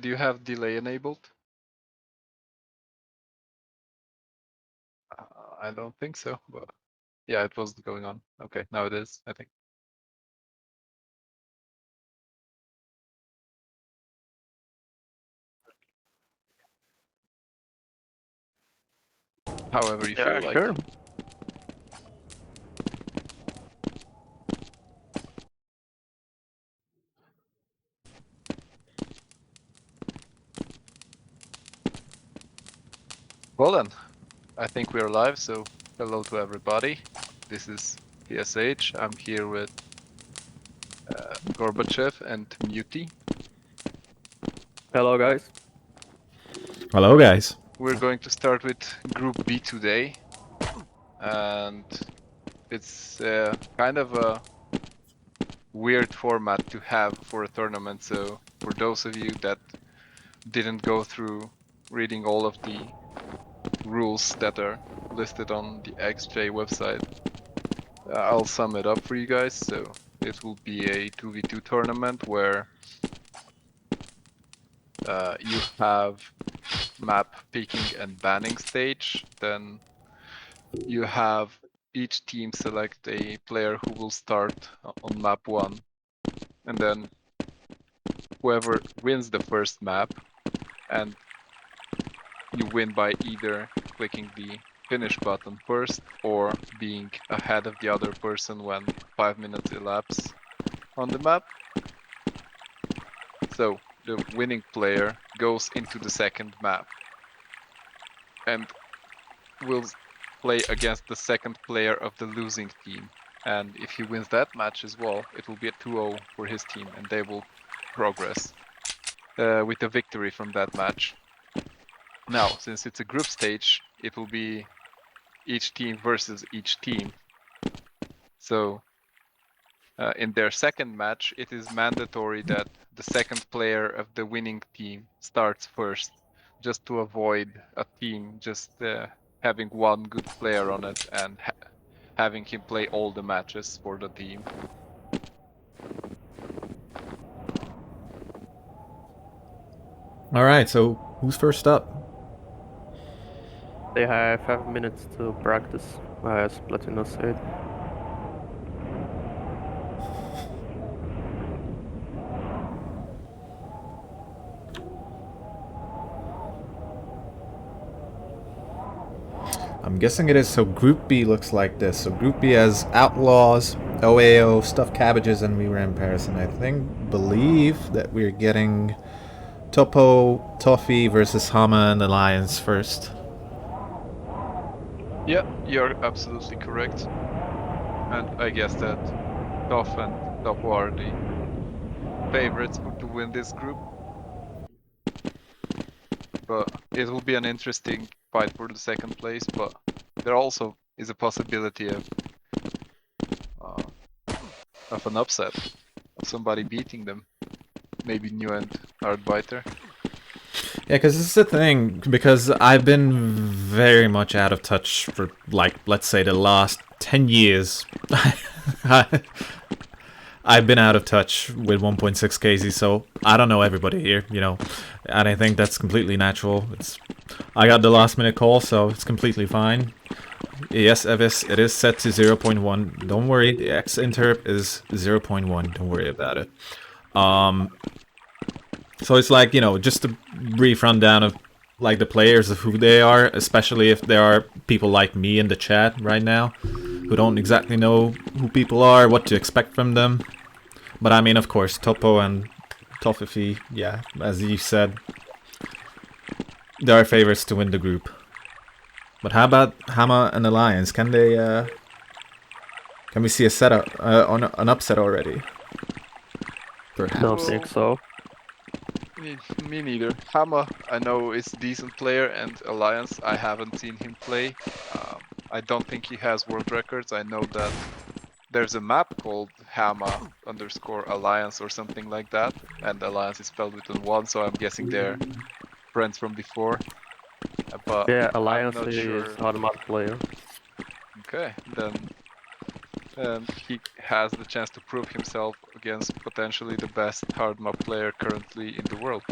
Do you have delay enabled? I don't think so, but yeah, it was going on. Okay, now it is, I think. However you feel like. Sure. Well then, I think we're live, so hello to everybody. This is PSH. I'm here with Gorbachev and Muty. Hello, guys. Hello, guys. We're going to start with Group B today, and it's kind of a weird format to have for a tournament. So for those of you that didn't go through reading all of the rules that are listed on the XJ website, I'll sum it up for you guys. So it will be a 2v2 tournament where you have map picking and banning stage. Then you have each team select a player who will start on map 1, and then whoever wins the first map, and you win by either clicking the finish button first or being ahead of the other person when 5 minutes elapse on the map. So the winning player goes into the second map and will play against the second player of the losing team. And if he wins that match as well, it will be a 2-0 for his team, and they will progress with a victory from that match. Now, since it's a group stage, it will be each team versus each team. So in their second match, it is mandatory that the second player of the winning team starts first, just to avoid a team just having one good player on it and having him play all the matches for the team. All right, so who's first up? They have 5 minutes to practice, as Platino said. I'm guessing it is. So Group B looks like this. So Group B has Outlaws, OAO, Stuffed Cabbages, and We Ran Paris. And I believe that we're getting Topo, Toffee versus Hama and Alliance first. Yeah, you're absolutely correct. And I guess that Toff and Topo are the favorites to win this group. But it will be an interesting fight for the second place, but there also is a possibility of an upset, of somebody beating them. Maybe New and Hardbiter. Yeah, because this is the thing, because I've been very much out of touch for, like, let's say the last 10 years. I've been out of touch with 1.6 KZ, so I don't know everybody here, you know, and I think that's completely natural. I got the last minute call, so it's completely fine. Yes, Evis, it is set to 0.1. Don't worry, the X interp is 0.1. Don't worry about it. So it's like, you know, just a brief rundown of like the players of who they are, especially if there are people like me in the chat right now who don't exactly know who people are, what to expect from them. But I mean, of course, Topo and Toffee, yeah, as you said, they're favorites to win the group. But how about Hama and Alliance? Can they, can we see a setup, an upset already? Perhaps. Don't think so. Me neither. Hama, I know, is a decent player, and Alliance, I haven't seen him play. I don't think he has world records. I know that there's a map called Hama_Alliance or something like that, and Alliance is spelled with an 1, so I'm guessing they're friends from before. But yeah, Alliance I'm not is hard map player. Okay, then he has the chance to prove himself against potentially the best hard map player currently in the world.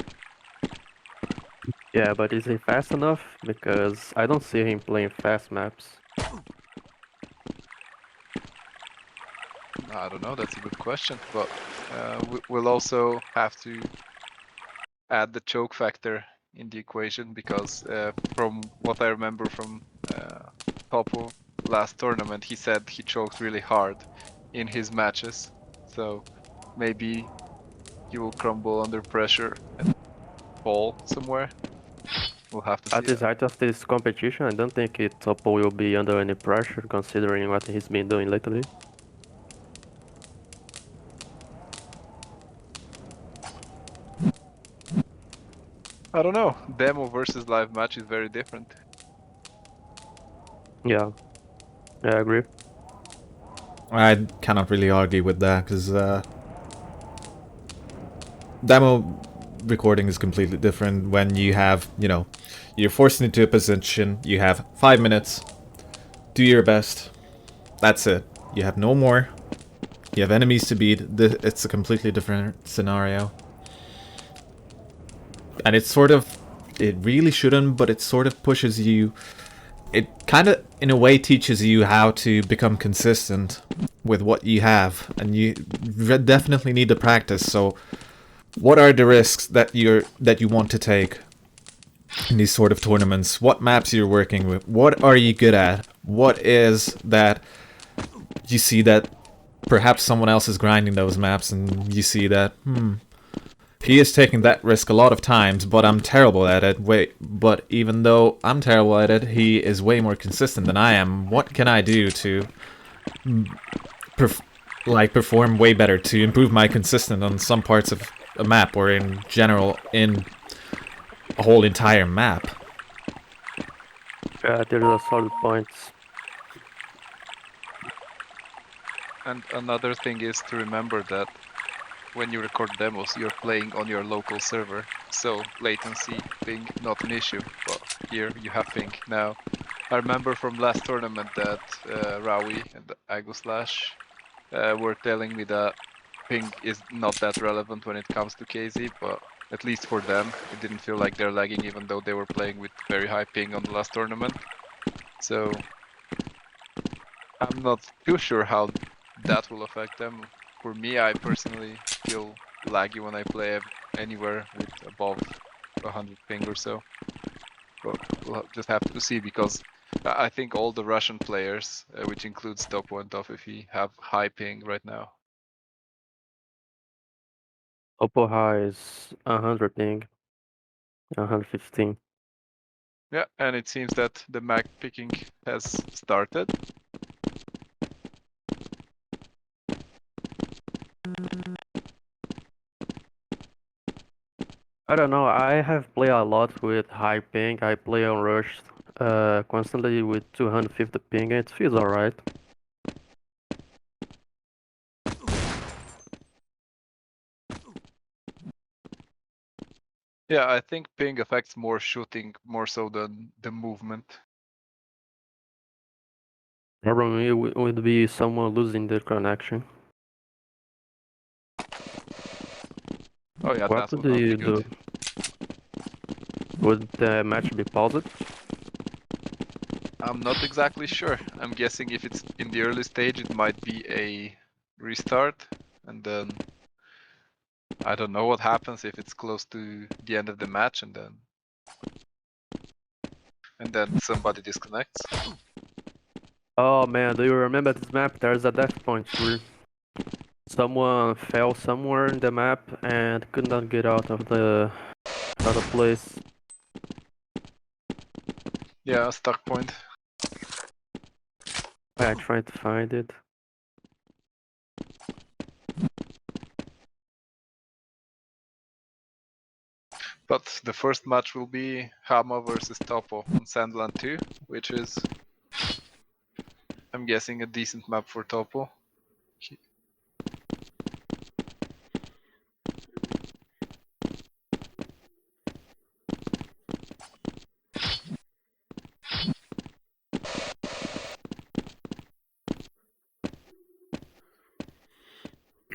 Yeah, but is he fast enough? Because I don't see him playing fast maps. I don't know, that's a good question, but we'll also have to add the choke factor in the equation because from what I remember from Topo last tournament, he said he choked really hard in his matches. So maybe he will crumble under pressure and fall somewhere. We'll have to At see the that. height of this competition, I don't think Topo will be under any pressure considering what he's been doing lately. I don't know. Demo versus live match is very different. Yeah, I agree. I cannot really argue with that, because demo recording is completely different when you have, you know, you're forced into a position, you have 5 minutes, do your best, that's it. You have no more. You have enemies to beat. It's a completely different scenario. And it's sort of... It really shouldn't, but it sort of pushes you... It kind of, in a way, teaches you how to become consistent with what you have. And you definitely need to practice, so... What are the risks that you want to take in these sort of tournaments? What maps you're working with? What are you good at? What is that you see that perhaps someone else is grinding those maps and you see that, he is taking that risk a lot of times, but I'm terrible at it. But even though I'm terrible at it, he is way more consistent than I am. What can I do to perform way better, to improve my consistency on some parts of a map, or in general in a whole entire map? Yeah, there's a solid points. And another thing is to remember that when you record demos, you're playing on your local server, so latency, ping, not an issue. But here you have ping. Now, I remember from last tournament that Rawi and Agoslash were telling me that ping is not that relevant when it comes to KZ, but at least for them, it didn't feel like they're lagging even though they were playing with very high ping on the last tournament. So I'm not too sure how that will affect them. For me, I personally feel laggy when I play anywhere with above 100 ping or so. But we'll just have to see, because I think all the Russian players, which includes Topo and Tofifi, have high ping right now. Oppo high is 100 ping, 115. Yeah, and it seems that the Mac picking has started. I don't know, I have played a lot with high ping. I play on Rush constantly with 250 ping and it feels alright. Yeah, I think ping affects more shooting more so than the movement. Probably would be someone losing their connection. Oh yeah, What that would do not be you good. do? Would the match be paused? I'm not exactly sure. I'm guessing if it's in the early stage, it might be a restart, and then I don't know what happens if it's close to the end of the match, and then somebody disconnects. Oh man, do you remember this map? There's a death point where someone fell somewhere in the map and could not get out of the place. Yeah, stuck point. I tried to find it. But the first match will be Hama versus Topo on Sandland 2, which is, I'm guessing, a decent map for Topo.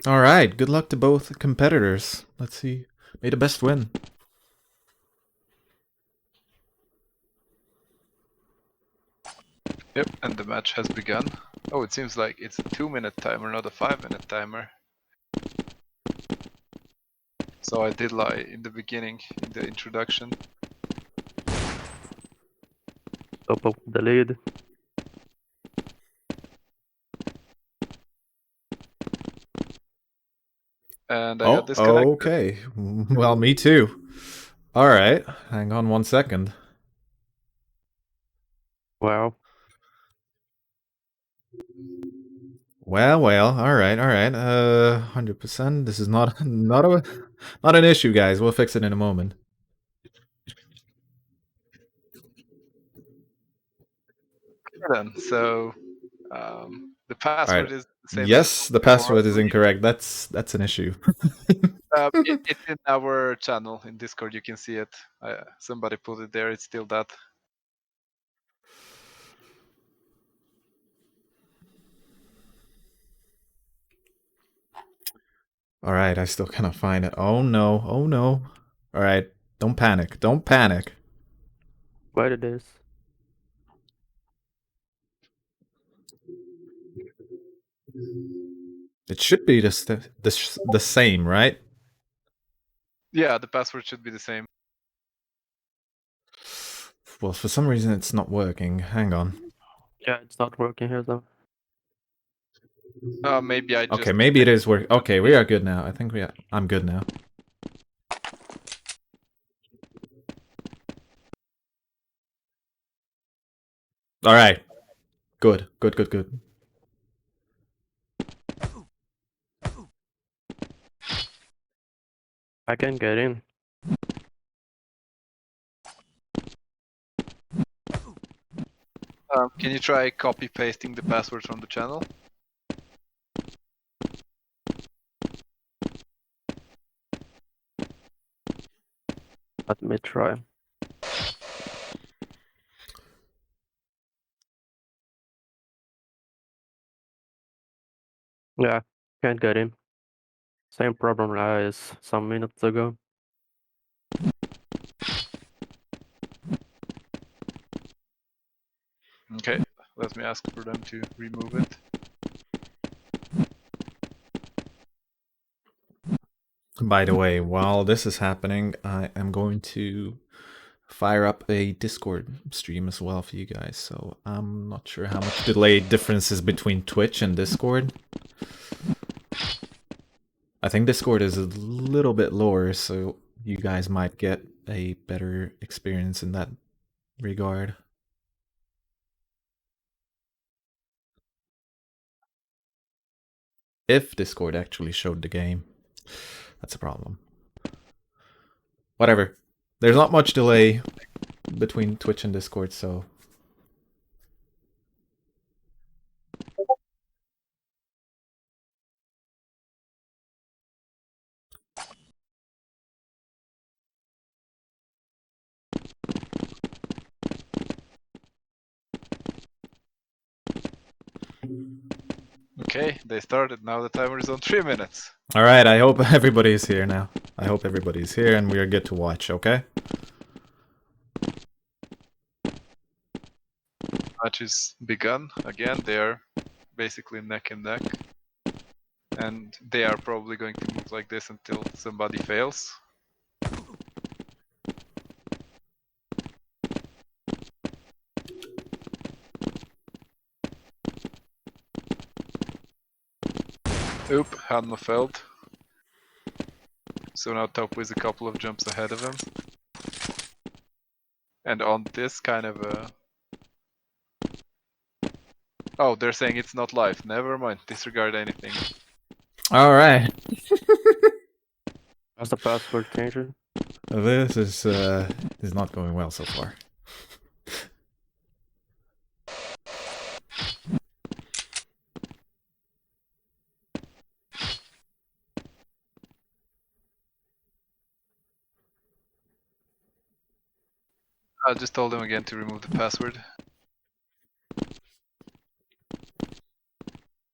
Alright, good luck to both competitors. Let's see. May the best win. Yep, and the match has begun. Oh, it seems like it's a 2-minute timer, not a 5-minute timer. So I did lie in the beginning, in the introduction. Top of the lead. And I Oh, got disconnected. okay. Well, me too. All right, hang on 1 second. Wow. Well, all right, all right. 100%. This is not an issue, guys. We'll fix it in a moment. Then, so the All right. password is the same as Yes, the before, I password is believe. incorrect. That's an issue. It's in our channel in Discord. You can see it. Somebody put it there. It's still that. All right, I still cannot find it. Oh no, oh no. All right, don't panic. Don't panic. What it is. It should be the same, right? Yeah, the password should be the same. Well, for some reason it's not working. Hang on. Yeah, it's not working here though. Maybe I Okay, just maybe it is working. Okay, we are good now. I think I'm good now. All right. Good. Good, good, good. I can get in. Can you try copy pasting the password from the channel? Let me try. Yeah, can't get in. Same problem as some minutes ago. Okay, let me ask for them to remove it. By the way, while this is happening, I am going to fire up a Discord stream as well for you guys. So I'm not sure how much delay differences between Twitch and Discord. I think Discord is a little bit lower, so you guys might get a better experience in that regard. If Discord actually showed the game, that's a problem. Whatever. There's not much delay between Twitch and Discord, so... Okay, they started. Now the timer is on 3 minutes. Alright, I hope everybody's here now. I hope everybody's here and we are good to watch, okay? Match is begun. Again, they are basically neck and neck. And they are probably going to move like this until somebody fails. Oop, Hanma failed. So now Topo is a couple of jumps ahead of him. And on this kind of Oh, they're saying it's not live. Never mind, disregard anything. Alright. That's the password changer. This is not going well so far. I just told him again to remove the password.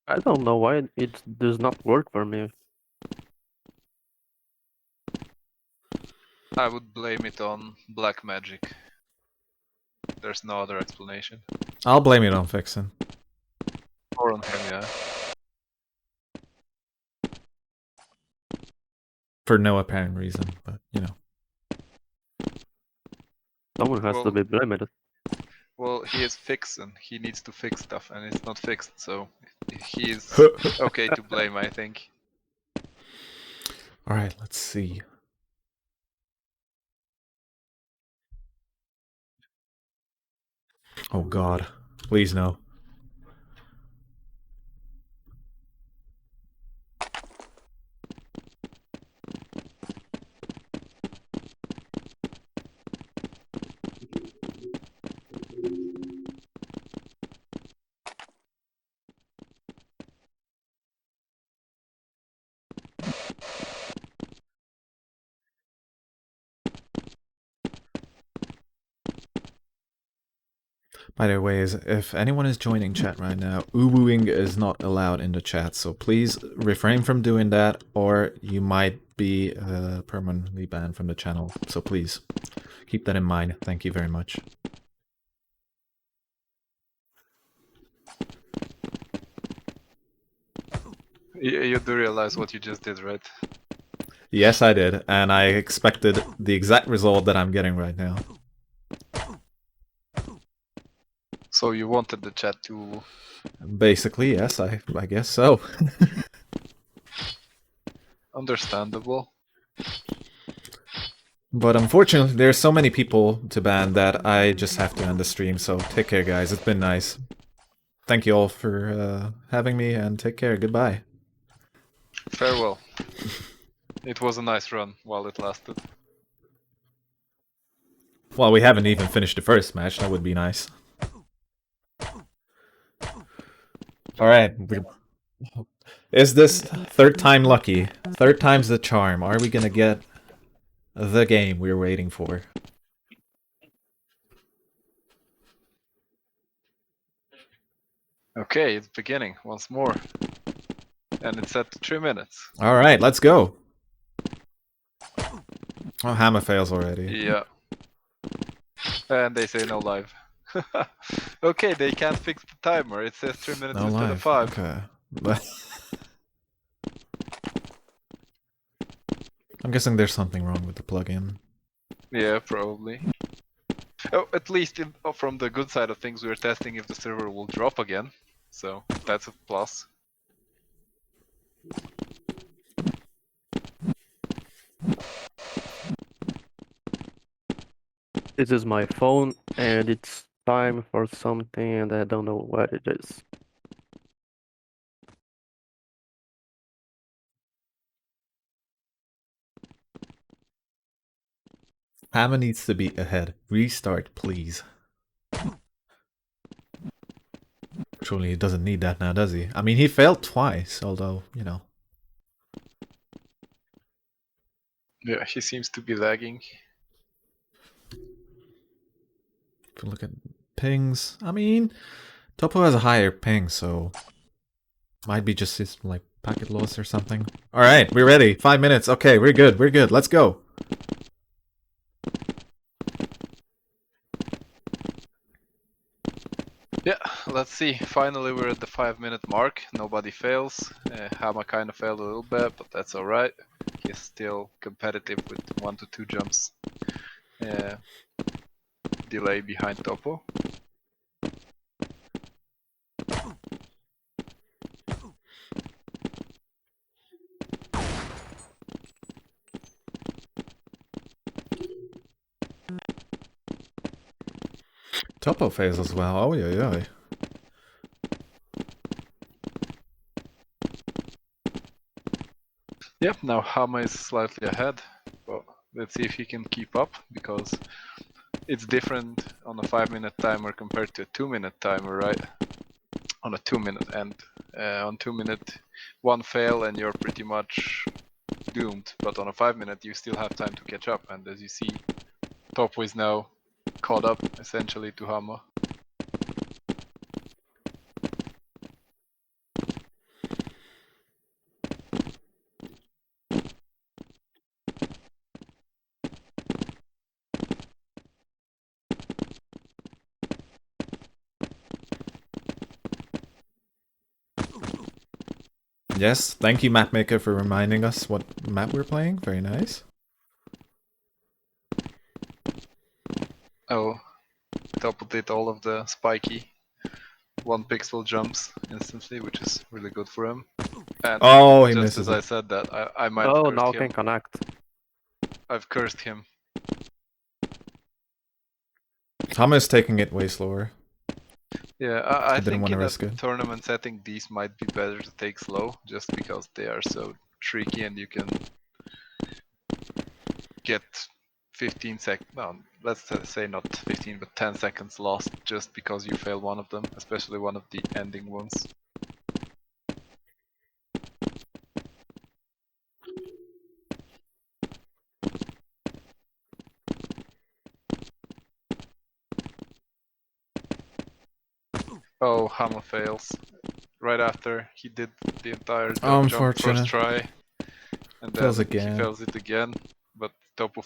I don't know why it does not work for me. I would blame it on black magic. There's no other explanation. I'll blame it on Fixin. Or on him, yeah. For no apparent reason, but you know. Someone has to Well- be blamed. Well, he is fixin'. He needs to fix stuff, and it's not fixed, so he is okay to blame, I think. Alright, let's see. Oh god. Please no. By the way, if anyone is joining chat right now, uwooing is not allowed in the chat, so please refrain from doing that, or you might be permanently banned from the channel. So please, keep that in mind. Thank you very much. You do realize what you just did, right? Yes, I did, and I expected the exact result that I'm getting right now. So you wanted the chat to... Basically, yes, I guess so. Understandable. But unfortunately, there's so many people to ban that I just have to end the stream, so take care, guys. It's been nice. Thank you all for having me, and take care. Goodbye. Farewell. It was a nice run while it lasted. Well, we haven't even finished the first match. That would be nice. Alright. Is this third time lucky? Third time's the charm. Are we gonna get the game we're waiting for? Okay, it's beginning once more. And it's at 3 minutes. Alright, let's go. Oh, Hammer fails already. Yeah. And they say no live. Okay, they can't fix the timer. It says 3 minutes No instead live. of 5. Okay. I'm guessing there's something wrong with the plugin. Yeah, probably. Oh, at least from the good side of things, we're testing if the server will drop again. So that's a plus. This is my phone, and it's time for something, and I don't know what it is. Hammer needs to be ahead. Restart, please. Surely he doesn't need that now, does he? I mean, he failed twice, although, you know. Yeah, he seems to be lagging. If we look at pings, I mean, Topo has a higher ping, so might be just his like packet loss or something. All right, we're ready. 5 minutes. Okay, we're good. We're good. Let's go. Yeah, let's see. Finally, we're at the 5-minute mark. Nobody fails. Hama kind of failed a little bit, but that's alright. He's still competitive with 1 to 2 jumps delay behind Topo. Topo fails as well. Oh yeah, yeah. Yep, now Hama is slightly ahead. Well, let's see if he can keep up, because it's different on a 5-minute timer compared to a 2-minute timer, right? On a 2-minute, and on 2-minute, one fail and you're pretty much doomed. But on a 5-minute, you still have time to catch up, and as you see, Topo is now caught up essentially to Hama. Yes, thank you, Mapmaker, for reminding us what map we're playing. Very nice. Oh, Topo did all of the spiky 1 pixel jumps instantly, which is really good for him. And Oh, he just as misses I it. said that, I might Oh, curse now him. can connect. I've cursed him. Thomas taking it way slower. Yeah, I I didn't think want to in a risk it. tournament setting these might be better to take slow, just because they are so tricky and you can get 15 seconds, no, let's say not 15, but 10 seconds lost just because you fail one of them, especially one of the ending ones. Oh, Hama fails. Right after he did the entire Oh, jump first unfortunate. try, and Fails then he again. fails it again, but Topo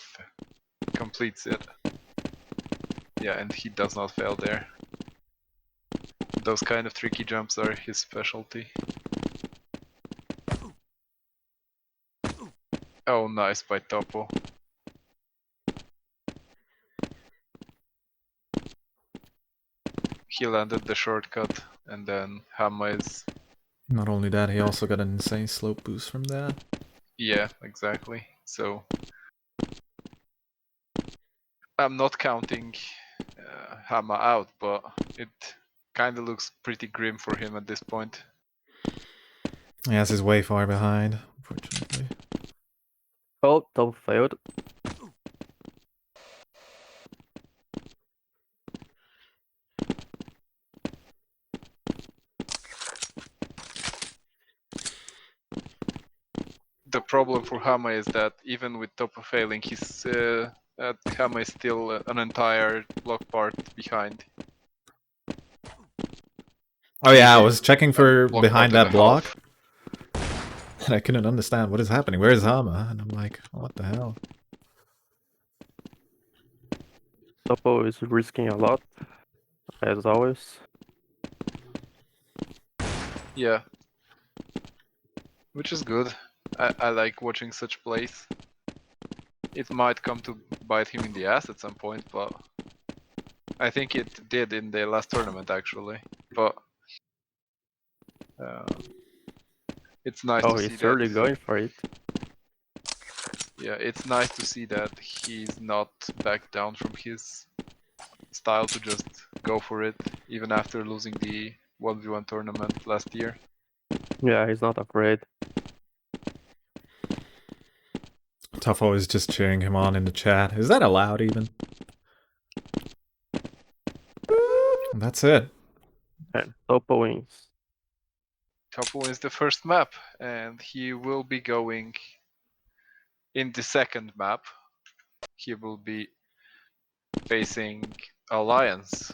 completes it. Yeah, and he does not fail there. Those kind of tricky jumps are his specialty. Oh, nice by Topo. He landed the shortcut, and then Hama is... Not only that, he also got an insane slope boost from that. Yeah, exactly. So I'm not counting Hama out, but it kind of looks pretty grim for him at this point. Yes, he's way far behind, unfortunately. Oh, Topo failed. The problem for Hama is that even with Topo failing, he's Hama is still an entire block part behind. Oh yeah, I Maybe was checking a for block part behind and a that block, half. and I couldn't understand what is happening. Where is Hama? And I'm like, what the hell? Topo is risking a lot, as always. Yeah, which is good. I like watching such plays. It might come to bite him in the ass at some point, but I think it did in the last tournament actually. But uh, it's nice Oh, to see he's that. really going for it. Yeah, it's nice to see that he's not backed down from his style to just go for it, even after losing the 1v1 tournament last year. Yeah, he's not afraid. Tuffo is just cheering him on in the chat. Is that allowed even? That's it. And Topo wins. Topo wins the first map, and he will be going in the second map. He will be facing Alliance.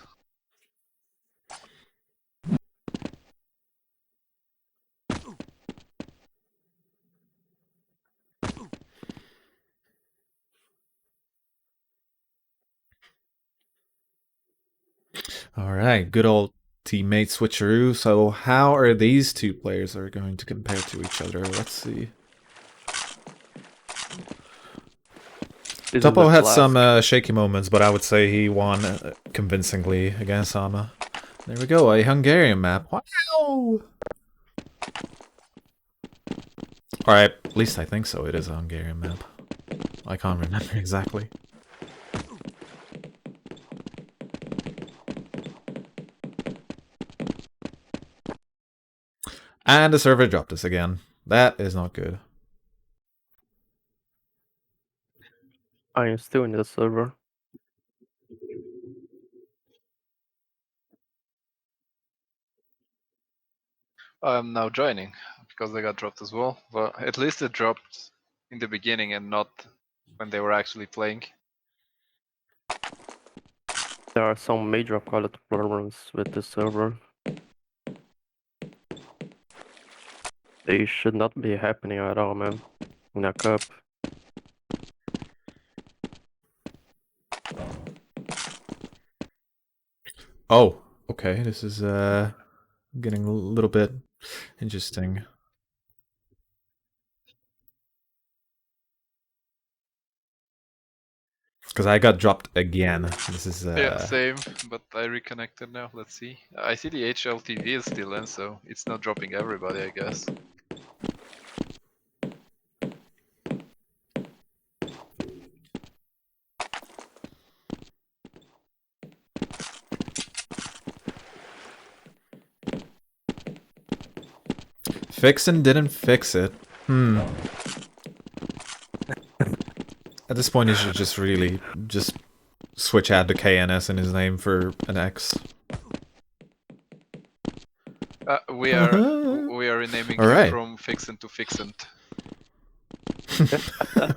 Alright, good old teammate switcheroo. So how are these two players are going to compare to each other? Let's see. This is the Topo had some flask. shaky moments, but I would say he won convincingly against Sama. There we go, a Hungarian map. Wow! Alright, at least I think so. It is a Hungarian map. I can't remember exactly. And the server dropped us again. That is not good. I am still in the server. I'm now joining because they got dropped as well, but at least it dropped in the beginning and not when they were actually playing. There are some major quality problems with the server. They should not be happening at all, man. In a cup. Oh, okay. This is getting a little bit interesting. Because I got dropped again. This is Yeah, same, but I reconnected now. Let's see. I see the HLTV is still in, so it's not dropping everybody, I guess. Fixin' didn't fix it. At this point, he should just really just switch out the KNS in his name for an X. We are renaming All you right. from Fixin to Fixant.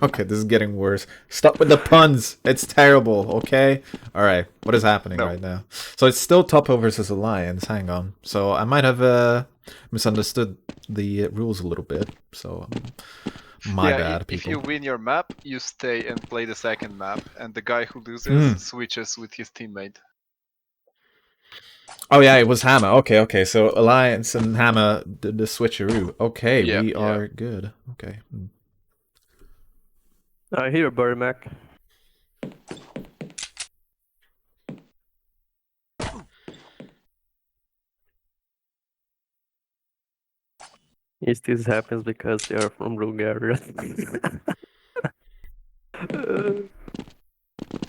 Okay, this is getting worse. Stop with the puns. It's terrible, okay? Alright, what is happening right now? So it's still Topo versus Alliance. Hang on. So I might have misunderstood the rules a little bit. So my bad, people. If you win your map, you stay and play the second map, and the guy who loses switches with his teammate. Oh yeah, it was Hammer. Okay. So Alliance and Hammer did the switcheroo. Okay, we are good. Okay. I hear Burry Mac. Yes, this happens because they are from Bulgaria.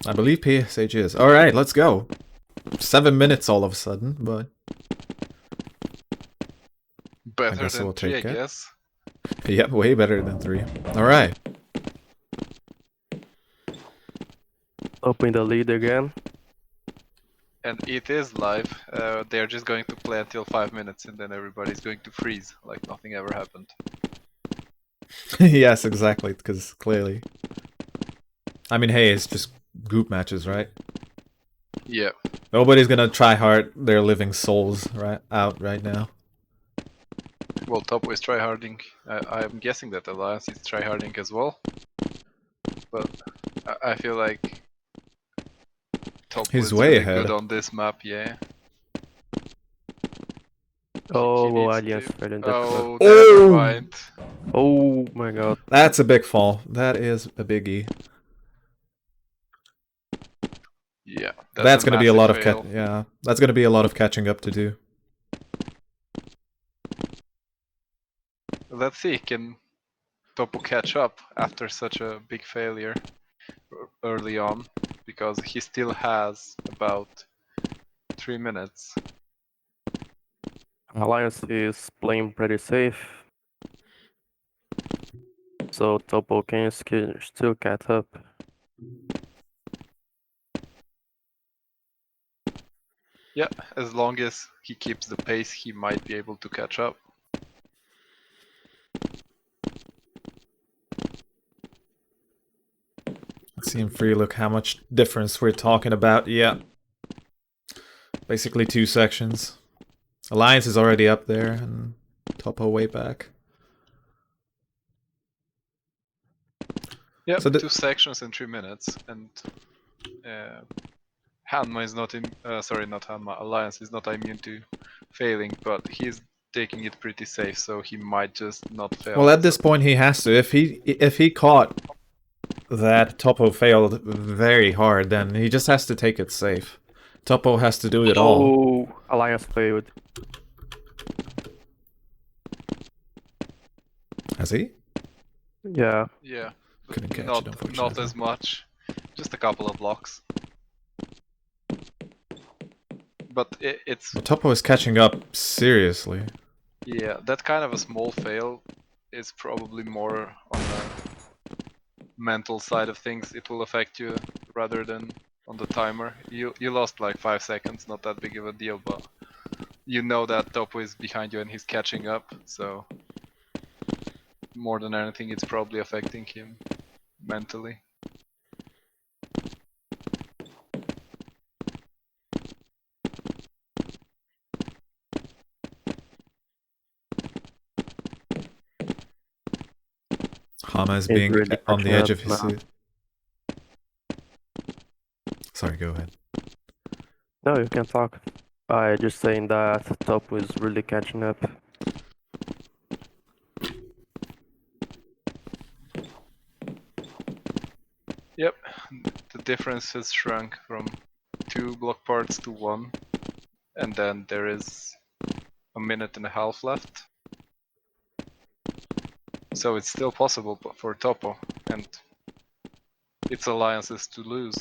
I believe PSH is. Alright, let's go. 7 minutes all of a sudden, but... Better than 3, I guess. Yep, way better than 3. Alright. Open the lead again. And it is live. They're just going to play until 5 minutes and then everybody's going to freeze, like nothing ever happened. Yes, exactly, because clearly... I mean, hey, it's just group matches, right? Yeah. Nobody's gonna try hard their living souls out right now. Well, Topo is tryharding. I'm guessing that Alliance is tryharding as well. But I feel like Topo is way really ahead. good on this map, yeah. Oh, Alliance fell in that Oh, trap. never mind. Oh my god. That's a big fall. That is a biggie. Yeah, that's gonna be a lot of fail. that's gonna be a lot of catching up to do. Let's see, can Topo catch up after such a big failure early on? Because he still has about 3 minutes. Alliance is playing pretty safe. So Topo can still catch up. Yeah, as long as he keeps the pace, he might be able to catch up. Let's see in free look how much difference we're talking about. Yeah. Basically 2 sections. Alliance is already up there and Topo way back. Yeah, so 2 sections in 3 minutes, and Hanma is not sorry, not Hanma. Alliance is not immune to failing, but he's taking it pretty safe, so he might just not fail. Well, at this point he has to. If he caught that Topo failed very hard, then he just has to take it safe. Topo has to do it all. Oh, Alliance failed. Has he? Yeah. Yeah. Couldn't catch not, it, unfortunately. Not as much. Just a couple of blocks. But it's... Well, Topo is catching up seriously. Yeah, that kind of a small fail is probably more on the mental side of things. It will affect you rather than on the timer. You lost like 5 seconds, not that big of a deal, but you know that Topo is behind you and he's catching up, so more than anything it's probably affecting him mentally. Hama is being really on the edge of catching his up seat. Sorry, go ahead. No, you can talk. I just saying that Topo is really catching up. Yep, the difference has shrunk from 2 block parts to 1, and then there is a minute and a half left. So it's still possible for Topo, and its alliances to lose.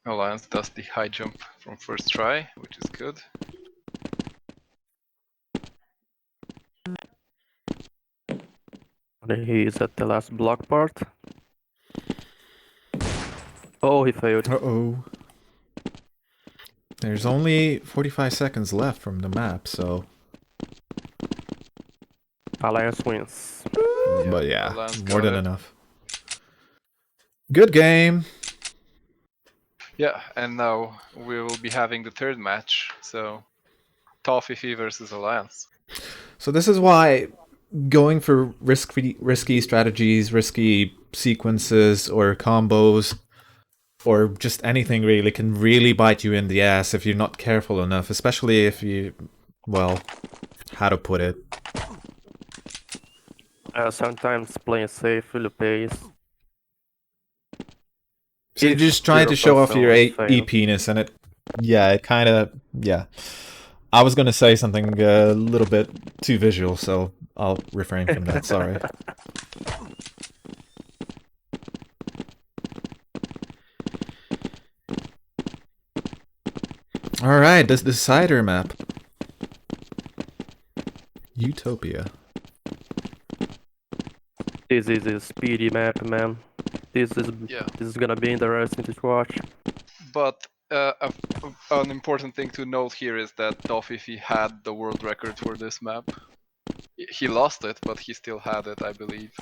Alliance does the high jump from first try, which is good. He is at the last block part. Oh, he failed. Uh-oh. There's only 45 seconds left from the map, so... Alliance wins. But yeah, Alliance more got than it. enough. Good game! Yeah, and now we will be having the third match, so Toffee versus Alliance. So this is why going for risky strategies, risky sequences or combos, or just anything really can really bite you in the ass if you're not careful enough, especially if you, well, how to put it. Sometimes playing safe really pays. So you're If just trying to your show off your opponent fails. EP-ness, and it kind of, yeah. I was gonna say something a little bit too visual, so I'll refrain from that, sorry. Alright, this decider map. Utopia. This is a speedy map, man. This is gonna be interesting to watch. But an important thing to note here is that Toffee had the world record for this map. He lost it, but he still had it, I believe.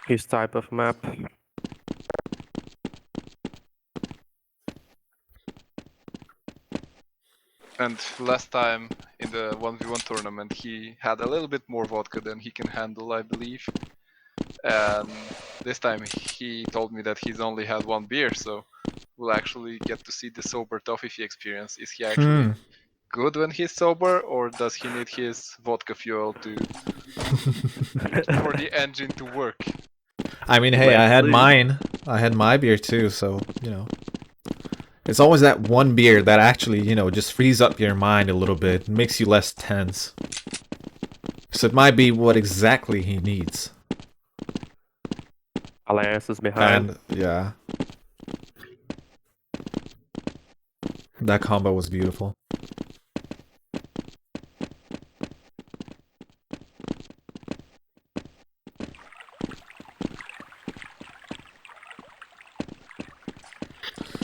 His type of map. And last time in the 1v1 tournament, he had a little bit more vodka than he can handle, I believe. And this time he told me that he's only had 1 beer, so we'll actually get to see the sober Toffee experience. Is he actually good when he's sober, or does he need his vodka fuel for the engine to work? I mean, hey, I had mine. I had my beer too, so, you know. It's always that one beer that actually, you know, just frees up your mind a little bit, makes you less tense. So it might be what exactly he needs. Alliance is behind. And, yeah. That combo was beautiful.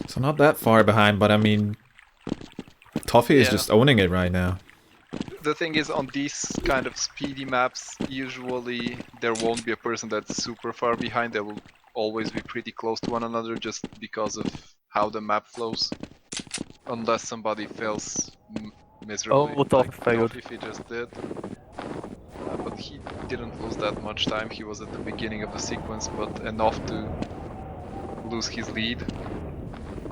So not that far behind, but I mean, Toffee is just owning it right now. The thing is, on these kind of speedy maps, usually there won't be a person that's super far behind. They will always be pretty close to one another just because of how the map flows. Unless somebody fails miserably, Oh, Toffee like failed. Toffee just did. But he didn't lose that much time. He was at the beginning of the sequence, but enough to lose his lead.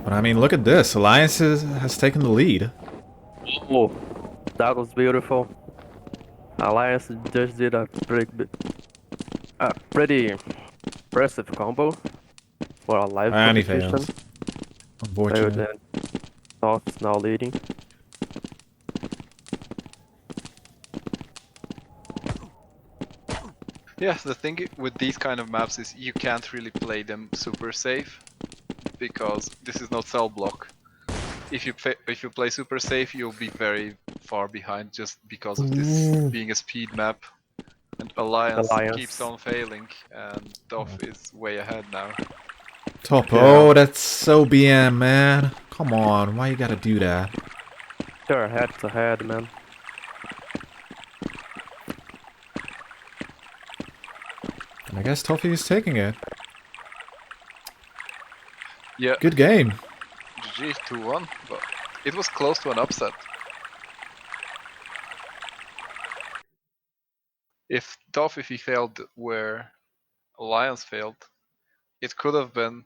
But I mean, look at this. Alliance has taken the lead. Oh, that was beautiful. Alliance just did a pretty impressive combo for a live And he competition. fails. Unfortunately. Toffee's now leading. Yeah, the thing with these kind of maps is you can't really play them super safe, because this is not cell block. If you play super safe, you'll be very far behind just because of this being a speed map. And Alliance keeps on failing, and Toff is way ahead now. Topo, that's so BM, man. Come on, why you gotta do that? They're head to head, man. And I guess Toffee is taking it. Yeah. Good game. GG, 2-1, but it was close to an upset. If Toffee failed where Alliance failed, it could have been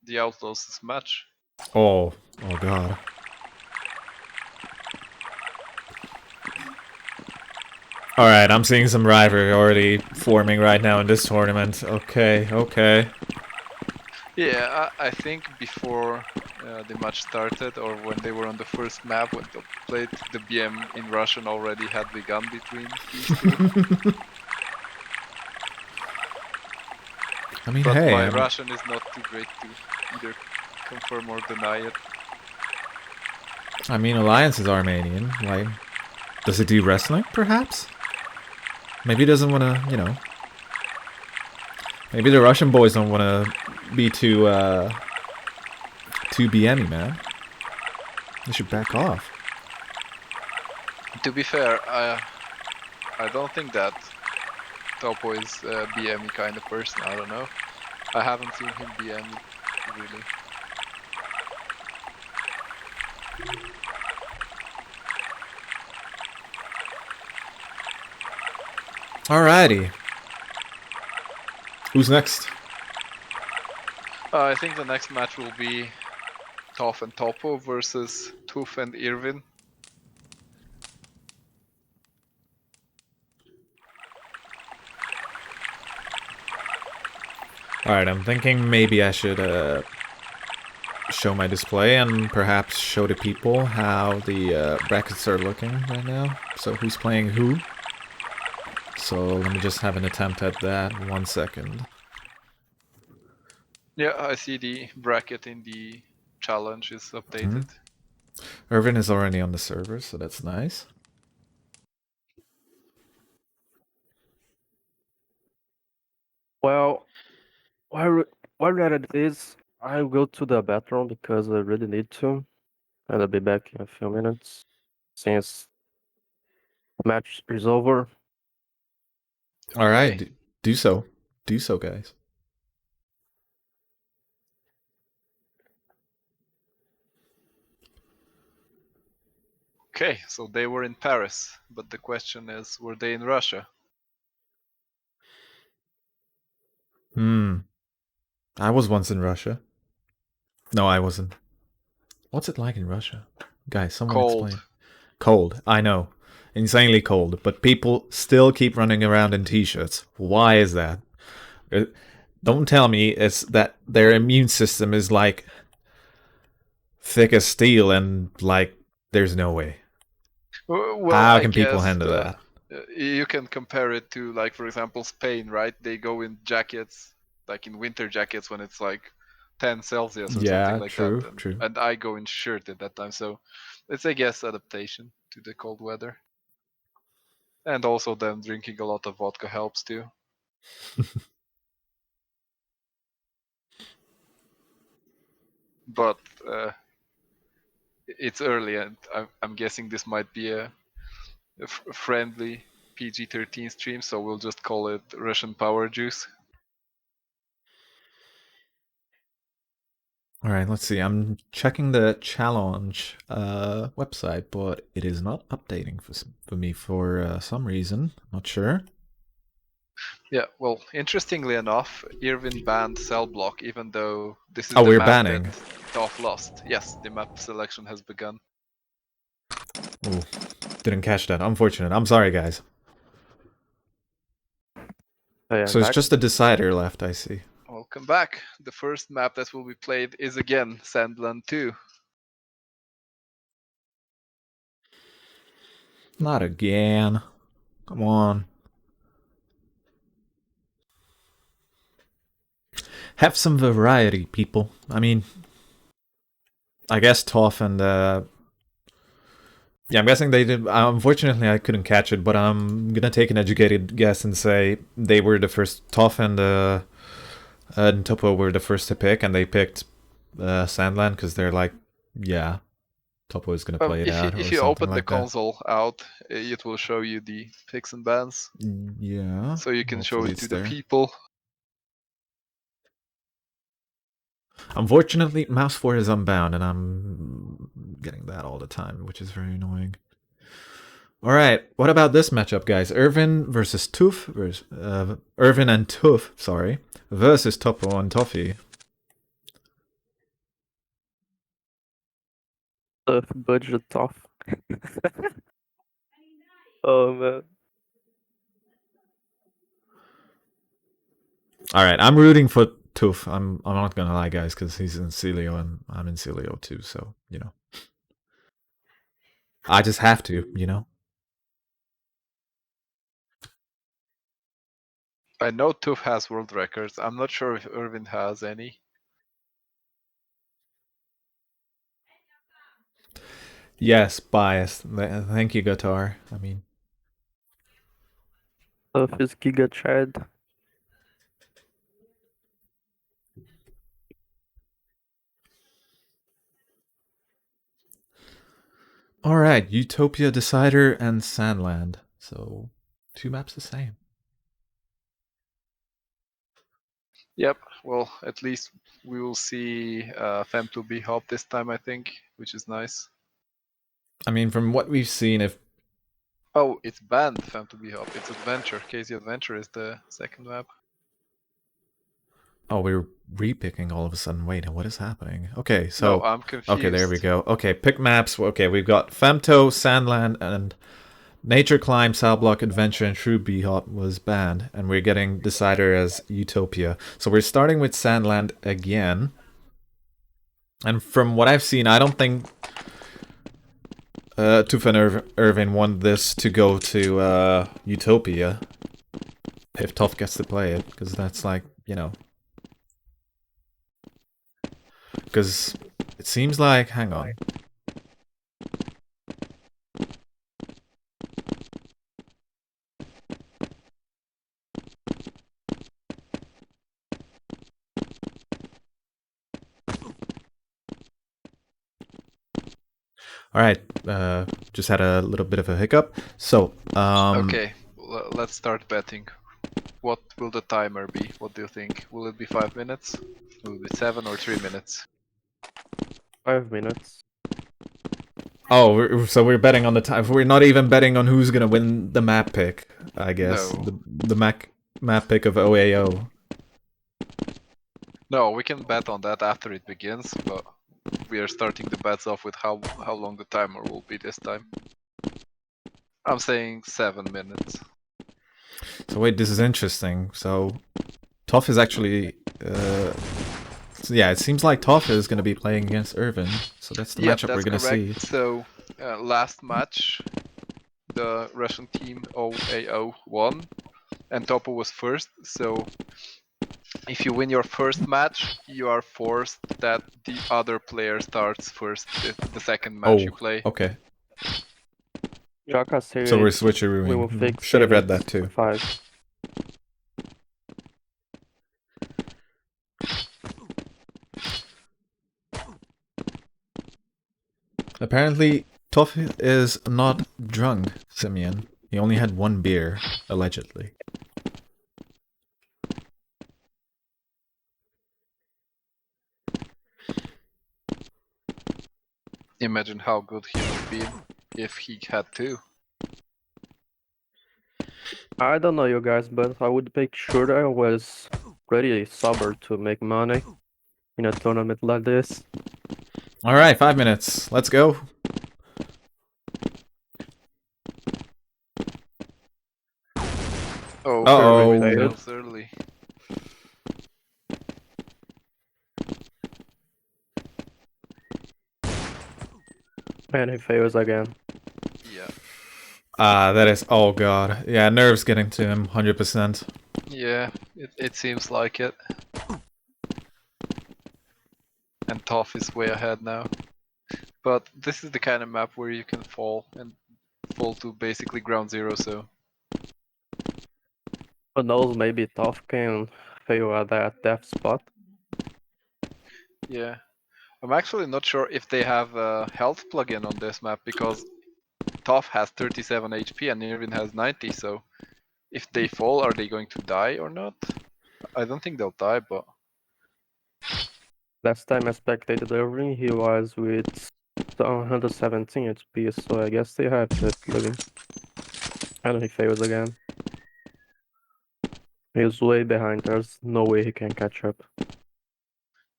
the Outlaws' match. Oh god. Alright, I'm seeing some rivalry already forming right now in this tournament. Okay, okay. Yeah, I think before the match started, or when they were on the first map, when they played, the BM in Russian already had begun between these two. I mean, But hey, my Russian is not too great to either confirm or deny it. I mean, Alliance is Armenian. Like, does it do wrestling, perhaps? Maybe it doesn't want to, you know. Maybe the Russian boys don't want to be too BMy, man. They should back off. To be fair, I don't think that Topo is a BME kind of person. I don't know. I haven't seen him BME really. Alrighty. Who's next? I think the next match will be Toph and Topo versus Toof and Irvin. Alright, I'm thinking maybe I should show my display and perhaps show the people how the brackets are looking right now. So who's playing who? So let me just have an attempt at that. 1 second. Yeah, I see the bracket in the challenge is updated. Irvin is already on the server, so that's nice. Well, while we're at this, I'll go to the bathroom because I really need to, and I'll be back in a few minutes since the match is over. Alright, Okay. do so. Do so, guys. Okay, so they were in Paris, but the question is, were they in Russia? I was once in Russia. No, I wasn't. What's it like in Russia? Guys, someone Cold. explain. Cold, I know. Insanely cold, but people still keep running around in t-shirts. Why is that? Don't tell me it's that their immune system is like thick as steel and like there's no way. Well, How I can people guess handle that? you can compare it to, like, for example, Spain, right? They go in jackets, like in winter jackets when it's like 10 Celsius or something Yeah, like that, true, true. and I go in shirt at that time. So it's, I guess, adaptation to the cold weather, and also them drinking a lot of vodka helps too. But it's early, and I'm guessing this might be a friendly PG-13 stream, so we'll just call it Russian Power Juice. Alright, let's see. I'm checking the challenge website, but it is not updating for me for some reason. Not sure. Yeah, well, interestingly enough, Irvin banned Cell Block, even though this is Oh, the we're map banning. that Toph lost. Yes, the map selection has begun. Ooh, didn't catch that. Unfortunate. I'm sorry, guys. Hey, I'm So it's back. just a decider left, I see. Welcome back. The first map that will be played is again Sandland 2. Not again. Come on. Have some variety, people. I mean, I guess Toph and yeah, I'm guessing they did. Unfortunately, I couldn't catch it, but I'm gonna take an educated guess and say they were the first. Toph and Topo were the first to pick, and they picked Sandland because they're like, yeah, Topo is gonna play it out If or you something open the like that. console out, it will show you the picks and bans, Yeah. so you can show Hopefully it to it's the there. people. Unfortunately, Mouse 4 is unbound, and I'm getting that all the time, which is very annoying. Alright, what about this matchup, guys? Irvin versus Toof, Irvin and Toof, sorry, versus Topo and Toffee. Budget off. Oh man. Alright, I'm rooting for Toof. I'm not gonna lie, guys, because he's in Celio and I'm in Celio too, so, you know. I just have to, you know. I know Toof has world records. I'm not sure if Irvin has any. Yes, biased. Thank you, Guitar. I mean, Of his Giga Chad. alright, Utopia Decider and Sandland. So, 2 maps the same. Yep, well, at least we will see Fem2B hop this time, I think, which is nice. I mean, from what we've seen, if Oh, it's banned Fem2B hop. It's Adventure. KZ Adventure is the second map. oh, we're repicking all of a sudden. Wait, what is happening? Okay, No, so I'm confused. okay, there we go. Okay, pick maps. Okay, we've got Femto, Sandland, and Nature Climb, Cell Block Adventure, and True B-Hop was banned, and we're getting Decider as Utopia. So we're starting with Sandland again. And from what I've seen, I don't think Tuf and Irvin want this to go to Utopia. If Tough gets to play it, because that's like, you know. Because it seems like, hang on. Alright, just had a little bit of a hiccup. So, Okay, let's start betting. What will the timer be? What do you think? Will it be 5 minutes? Will it be 7 or 3 minutes? 5 minutes. oh, so we're betting on the time. We're not even betting on who's gonna win the map pick, I guess. No. The map pick of OAO. No, we can bet on that after it begins, but we are starting the bets off with how long the timer will be this time. I'm saying 7 minutes. So wait, this is interesting. So, Tough is actually, so yeah, it seems like Tough is gonna be playing against Irvin. So that's the Yep, matchup that's we're gonna correct. see. So, last match, the Russian team OAO won, and Topo was first. So, if you win your first match, you are forced that the other player starts first the second match you play. okay. Jaka said So we're we will switcherooing. fix Should have read minutes that too. to 5. Apparently, Tough is not drunk, Simeon. He only had 1 beer, allegedly. Imagine how good he would be if he had two. I don't know you guys, but I would make sure I was pretty sober to make money in a tournament like this. Alright, 5 minutes. Let's go. Oh, Uh-oh. Irvin fails early. And he fails again. Yeah. That is, oh god. Yeah, nerves getting to him, 100%. Yeah, it seems like it. And Toff is way ahead now. But this is the kind of map where you can fall and fall to basically ground zero, so Who knows, maybe Tough can fail at that death spot. yeah. I'm actually not sure if they have a health plugin on this map because Toff has 37 HP and Irvin has 90, so if they fall, are they going to die or not? I don't think they'll die, but Last time I spectated Irving, he was with 117 HP, so I guess they have that plugin. And he fails again. He's way behind, there's no way he can catch up.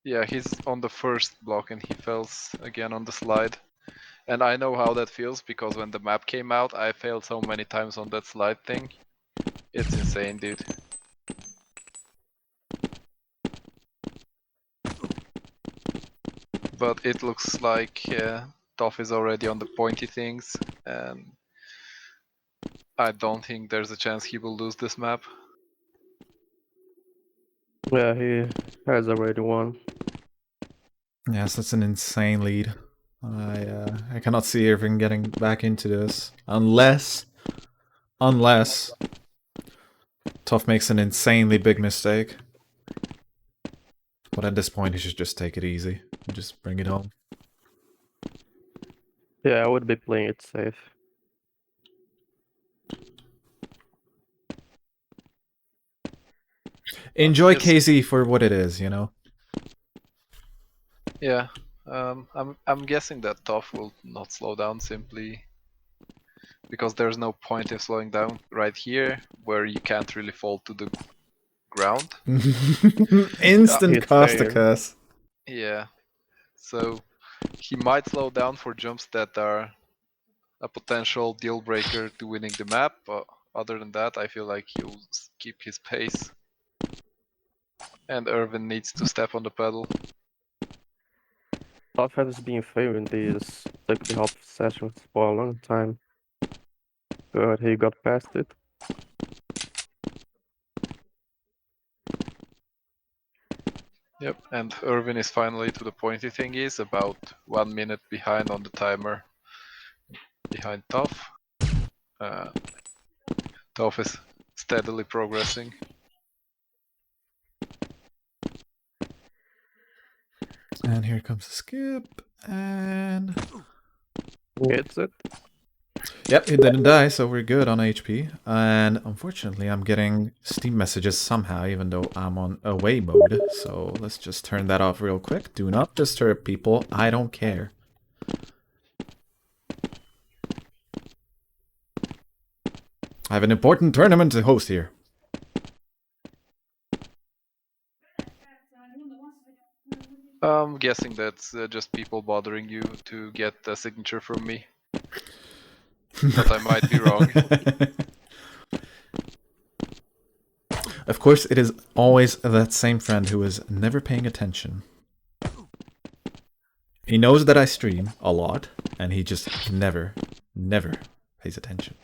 yeah, he's on the first block and he fails again on the slide. And I know how that feels because when the map came out, I failed so many times on that slide thing. It's insane, dude. but it looks like Toff is already on the pointy things, and I don't think there's a chance he will lose this map. Yeah, he has already won. Yes, that's an insane lead. I cannot see Irving getting back into this unless Tough makes an insanely big mistake. But at this point, he should just take it easy and just bring it home. Yeah, I would be playing it safe. Enjoy Yes. KZ for what it is, you know. Yeah, I'm guessing that Toff will not slow down simply because there's no point in slowing down right here, where you can't really fall to the ground. Instant It's Costicus. Yeah, so he might slow down for jumps that are a potential deal breaker to winning the map, but other than that, I feel like he'll keep his pace. And Irvin needs to step on the pedal. Tough has been failing these safety hop sessions for a long time. But he got past it. Yep, and Irvin is finally to the pointy thingies, about 1 minute behind on the timer, behind Toff. Toff is steadily progressing. And here comes the skip, and... Gets it. Yep, he didn't die, so we're good on HP. And unfortunately, I'm getting Steam messages somehow, even though I'm on away mode. So let's just turn that off real quick. Do not disturb people. I don't care. I have an important tournament to host here. I'm guessing that's just people bothering you to get a signature from me. But I might be wrong. Of course, it is always that same friend who is never paying attention. He knows that I stream a lot, and he just never pays attention.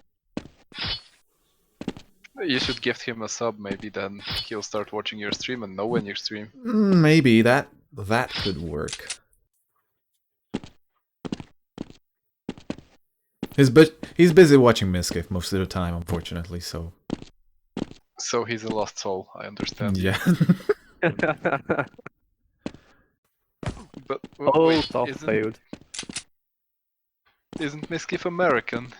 You should gift him a sub, maybe then he'll start watching your stream and know when you stream. Maybe that could work. He's busy watching Miskiff most of the time, unfortunately, so... So he's a lost soul, I understand. Yeah. But Oh, wait, Tough failed. isn't Miskiff American?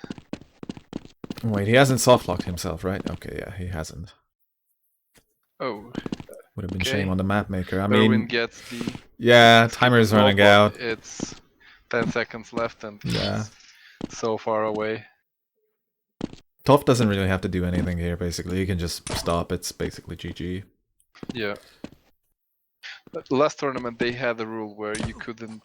Wait, he hasn't softlocked himself, right? Okay, yeah, he hasn't. Oh, Would have been okay. shame on the map maker. I Irwin mean, gets the... yeah, timer's running but out. It's 10 seconds left and Yeah. he's so far away. Toff doesn't really have to do anything here, basically. He can just stop. It's basically GG. Yeah. But last tournament they had a rule where you couldn't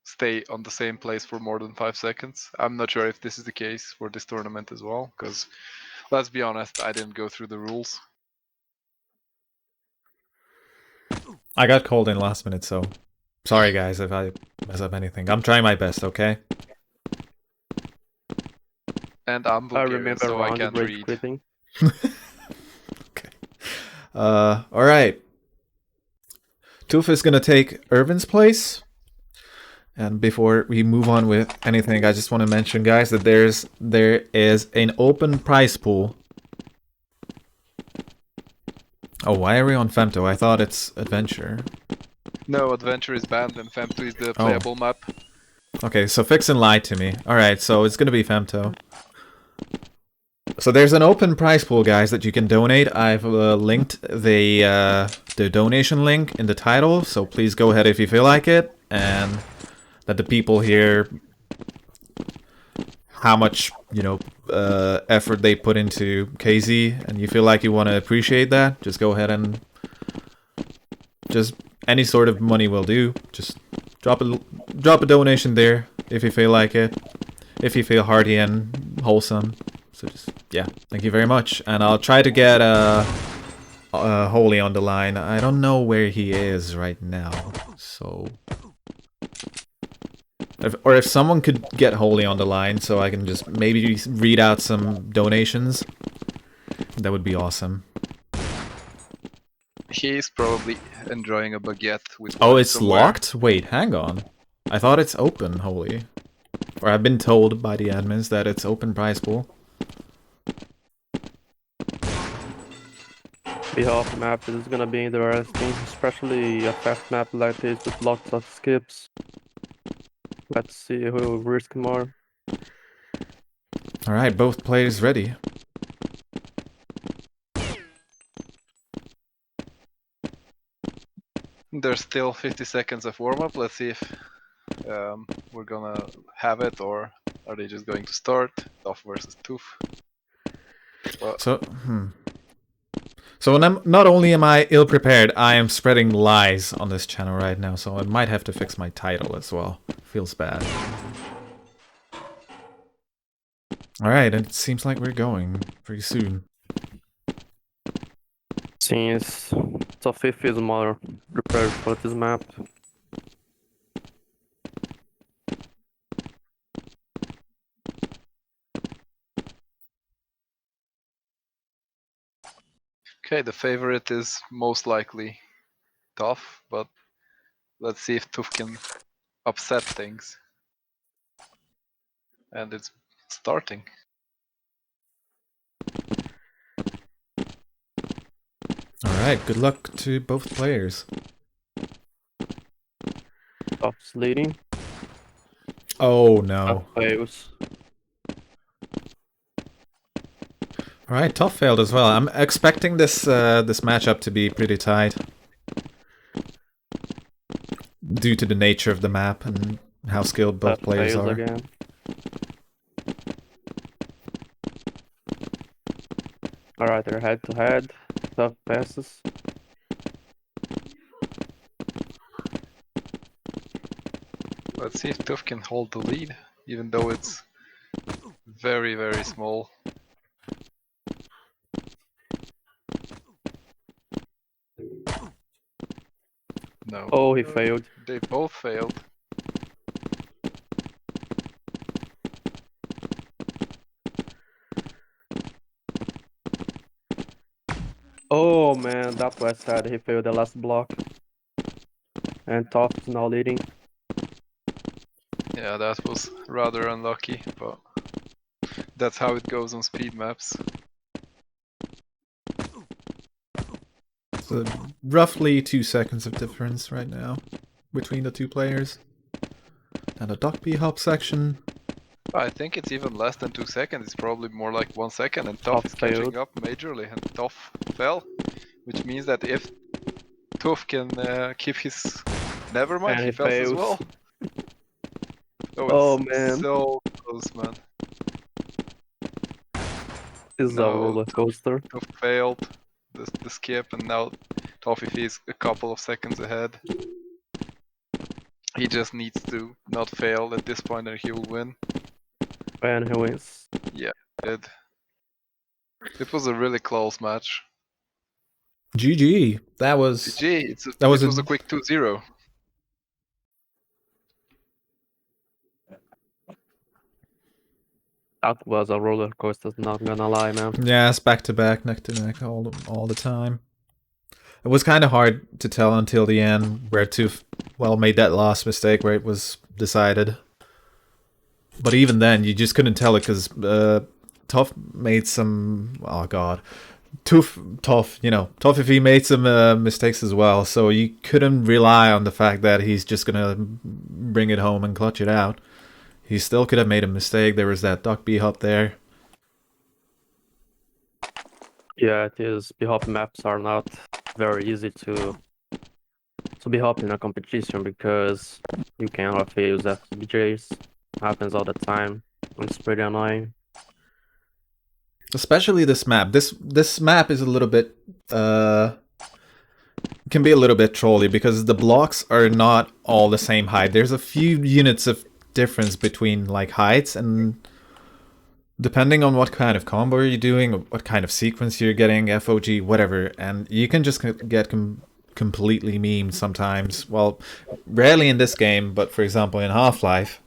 stay on the same place for more than 5 seconds. I'm not sure if this is the case for this tournament as well, because let's be honest, I didn't go through the rules. I got called in last minute, so... Sorry, guys, if I mess up anything. I'm trying my best, okay? And I'm I Bulgarian, remember so I round can't rage read. quitting. Okay. Alright. Toof is gonna take Irvin's place. And before we move on with anything, I just want to mention, guys, that there is an open prize pool. Oh, why are we on Femto? I thought it's Adventure. No, Adventure is banned and Femto is the playable map. Okay, so Fixin lied to me. Alright, so it's gonna be Femto. So there's an open prize pool, guys, that you can donate. I've linked the donation link in the title, so please go ahead if you feel like it. And let the people hear how much, you know, effort they put into KZ, and you feel like you want to appreciate that, just go ahead and just any sort of money will do. Just drop a donation there if you feel like it, if you feel hearty and wholesome. So just, yeah, thank you very much, and I'll try to get Holy on the line. I don't know where he is right now, so Or if someone could get Holy on the line so I can just maybe read out some donations, that would be awesome. He's probably enjoying a baguette with Oh, wine it's somewhere. locked? Wait, hang on. I thought it's open, Holy. Or I've been told by the admins that it's open prize pool. Behalf map, this is gonna be interesting, especially a fast map like this with lots of skips. Let's see who will risk more. Alright, both players ready. There's still 50 seconds of warm-up. Let's see if we're gonna have it, or are they just going to start? Tough versus Toof. Well, So not only am I ill-prepared, I am spreading lies on this channel right now, so I might have to fix my title as well. Feels bad. Alright, it seems like we're going pretty soon. Since top 5 is more prepared for this map. okay, the favorite is most likely Tough, but let's see if Toof can upset things. And it's starting. Alright, good luck to both players. Top's leading. Oh no. Top fails. Alright, Tough failed as well. I'm expecting this this matchup to be pretty tight. Due to the nature of the map and how skilled both Top players fails are. again. Alright, they're head to head. Top passes. Let's see if Toof can hold the lead, even though it's very, very small. No. Oh, he failed. They both failed. Oh man, that was sad. He failed the last block. And Top is now leading. Yeah, that was rather unlucky, but that's how it goes on speed maps. So roughly 2 seconds of difference right now between the two players. And a duck bee hop section. I think it's even less than 2 seconds. It's probably more like 1 second, and Tough is catching failed. up majorly, and Tough fell, which means that if Toof can keep his... Never mind, And he he fails as fails. well. Oh, it's man. so close, man. This is a No. roller coaster. Toof failed the skip, and now Tough, if he's a couple of seconds ahead, he just needs to not fail at this point and he will win. And he wins. It was a really close match. GG. That was GG, That was it a- was a quick 2-0. That was a roller coaster, not gonna lie, man. yeah, it's back to back, neck to neck all the time. It was kind of hard to tell until the end where Toof made that last mistake where it was decided. But even then, you just couldn't tell it because Tough made some. Oh god, Tough, if he made some mistakes as well, so you couldn't rely on the fact that he's just gonna bring it home and clutch it out. He still could have made a mistake. There was that duck bee hop there. Yeah, it is. B-hop maps are not very easy to B-hop in a competition because you cannot use FBJs. Happens all the time. It's pretty annoying. Especially this map. This map is a little bit can be a little bit trolly because the blocks are not all the same height. There's a few units of difference between like heights, and depending on what kind of combo you're doing, what kind of sequence you're getting, FOG, whatever, and you can just get completely memed sometimes. Well, rarely in this game, but for example in Half-Life,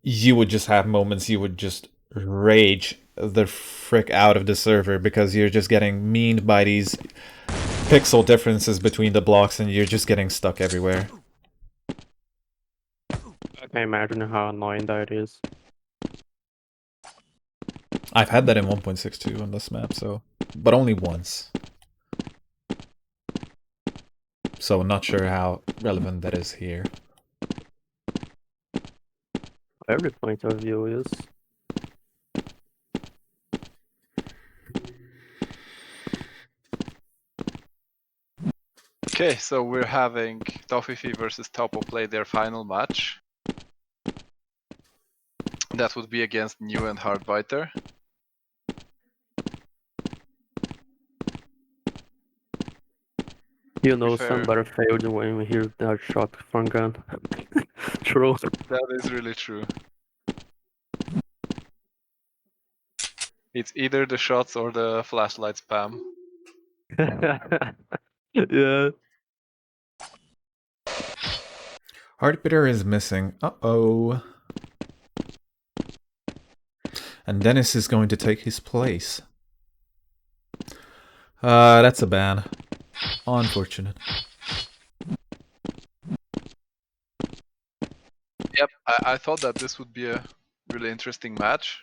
you would just have moments you would just rage the frick out of the server because you're just getting memed by these pixel differences between the blocks and you're just getting stuck everywhere. I can imagine how annoying that is. I've had that in 1.62 on this map, so but only once. So not sure how relevant that is here. Every point of view is. Okay, so we're having Toffee versus Topo play their final match. That would be against New and Hardbiter. You know, fair. somebody failed when we hear that shot from gun. True. That is really true. It's either the shots or the flashlight spam. Yeah. Hardbiter is missing. Uh-oh. And Dennis is going to take his place. That's a ban. Unfortunate. Yep, I thought that this would be a really interesting match.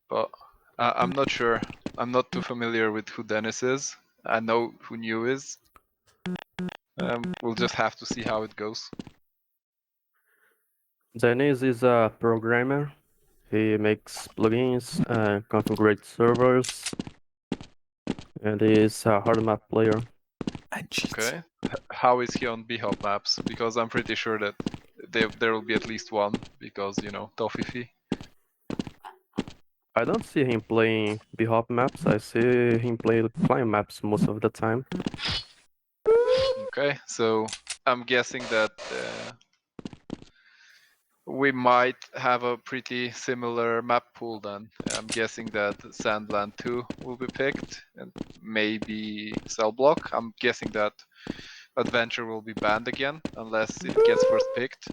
But I'm not sure. I'm not too familiar with who Dennis is. I know who New is. We'll just have to see how it goes. Dennis is a programmer. He makes plugins and configures servers. And he is a hard map player. Okay. How is he on B-Hop maps? Because I'm pretty sure that there will be at least one. Because, you know, Toffee. I don't see him playing B-Hop maps. I see him play climb maps most of the time. Okay, so I'm guessing that we might have a pretty similar map pool then. I'm guessing that Sandland 2 will be picked and maybe Cell Block. I'm guessing that Adventure will be banned again unless it gets first picked.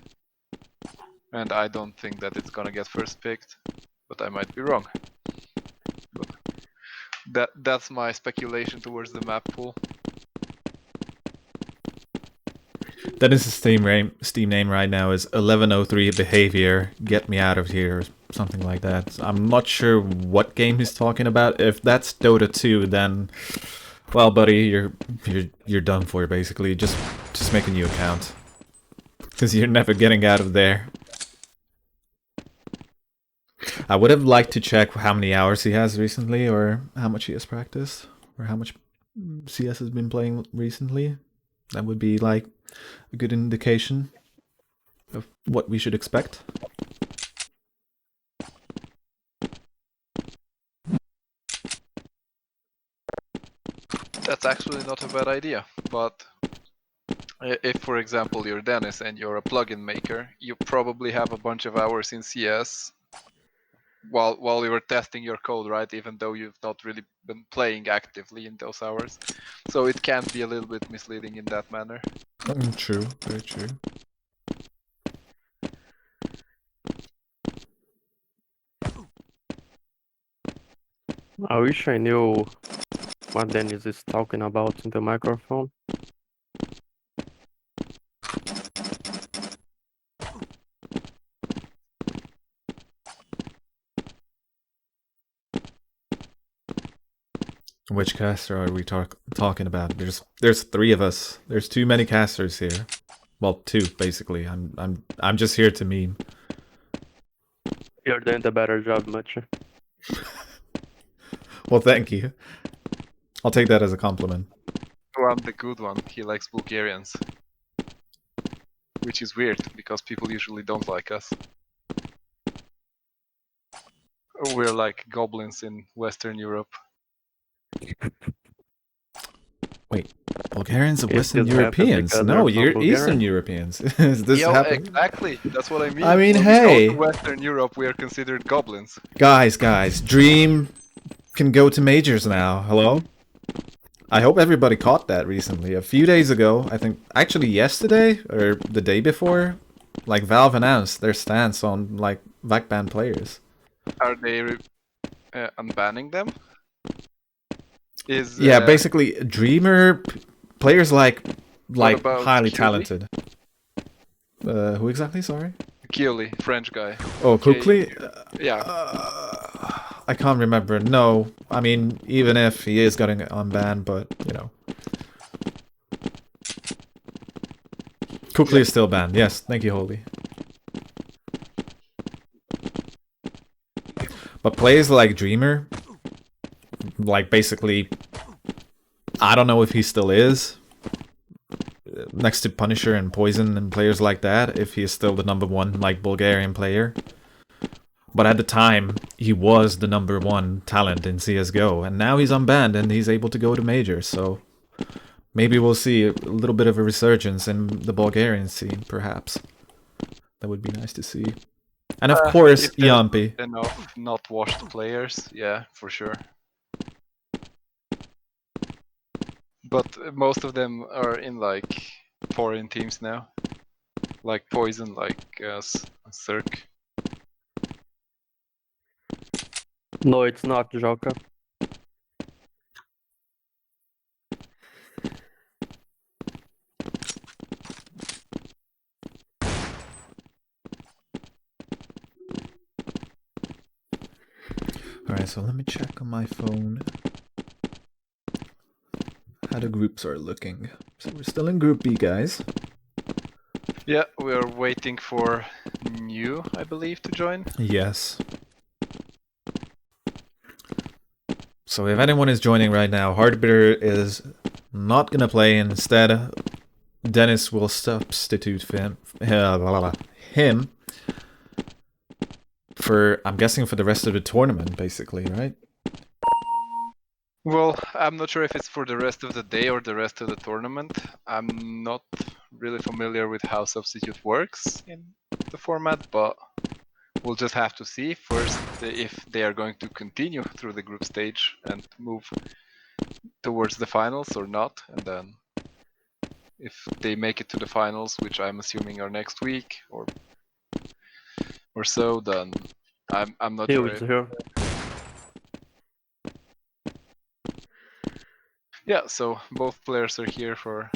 And I don't think that it's gonna get first picked, but I might be wrong. But that's my speculation towards the map pool. Dennis's Steam name right now is 1103 Behavior. Get me out of here, or something like that. I'm not sure what game he's talking about. If that's Dota 2, then, well, buddy, you're done for basically. Just make a new account, because you're never getting out of there. I would have liked to check how many hours he has recently, or how much he has practiced, or how much CS has been playing recently. That would be like a good indication of what we should expect. That's actually not a bad idea, but if, for example, you're Dennis and you're a plugin maker, you probably have a bunch of hours in CS while you were testing your code, right? Even though you've not really been playing actively in those hours. So it can be a little bit misleading in that manner. True, very true. I wish I knew what Dennis is talking about in the microphone. Which caster are we talking about? There's three of us. There's too many casters here. Well, two basically. I'm just here to meme. You're doing the better job, much. Well, thank you. I'll take that as a compliment. Oh, I'm the good one. He likes Bulgarians. Which is weird, because people usually don't like us. We're like goblins in Western Europe. Wait, Bulgarians are It Western just happens Europeans? because No, they're from you're Bulgaria. Eastern Europeans. Is this Yeah, happening? exactly. That's what I mean. I mean, when hey. we go to Western Europe, we are considered goblins. Guys, Dream can go to majors now. Hello? I hope everybody caught that recently. A few days ago, I think, actually yesterday, or the day before, Like Valve announced their stance on like VAC ban players. Are they unbanning them? Is Yeah, basically Dreamer players like what about highly Keely? talented. Who exactly? Sorry. Keely, French guy. Oh, Kukli? Yeah. I can't remember. No, I mean, even if he is getting unbanned, but, you know. Kukli is still banned. Yes, thank you, Holy. But players like Dreamer, like basically, I don't know if he still is. Next to Punisher and Poison and players like that, if he is still the #1 like Bulgarian player. But at the time, he was the #1 talent in CSGO, and now he's unbanned and he's able to go to majors, so maybe we'll see a little bit of a resurgence in the Bulgarian scene, perhaps. That would be nice to see. And of course, If there's Yampi. enough not washed players, yeah, for sure. But most of them are in like foreign teams now, like Poison, like Cirque. No, it's not Joka. Alright, so let me check on my phone how the groups are looking. So we're still in Group B, guys. Yeah, we are waiting for New, I believe, to join. Yes. So if anyone is joining right now, Hardbitter is not gonna play. Instead, Dennis will substitute him for, I'm guessing, for the rest of the tournament, basically, right? Well, I'm not sure if it's for the rest of the day or the rest of the tournament. I'm not really familiar with how substitute works in the format, but we'll just have to see first if they are going to continue through the group stage and move towards the finals or not, and then if they make it to the finals, which I'm assuming are next week or so, then I'm not He sure. was here. Yeah, so both players are here for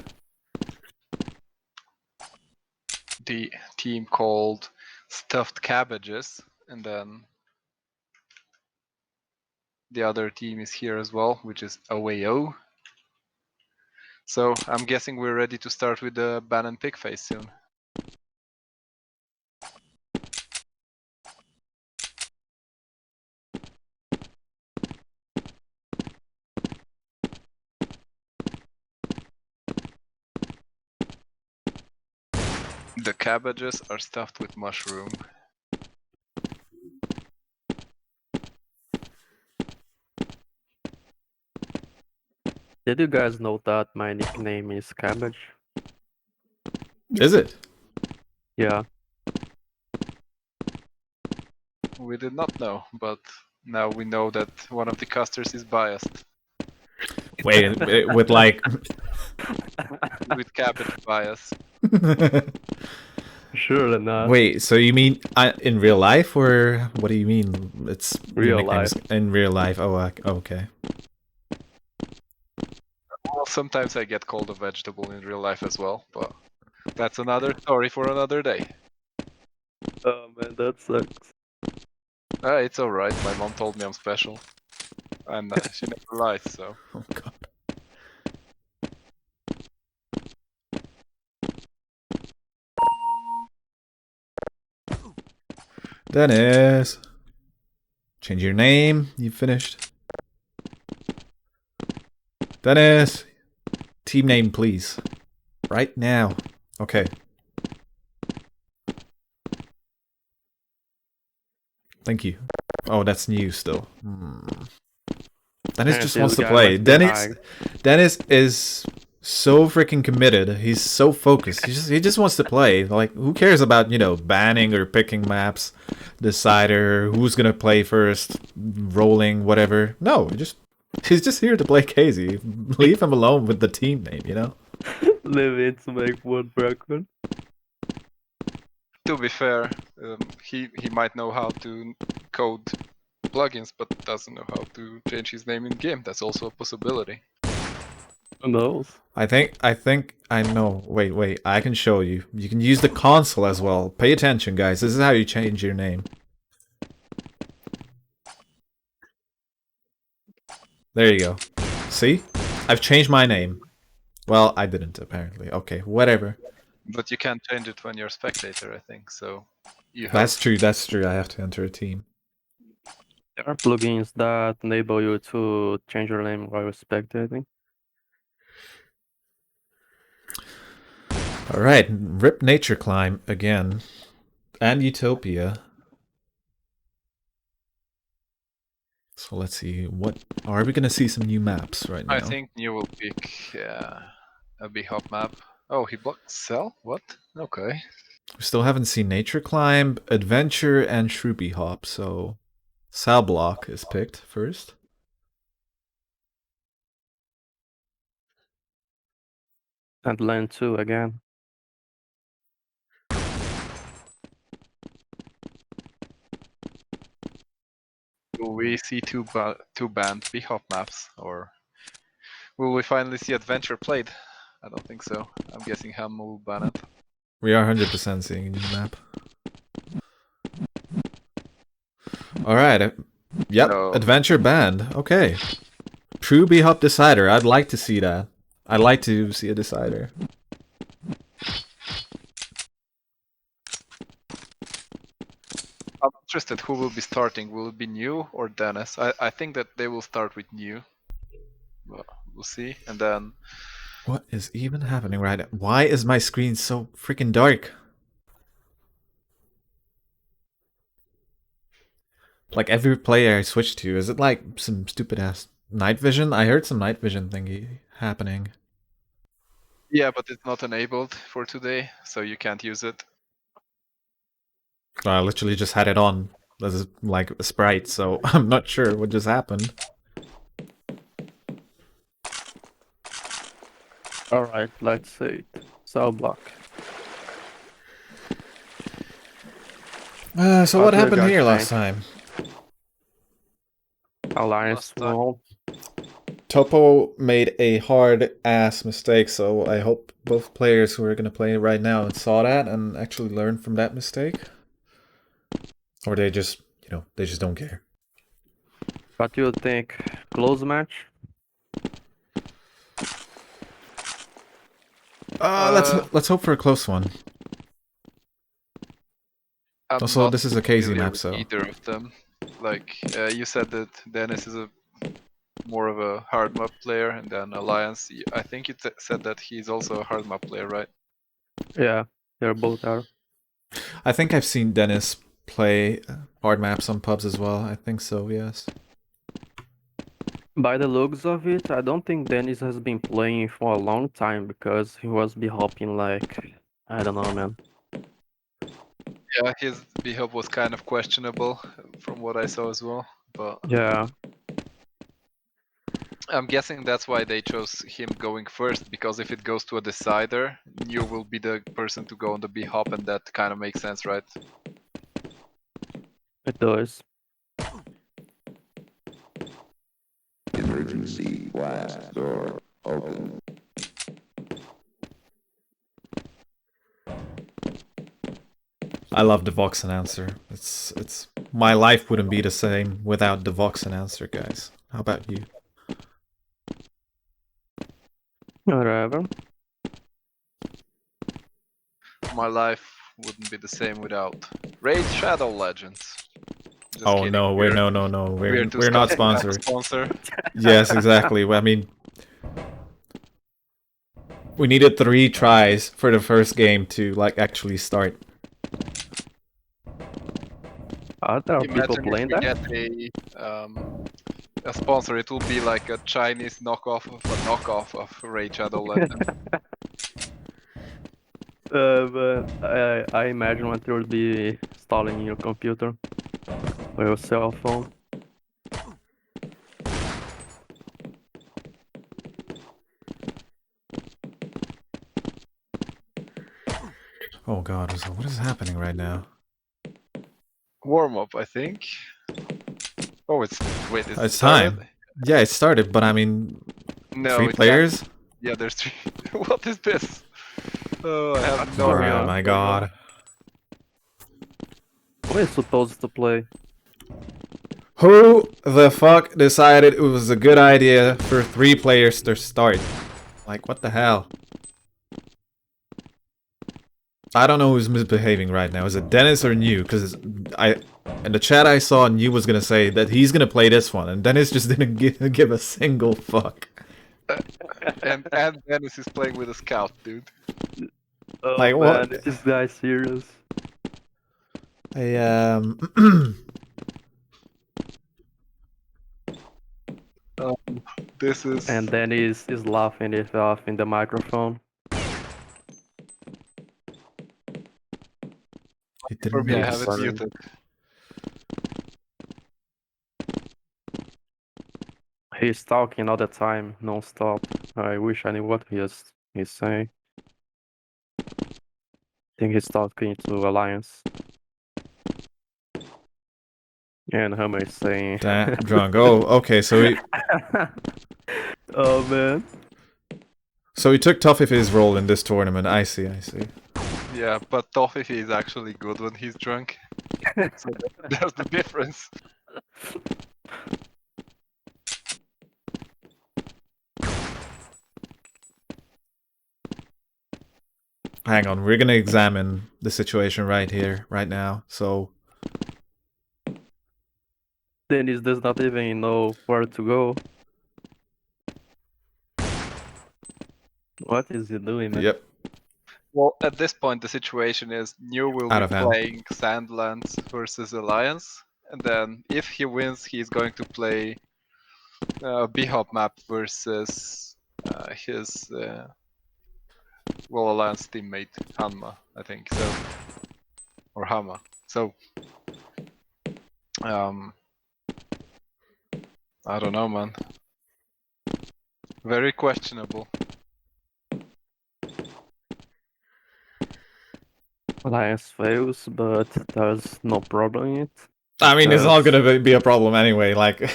the team called Stuffed Cabbages, and then the other team is here as well, which is OAO. So I'm guessing we're ready to start with the ban and pick phase soon. The cabbages are stuffed with mushroom. Did you guys know that my nickname is Cabbage? Is it? Yeah. We did not know, but now we know that one of the casters is biased. Wait, with like... With cabbage bias. Surely not. Wait, so you mean in real life, or what do you mean? It's Real your nickname is life. in real life. Oh, okay. Well, sometimes I get called a vegetable in real life as well, but that's another story for another day. Oh man, that sucks. It's alright, my mom told me I'm special. And she never lies, so. Oh god. Dennis, change your name. You finished. Dennis, team name, please. Right now. Okay. Thank you. Oh, that's new still. Dennis just wants to play. Dennis is so freaking committed. He's so focused. He just wants to play. Like, who cares about, you know, banning or picking maps, decider, who's gonna play first, rolling, whatever. No, he's just here to play Casey. Leave him alone with the team name, you know? Live in to make wood broken. To be fair, he might know how to code plugins, but doesn't know how to change his name in game. That's also a possibility. Who knows? I think I know. Wait, I can show you. You can use the console as well. Pay attention, guys. This is how you change your name. There you go. See? I've changed my name. Well, I didn't, apparently. Okay, whatever. But you can't change it when you're a spectator, I think. So you have That's true, that's true. I have to enter a team. There are plugins that enable you to change your name while spectating. Alright, Rip Nature Climb again. And Utopia. So let's see, what are we gonna see some new maps right now? I think New will pick a big hop map. Oh, he blocked Cell? What? Okay. We still haven't seen Nature Climb, Adventure, and Shroopy Hop, so Cell Block is picked first. And Land 2 again. Will we see two banned big hop maps, or will we finally see Adventure played? I don't think so. I'm guessing Ham will ban it. We are 100% seeing a new map. Alright, yep, No. Adventure banned. Okay. True B-Hop Decider, I'd like to see that. I'd like to see a Decider. I'm interested who will be starting. Will it be New or Dennis? I think that they will start with New. Well, we'll see. And then What is even happening right now? Why is my screen so freaking dark? Like every player I switch to, is it like some stupid ass night vision? I heard some night vision thingy happening. yeah, but it's not enabled for today, so you can't use it. I literally just had it on as like a sprite, so I'm not sure what just happened. Alright, let's see. Cell block. So what do you happened guys here last think? time? Alliance Last time. wall. Topo made a hard ass mistake, so I hope both players who are gonna play right now saw that and actually learned from that mistake. Or they just, you know, they just don't care. What do you think? Close match? Let's hope for a close one. I'm Also, not this is a KZ familiar map, with so either of them. Like you said that Dennis is a more of a hard map player, and then Alliance. I think you said that he's also a hard map player, right? Yeah, they both are. I think I've seen Dennis play hard maps on pubs as well. I think so, yes. By the looks of it, I don't think Dennis has been playing for a long time because he was hopping like, I don't know, man. Yeah, his B-Hop was kind of questionable from what I saw as well, but Yeah, I'm guessing that's why they chose him going first, because if it goes to a decider, New will be the person to go on the B-Hop, and that kind of makes sense, right? it does. Emergency blast door open. I love the Vox announcer. It's my life wouldn't be the same without the Vox announcer, guys. How about you? Whatever. My life wouldn't be the same without Raid Shadow Legends. Just Oh kidding. no, we're no. We're too not scuffed to have a sponsored. sponsor. Yes, exactly. I mean, we needed 3 tries for the first game to like actually start. There are people Imagine playing if we that? get a sponsor, it will be like a Chinese knockoff of a knockoff of Raid Shadow Legends. But I imagine what you'll be installing in your computer or your cell phone. Oh god, so what is happening right now? Warm up, I think. Oh, it's wait, is it It's started? time. Yeah, it started, but I mean, No, 3 it can't. players? Yeah, there's 3. What is this? Oh, I have What's no going idea Oh on? my what's going on. god. Who is supposed to play? Who the fuck decided it was a good idea for 3 players to start? Like, what the hell? I don't know who's misbehaving right now. Is it Dennis or New? Because in the chat I saw New was gonna say that he's gonna play this one, and Dennis just didn't give a single fuck. And Dennis is playing with a scout, dude. Oh Like, man, what? is this guy serious? I This is And then he's laughing it off in the microphone. He for didn't me. I notice. have it Funny. muted. He's talking all the time, non-stop. I wish I knew what he's saying. I think he's talking to Alliance. And Hammer is saying... Damn, drunk. Oh, okay, so Oh man. he took Toffife's role in this tournament. I see, I see. Yeah, but Toffee is actually good when he's drunk. So there's the difference. Hang on, we're gonna examine the situation right here, right now. So, Dennis does not even know where to go. What is he doing, man? yep, Well, at this point, the situation is New will out be of hand. playing Sandlands versus Alliance, and then if he wins, he's going to play B-Hop map versus his Alliance teammate Hanma, I think so, or Hama. So, I don't know, man. Very questionable. Alliance fails, but there's no problem in it. I mean, it's not Because- gonna be a problem anyway. Like,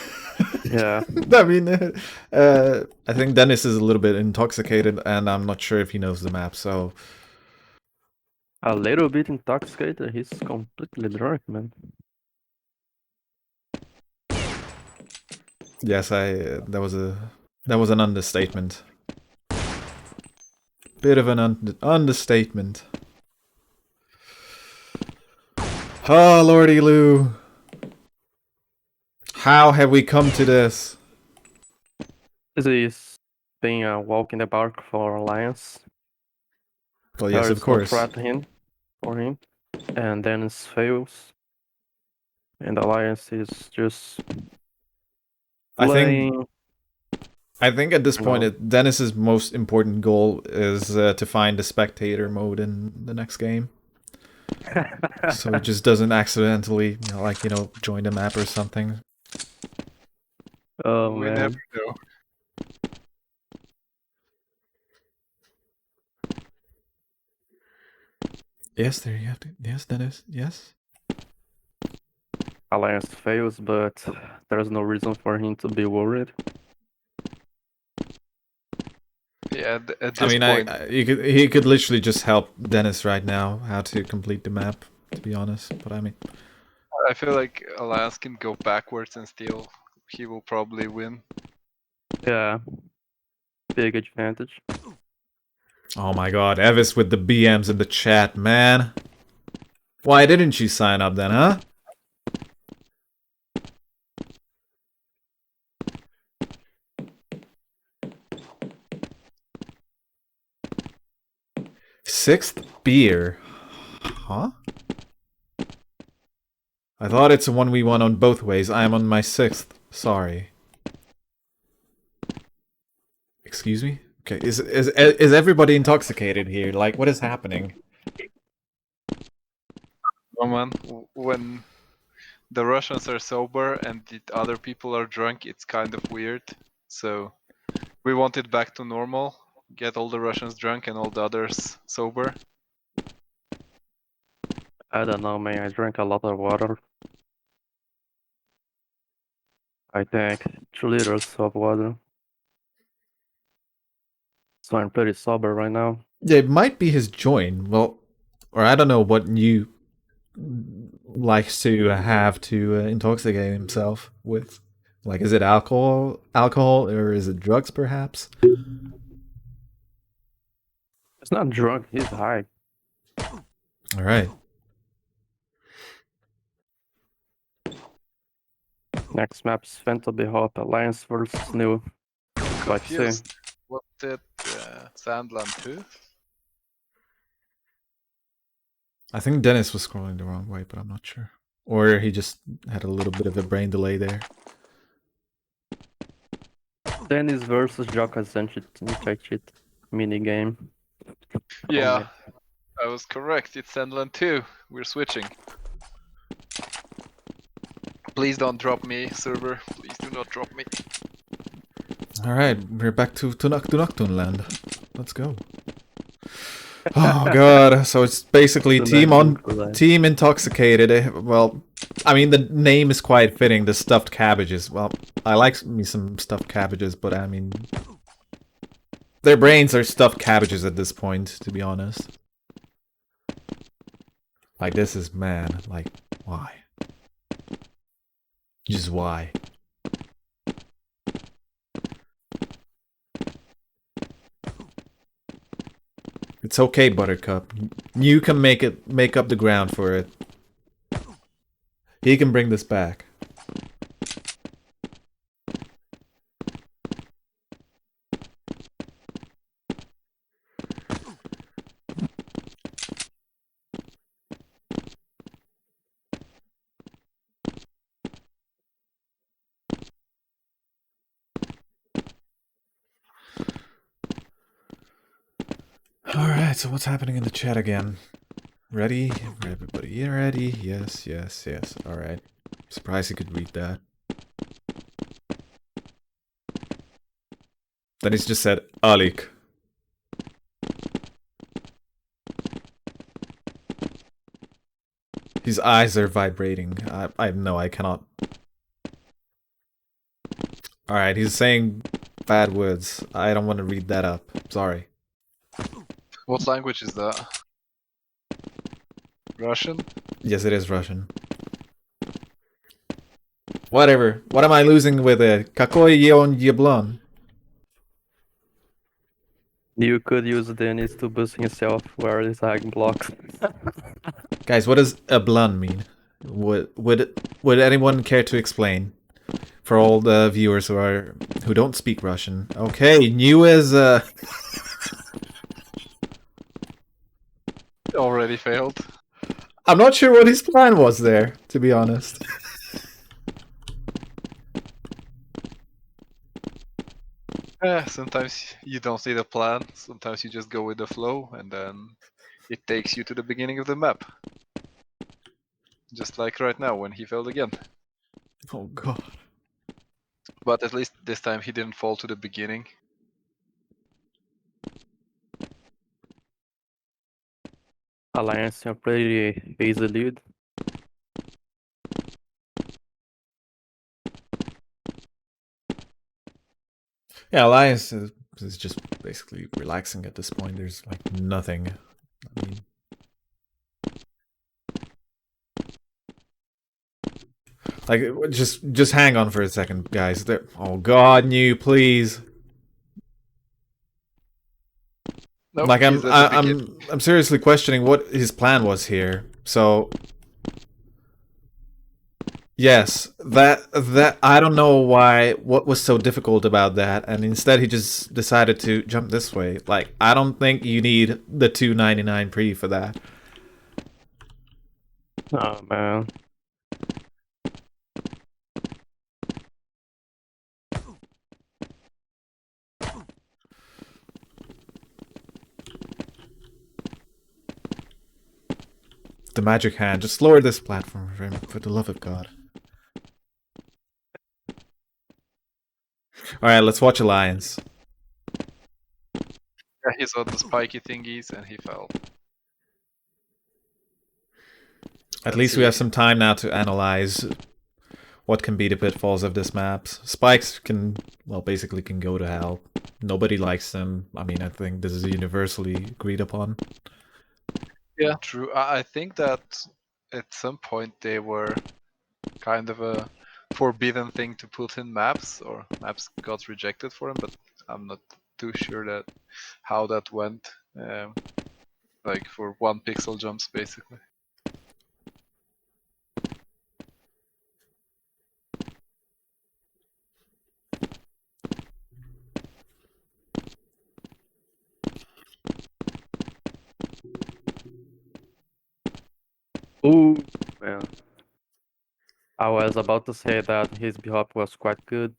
Yeah. I mean, I think Dennis is a little bit intoxicated, and I'm not sure if he knows the map. So, A little bit intoxicated, he's completely drunk, man. yes, that was an understatement. Bit of an understatement. Oh, Lordy Lou. How have we come to this? This is being a walk in the park for Alliance. Well, yes, There of is no course. threat for him. And Dennis fails. And Alliance is just playing. I think at this You point, know. Dennis's most important goal is to find the spectator mode in the next game, so he just doesn't accidentally, join the map or something. Oh We man. never know. Yes, there you have to. Yes, Dennis. Yes. Alliance fails, but there's no reason for him to be worried. Yeah, at this I mean, point, he could literally just help Dennis right now how to complete the map. To be honest, but I mean, I feel like Alliance can go backwards and still he will probably win. Yeah. Big advantage. oh my God, Evis with the BMs in the chat, man. Why didn't you sign up then, huh? Sixth beer. Huh? I thought it's a 1v1 on both ways. I am on my 6th. Sorry. Excuse me? Okay, is everybody intoxicated here? Like, what is happening? Oh man, when the Russians are sober and the other people are drunk, it's kind of weird. So we want it back to normal. Get all the Russians drunk and all the others sober. I don't know, man. I drank a lot of water. I think 2 liters of water. So I'm pretty sober right now. Yeah, it might be his joint. Well, or I don't know what you likes to have to intoxicate himself with. Like, is it alcohol, or is it drugs, perhaps? He's not drunk, he's high. All right. Next map's Fentable Hop Alliance versus New. Let's see. Confused. What did Sandland do? I think Dennis was scrolling the wrong way, but I'm not sure. Or he just had a little bit of a brain delay there. Dennis versus Jaka Zenchit mini game. Yeah, I was correct. It's Sandland 2. We're switching. Please don't drop me, server. Please do not drop me. All right, we're back to Tunaktun land. Let's go. Oh god, so it's basically team intoxicated. Well, I mean, the name is quite fitting, the stuffed cabbages. Well, I like me some stuffed cabbages, but I mean, their brains are stuffed cabbages at this point, to be honest. Like, this is, man, like, why? Just why? It's okay, Buttercup. You can make up the ground for it. He can bring this back. Alright, so what's happening in the chat again? Ready? Everybody ready? Yes, yes, yes. Alright. Surprised he could read that. Then he's just said, Alik. His eyes are vibrating. I know, I cannot. Alright, he's saying bad words. I don't want to read that up. Sorry. What language is that? Russian? Yes, it is Russian. Whatever. What am I losing with it? Какой он еблан? You could use Dennis to boost himself where his hag blocks. Guys, what does eblun mean? Would anyone care to explain? For all the viewers who don't speak Russian. Okay, new is Already failed. I'm not sure what his plan was there, to be honest. Sometimes you don't see the plan, sometimes you just go with the flow, and then it takes you to the beginning of the map. Just like right now, when he failed again. Oh god. But at least this time he didn't fall to the beginning. Alliance are pretty easy lead. Yeah, Alliance is just basically relaxing at this point. There's like nothing. I mean, like just hang on for a second, guys. Oh god, new, please. Nope, Like he's at the beginning. I'm seriously questioning what his plan was here. So yes, that I don't know what was so difficult about that, and instead he just decided to jump this way. Like, I don't think you need the 299 pre for that. Oh man. The magic hand. Just lower this platform for the love of God. Alright, let's watch Alliance. Yeah, he saw the spiky thingies and he fell. At least we have some time now to analyze what can be the pitfalls of this map. Spikes can, well, basically can go to hell. Nobody likes them. I mean, I think this is universally agreed upon. Yeah, true. I think that at some point they were kind of a forbidden thing to put in maps, or maps got rejected for them, but I'm not too sure that how that went. Like for 1 pixel jumps, basically. Ooh, man. I was about to say that his b-hop was quite good.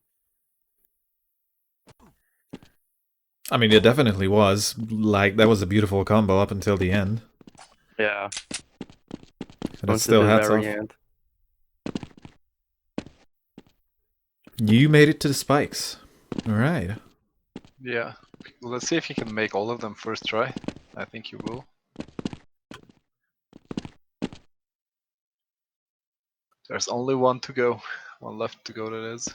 I mean, it definitely was. Like, that was a beautiful combo up until the end. Yeah. And it's Until still the hats very off. end. You made it to the spikes. Alright. Yeah. Let's see if he can make all of them first try. I think he will. There's only one to go. One left to go, that is.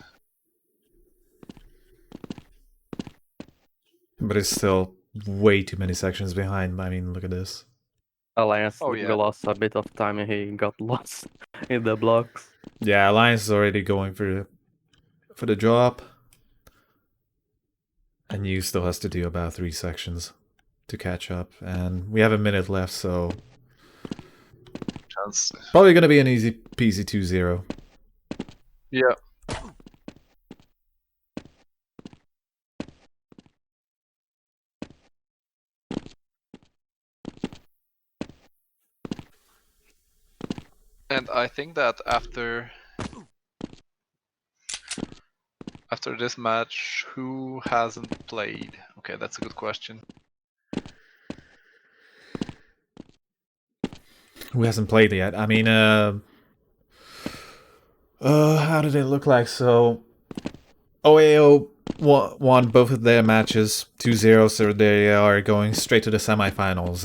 But it's still way too many sections behind. I mean, look at this. Alliance Oh, yeah. lost a bit of time and he got lost in the blocks. Yeah, Alliance is already going for the drop. And you still has to do about 3 sections to catch up. And we have a minute left, so Chance. probably going to be an easy peasy 2-0. Yeah. And I think that after this match, who hasn't played? Okay, that's a good question. Who hasn't played yet? I mean, how did it look like? So, OAO won both of their matches 2-0, so they are going straight to the semifinals,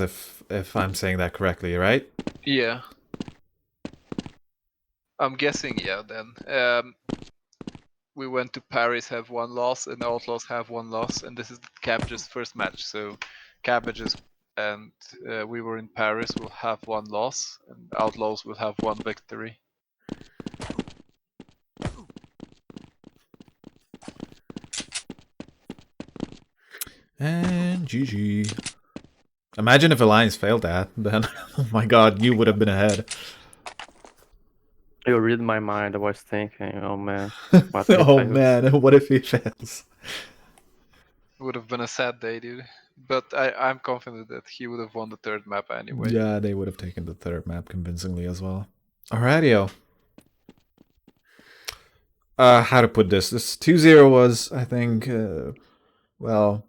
if I'm saying that correctly, right? Yeah. I'm guessing, yeah, then. We went to Paris, have 1 loss, and Outlaws have 1 loss, and this is Cabbage's first match. So Cabbage's and we were in Paris will have 1 loss, and Outlaws will have 1 victory. And GG. Imagine if Alliance failed that, then, oh my god, you would have been ahead. You read my mind, I was thinking, oh man, what if Oh I man, what if he fails? Would have been a sad day, dude. But I'm confident that he would have won the 3rd map anyway. Yeah, they would have taken the 3rd map convincingly as well. Alrighty-o. How to put this? This 2-0 was, I think, well,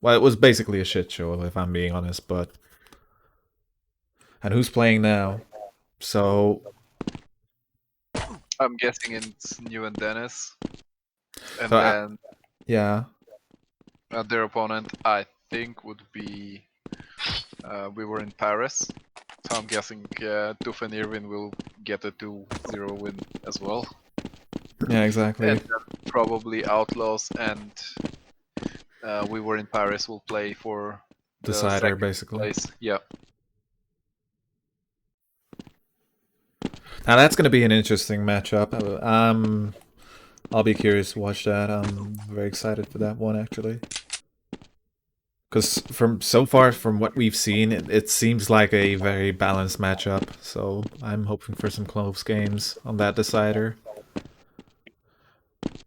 it was basically a shit show, if I'm being honest, but... And who's playing now? So... I'm guessing it's New and Dennis. And So, then yeah. their opponent, I think, would be... we were in Paris. So I'm guessing Tuf and Irwin will get a 2-0 win as well. Yeah, exactly. And probably Outlaws and we were in Paris will play for the Decider, 2nd basically. place. Yeah. Now that's going to be an interesting matchup. I'll be curious to watch that. I'm very excited for that one, actually. Because so far, from what we've seen, it seems like a very balanced matchup. So I'm hoping for some close games on that decider.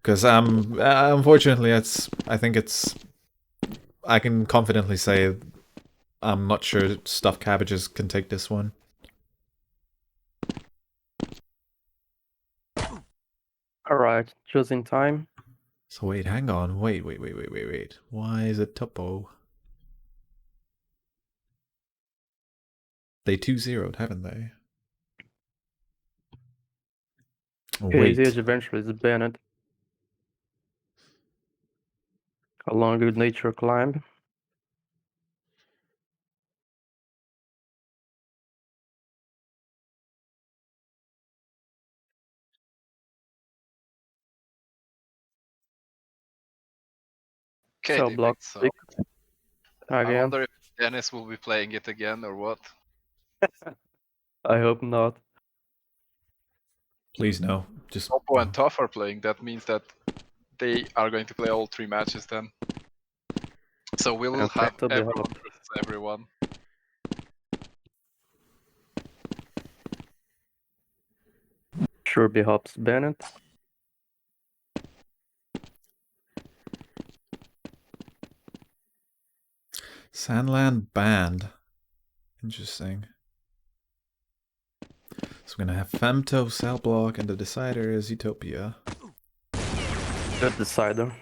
Because unfortunately, I can confidently say I'm not sure Stuffed Cabbages can take this one. Alright, choosing time. So wait, hang on. Wait. Why is it Topo? They 2-0'd, haven't they? Okay, the Wait. eventually is banned. Along with nature climb. Okay, Cell block so picked I again. wonder if Dennis will be playing it again or what. I hope not. Please no. Just Topo and Tough are playing. That means that they are going to play all 3 matches then. So we'll And have to be everyone helped. versus everyone. Sure be helps Bennett. Sandland banned. Interesting. So we're gonna have Femto, Cell Block, and the decider is Utopia. Good decider.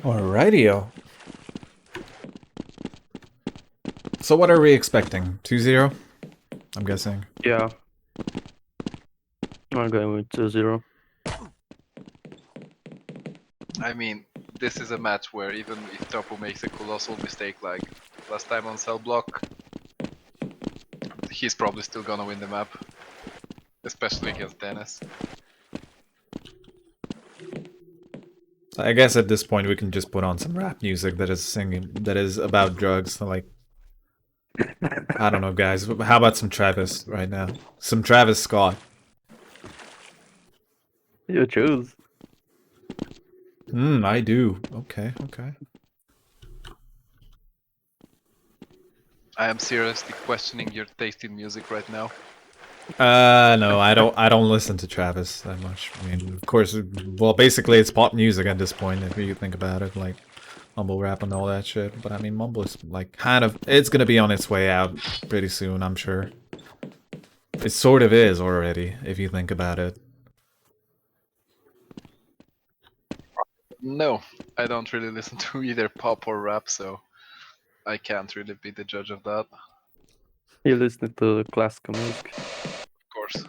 Alrighty-o. So what are we expecting? 2-0? I'm guessing. Yeah. I'm going with 2-0. I mean, this is a match where even if Topo makes a colossal mistake like last time on Cell Block, he's probably still gonna win the map. Especially against Dennis. I guess at this point we can just put on some rap music that is singing, that is about drugs. Like, I don't know, guys. How about some Travis right now? Some Travis Scott. You choose. I do. Okay, okay. I am seriously questioning your taste in music right now. No, I don't listen to Travis that much. I mean, of course, well, basically it's pop music at this point, if you think about it, like mumble rap and all that shit. But I mean, mumble is like kind of, it's gonna be on its way out pretty soon, I'm sure. It sort of is already, if you think about it. No, I don't really listen to either pop or rap, so I can't really be the judge of that. You listen to classical music. Of course.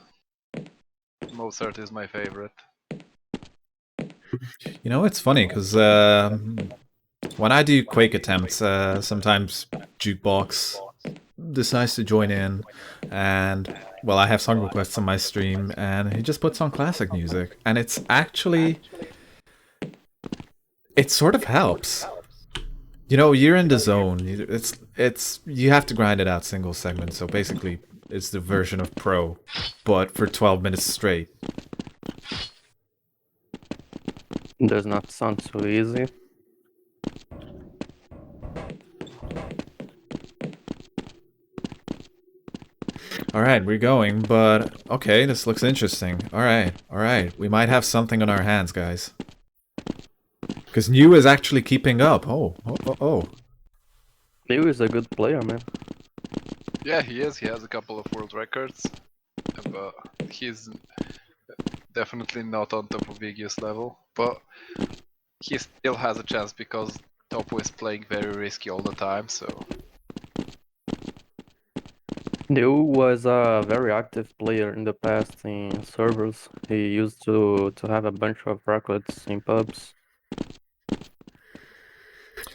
Mozart is my favorite. You know, it's funny, because when I do Quake attempts, sometimes Jukebox decides to join in, and, well, I have song requests on my stream, and he just puts on classic music, and it's actually... It sort of helps. You know, you're in the zone. It's you have to grind it out single segment, so basically it's the version of Pro, but for 12 minutes straight. Does not sound so easy. Alright, we're going, but okay, this looks interesting. Alright, we might have something on our hands, guys. Because New is actually keeping up. Oh. Liu is a good player, man. Yeah, he is. He has a couple of world records, but he's definitely not on top of Viggy's level. But he still has a chance because Topo is playing very risky all the time, so... Liu was a very active player in the past in servers. He used to have a bunch of records in pubs.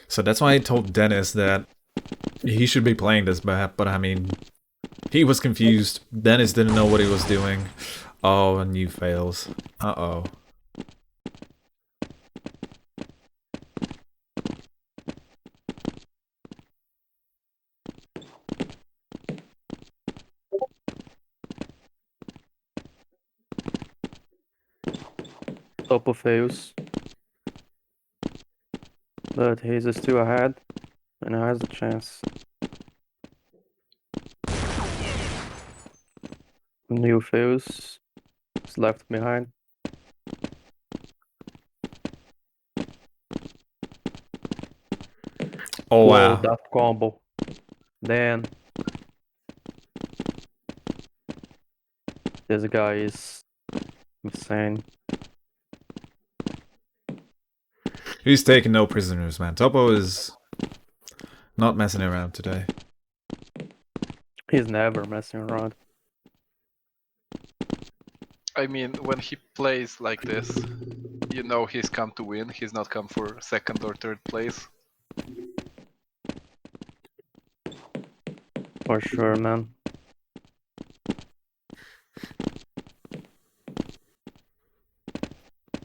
So that's why I told Dennis that he should be playing this map, but I mean, he was confused. Dennis didn't know what he was doing. Oh, and New fails. Uh-oh. Topo fails. But he's still ahead and has a chance. Liu fails. He's left behind. Oh, Whoa, wow. that combo. Then this guy is insane. He's taking no prisoners, man. Topo is not messing around today. He's never messing around. I mean, when he plays like this, You know he's come to win. He's not come for second or third place. For sure, man.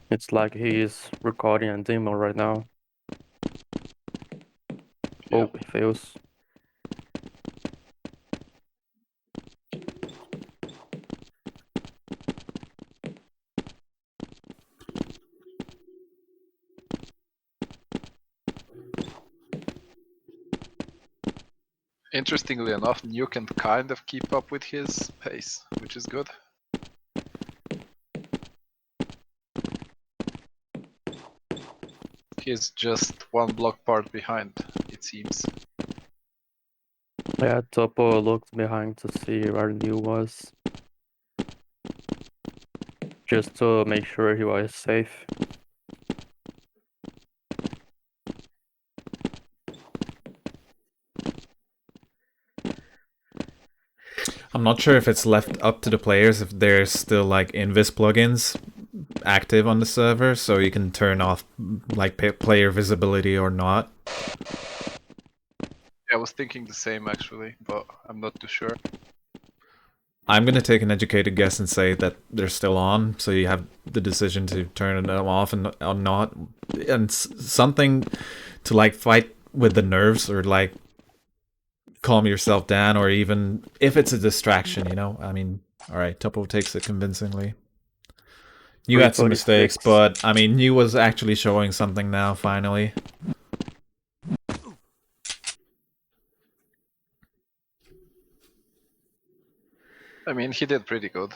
It's like he is recording a demo right now. Yeah. Hope he fails. Interestingly enough, New can kind of keep up with his pace, which is good. He's just one block part behind, it seems. Yeah, Topo looked behind to see where New was. Just to make sure he was safe. I'm not sure if it's left up to the players if there's still like Invis plugins active on the server, so you can turn off like player visibility or not. I was thinking the same actually, but I'm not too sure. I'm gonna take an educated guess and say that they're still on, so you have the decision to turn them off and or not, and something to like fight with the nerves or like calm yourself down, or even if it's a distraction, you know. I mean, all right, Topo takes it convincingly. You had some mistakes, 346. but I mean, you was actually showing something now. Finally. I mean, he did pretty good.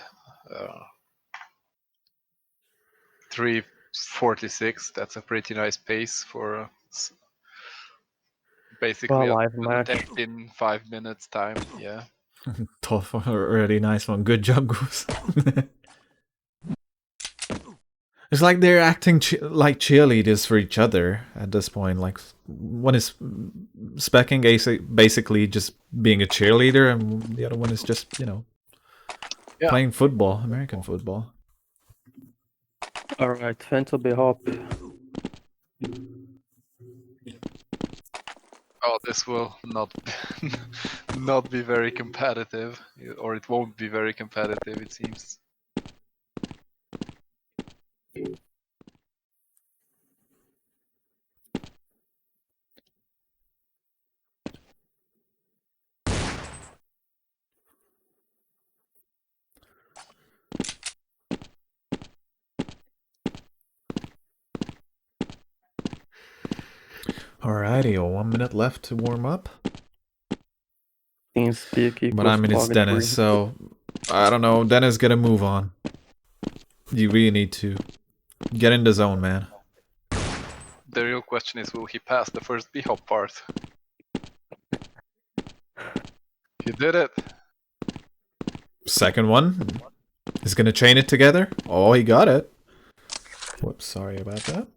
346, that's a pretty nice pace for basically a live match. death in 5 minutes time, yeah. Tough, already nice one. Good job, Goose. It's like they're acting like cheerleaders for each other at this point. Like one is specking, basically just being a cheerleader, and the other one is just, you know, playing football, American football. Alright, Fento Hop. Oh, this will not not be very competitive, or it won't be very competitive, it seems. Alrighty, 1 minute left to warm up. TeamSpeak But I mean, it's Dennis, so I don't know. Dennis, gotta move on. You really need to get in the zone, man. The real question is, will he pass the first B-hop part? He did it! Second one. He's gonna chain it together. Oh, he got it. Whoops, sorry about that.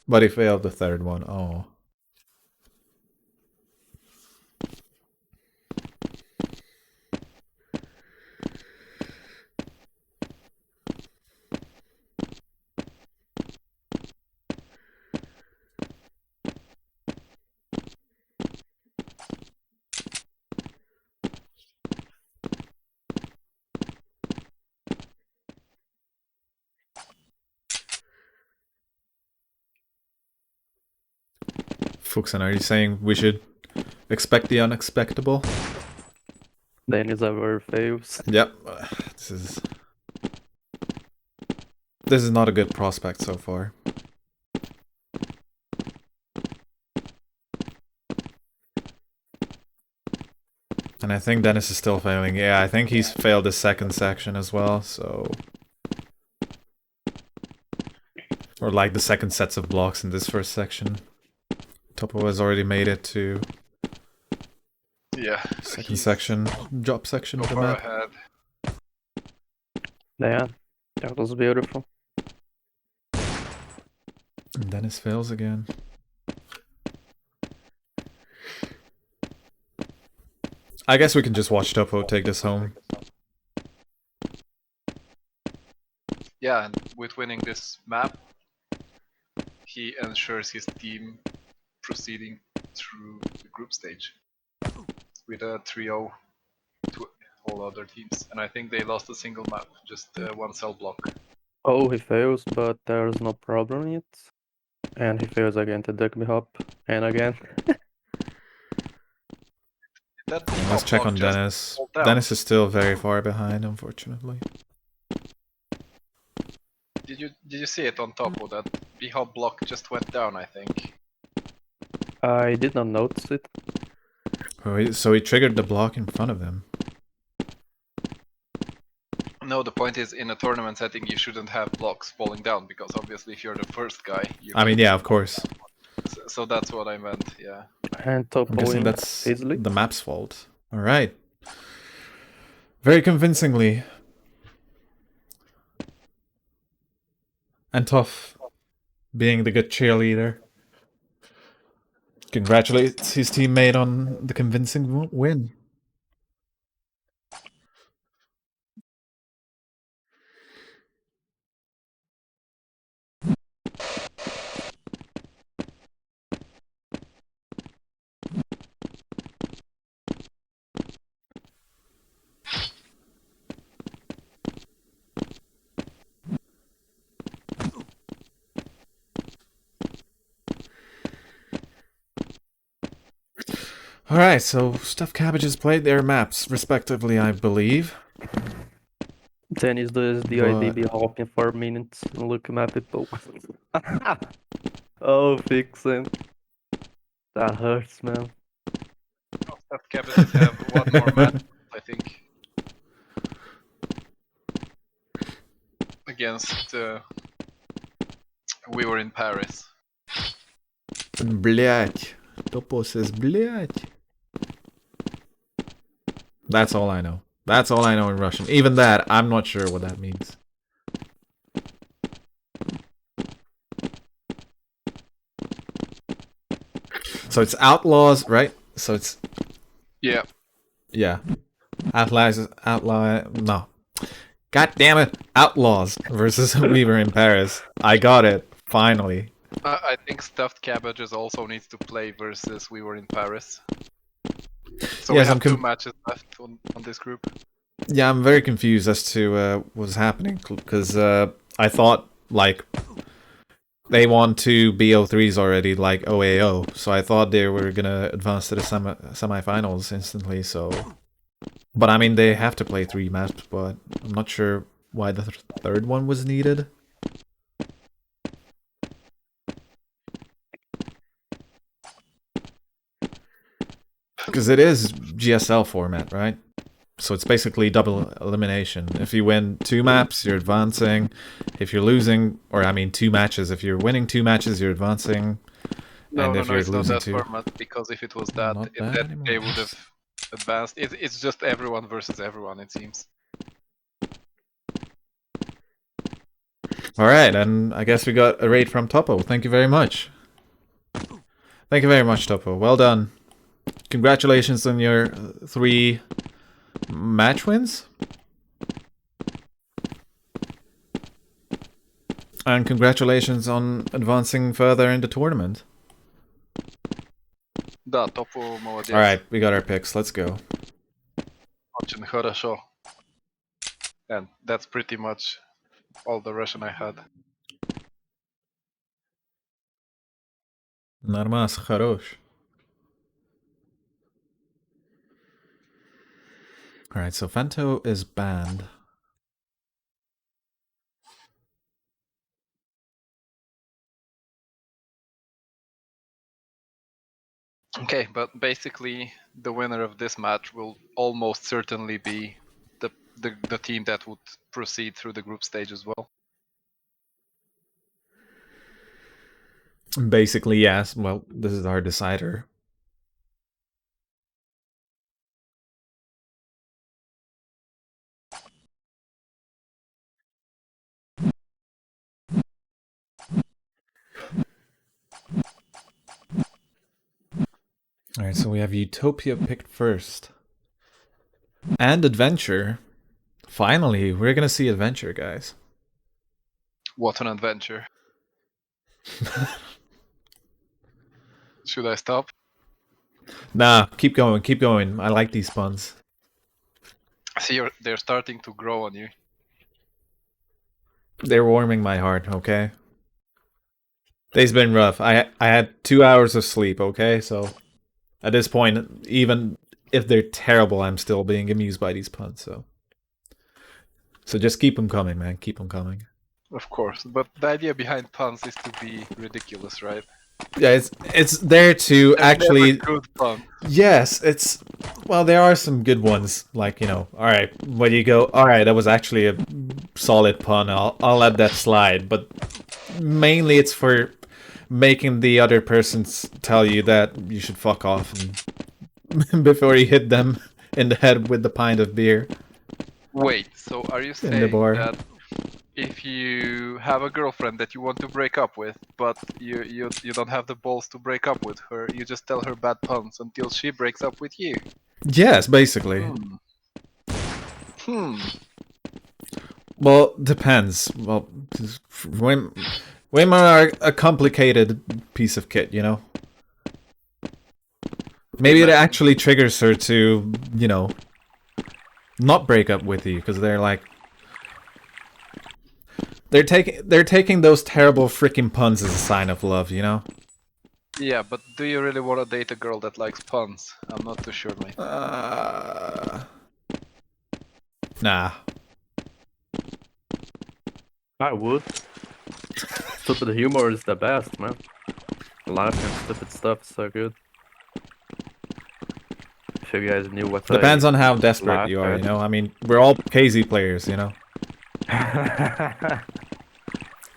But he failed the third one. Oh. Fuxen, are you saying we should expect the unexpectable? Dennis ever fails. Yep. This is not a good prospect so far. And I think Dennis is still failing. Yeah, I think he's failed the second section as well, so... Or like the second sets of blocks in this first section. Topo has already made it to... Yeah. Second section, drop section of the map. Ahead. Yeah, that was beautiful. And Dennis fails again. I guess we can just watch Topo take this home. Yeah, and with winning this map, he ensures his team proceeding through the group stage with a 3-0 to all other teams. And I think they lost a single map, just one cell block. Oh, he fails, but there's no problem yet. And he fails again to Digby Hop. And again. That Let's check block on just Dennis. fall down. Dennis is still very far behind, unfortunately. Did you see it on top of that? B-hop block just went down, I think. I did not notice it. So he triggered the block in front of him. No, the point is, in a tournament setting, you shouldn't have blocks falling down, because obviously if you're the first guy, you I mean, yeah, of course. So that's what I meant, yeah. And top I'm guessing win that's easily. the map's fault. Alright. Very convincingly. And Tough being the good cheerleader. Congratulates his teammate on the convincing win. Alright, so Stuffed Cabbages played their maps respectively, I believe. Dennis does the But- IDB hopping for minutes and look at people. Oh, Vixen. That hurts, man. That cabbages have one more match, I think. Against we were in Paris. Блять. Topo says блять. That's all I know. That's all I know in Russian. Even that, I'm not sure what that means. So it's outlaws, right? So it's Yeah. yeah. No. God damn it. Outlaws versus We Were in Paris. I got it. Finally. I think Stuffed Cabbages also needs to play versus We Were in Paris. So Yes, we I'm have 2 matches left on this group. Yeah, I'm very confused as to what's happening because I thought like they won 2 BO3s already, like OAO. So I thought they were gonna advance to the semifinals instantly. So, but I mean they have to play 3 maps, but I'm not sure why the third one was needed. Because it is GSL format, right? So it's basically double elimination. If you win 2 maps, you're advancing. If you're losing, or I mean 2 matches, if you're winning 2 matches, you're advancing. No, if no, you're it's not losing that 2, format, because if it was that, Not then bad anymore. they would have advanced. It's just everyone versus everyone, it seems. Alright, and I guess we got a raid from Topo. Thank you very much. Thank you very much, Topo. Well done. Congratulations on your 3 match wins. And congratulations on advancing further in the tournament. Да, Topo молодец. Alright, we got our picks. Let's go. Очень хорошо. And that's pretty much all the Russian I had. Нормас, хорош. Alright, so Fento is banned. Okay, but basically the winner of this match will almost certainly be the team that would proceed through the group stage as well. Basically, yes. Well, this is our decider. Alright, so we have Utopia picked first. And Adventure. Finally, we're gonna see Adventure, guys. What an adventure. Should I stop? Nah, keep going, keep going. I like these puns. See, they're starting to grow on you. They're warming my heart, okay? Day's been rough. I had 2 hours of sleep, okay? So at this point, even if they're terrible, I'm still being amused by these puns, so just keep them coming, man. Keep them coming. Of course, but the idea behind puns is to be ridiculous, right? Yeah, it's there to They're actually never good puns. yes, it's well, there are some good ones, like, you know, all right, when you go, all right, that was actually a solid pun. I'll let that slide, but mainly it's for making the other persons tell you that you should fuck off and before you hit them in the head with the pint of beer Wait, so are you in the saying bar. that if you have a girlfriend that you want to break up with, but you don't have the balls to break up with her, you just tell her bad puns until she breaks up with you? Yes, basically. Hmm. Well, depends. Well, women are a complicated piece of kit, you know? Maybe it Imagine. actually triggers her to, you know, not break up with you, because they're like... They're taking those terrible freaking puns as a sign of love, you know? Yeah, but do you really want to date a girl that likes puns? I'm not too sure, mate. Nah. I would. Stupid humor is the best, man. Laughing at stupid stuff is so good. If you guys knew what Depends on how desperate laugh you are, at. you know? I mean, we're all KZ players, you know?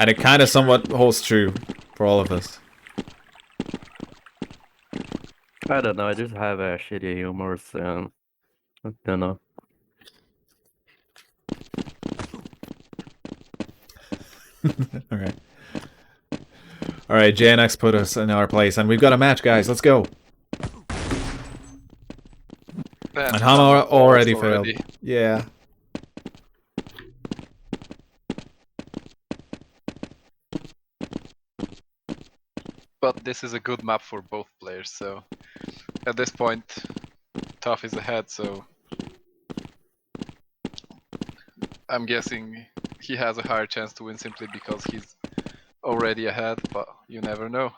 And it kind of somewhat holds true for all of us. I don't know, I just have a shitty humor, so I don't know. Alright. Alright, JNX put us in our place, and we've got a match, guys. Let's go. And Hama already failed. Yeah. But this is a good map for both players, so at this point, Tough is ahead, so I'm guessing he has a higher chance to win simply because he's already ahead, but you never know.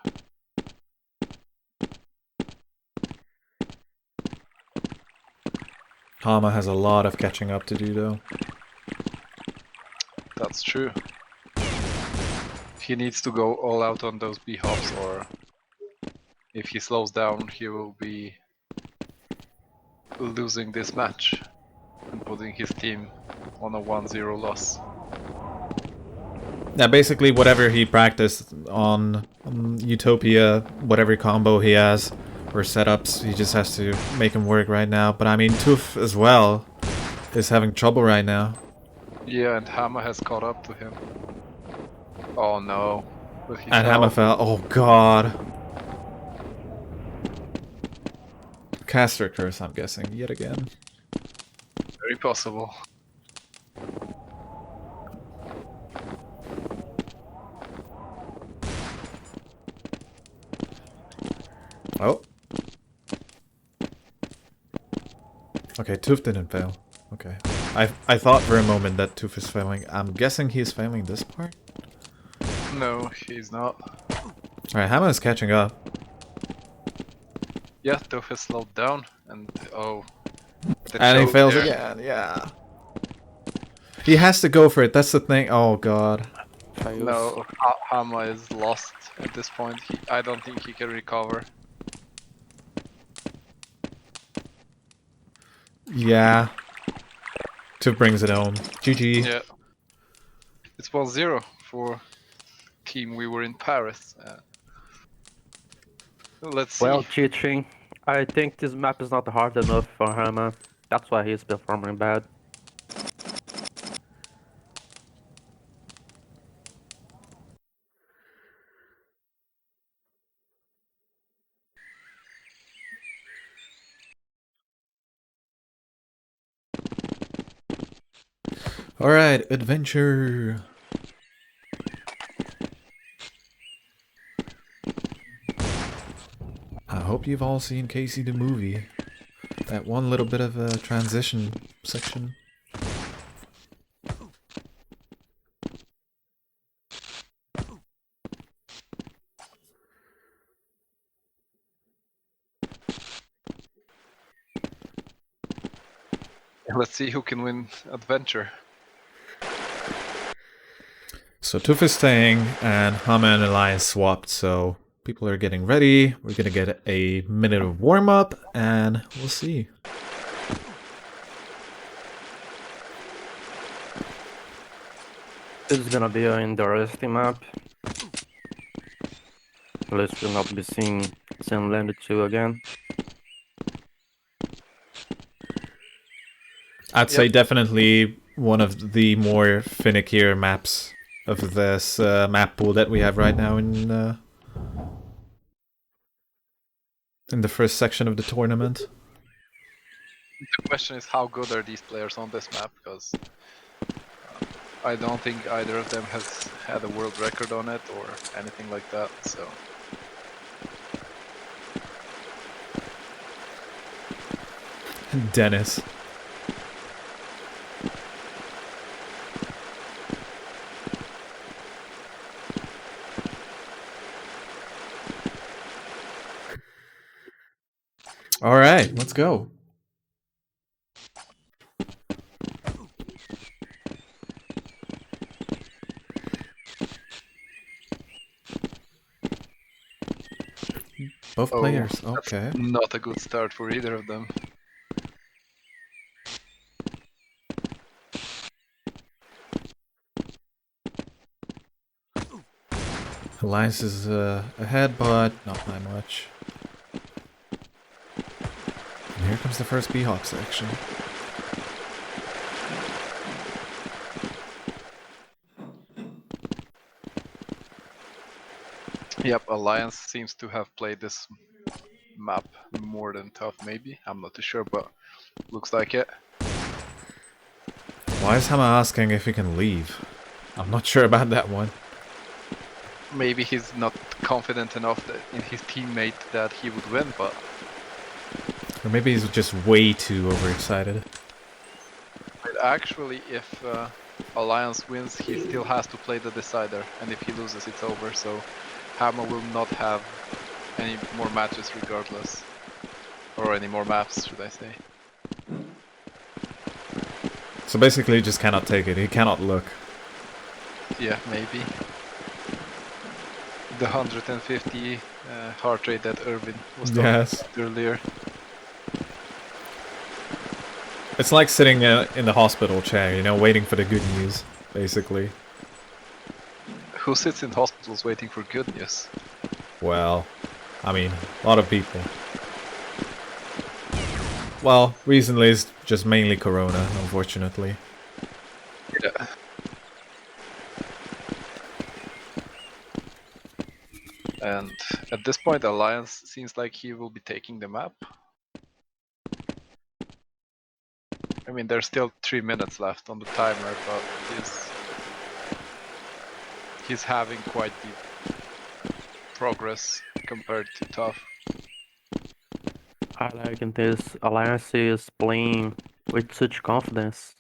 Hama has a lot of catching up to do, though. That's true. He needs to go all out on those B-hops, or if he slows down, he will be losing this match and putting his team on a 1-0 loss. Yeah, basically whatever he practiced on Utopia, whatever combo he has, or setups, he just has to make him work right now. But I mean, Toof as well is having trouble right now. Yeah, and Hama has caught up to him. Oh no. But he And fell. Hama fell. Oh god. Caster curse, I'm guessing, yet again. Very possible. Oh. Okay, Toof didn't fail. Okay. I thought for a moment that Toof is failing. I'm guessing he's failing this part? No, he's not. Alright, Hama is catching up. Yeah, Toof has slowed down, and oh. And he fails again, yeah. He has to go for it, that's the thing. Oh god. No, Hama is lost at this point. I don't think he can recover. Yeah. Toof brings it home. GG. Yeah. It's 1-0 for team we were in Paris. Let's see. Well, Cheeching, I think this map is not hard enough for him. That's why he's performing bad. Alright, adventure. hope you've all seen Casey the movie. That one little bit of a transition section. Let's see who can win adventure. So Tooth is staying, and Hama and Alliance swapped, so people are getting ready. We're gonna get a minute of warm-up, and we'll see. This is gonna be an interesting map. At least we'll not be seeing Landed 2 again. I'd say definitely one of the more finickier maps of this map pool that we have right now in the first section of the tournament. The question is, how good are these players on this map? Because I don't think either of them has had a world record on it or anything like that. So Dennis. All right, let's go. Both players, okay. not a good start for either of them. Alliance is ahead, but not by much. And here comes the first B-Hawk section. Yep, Alliance seems to have played this map more than Tough, maybe. I'm not too sure, but looks like it. Why is Hama asking if he can leave? I'm not sure about that one. Maybe he's not confident enough in his teammate that he would win, but Or maybe he's just way too overexcited. actually, if Alliance wins, he still has to play the decider, and if he loses, it's over. So Hammer will not have any more matches regardless, or any more maps, should I say. So basically he just cannot take it, he cannot look. Yeah, maybe. The 150 heart rate that Irvin was talking about earlier. It's like sitting in the hospital chair, you know, waiting for the good news, basically. Who sits in hospitals waiting for good news? Well, I mean, a lot of people. Well, recently it's just mainly Corona, unfortunately. Yeah. And at this point, Alliance seems like he will be taking the map. I mean, there's still 3 minutes left on the timer, but he's having quite the progress compared to Tough. I like this Alliance is playing with such confidence.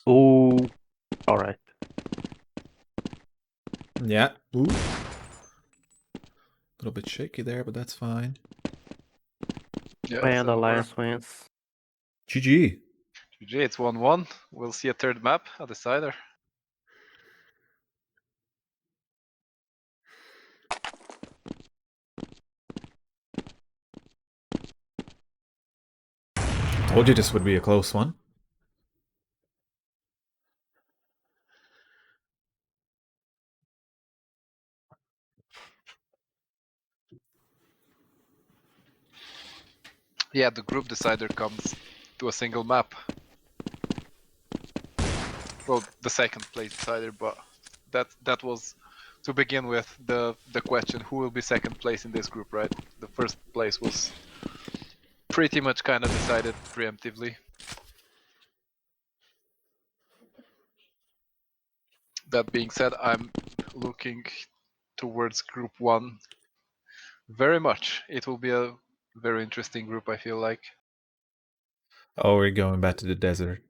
Ooh, alright. Yeah. Ooh. A little bit shaky there, but that's fine. Yeah, And so Alliance wins. GG. GG, it's 1-1. We'll see a third map, a decider. Told you this would be a close one. Yeah, the group decider comes to a single map. Well, the second place decider, but that was, to begin with, the question: who will be second place in this group, right? The first place was pretty much kind of decided preemptively. That being said, I'm looking towards group 1 very much. It will be a Very interesting group, I feel like. Oh, we're going back to the desert.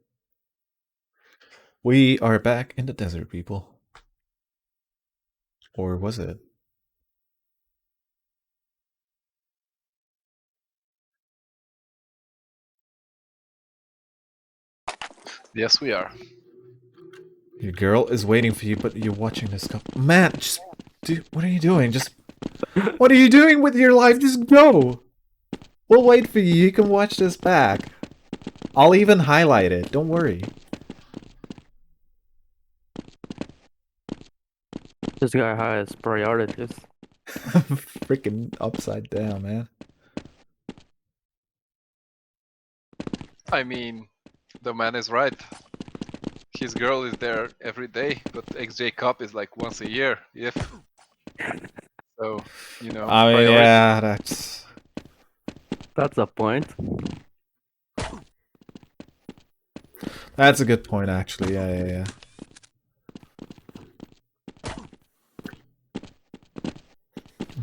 We are back in the desert, people. Or was it? Yes, we are. Your girl is waiting for you, but you're watching this go. Man, just what are you doing? Just what are you doing with your life? Just go. We'll wait for you. You can watch this back. I'll even highlight it. Don't worry. This guy has priorities. Freaking upside down, man. I mean, the man is right. His girl is there every day, but XJ Cup is like once a year. If so, you know. I mean, priority. yeah, That's a point. that's a good point, actually. Yeah.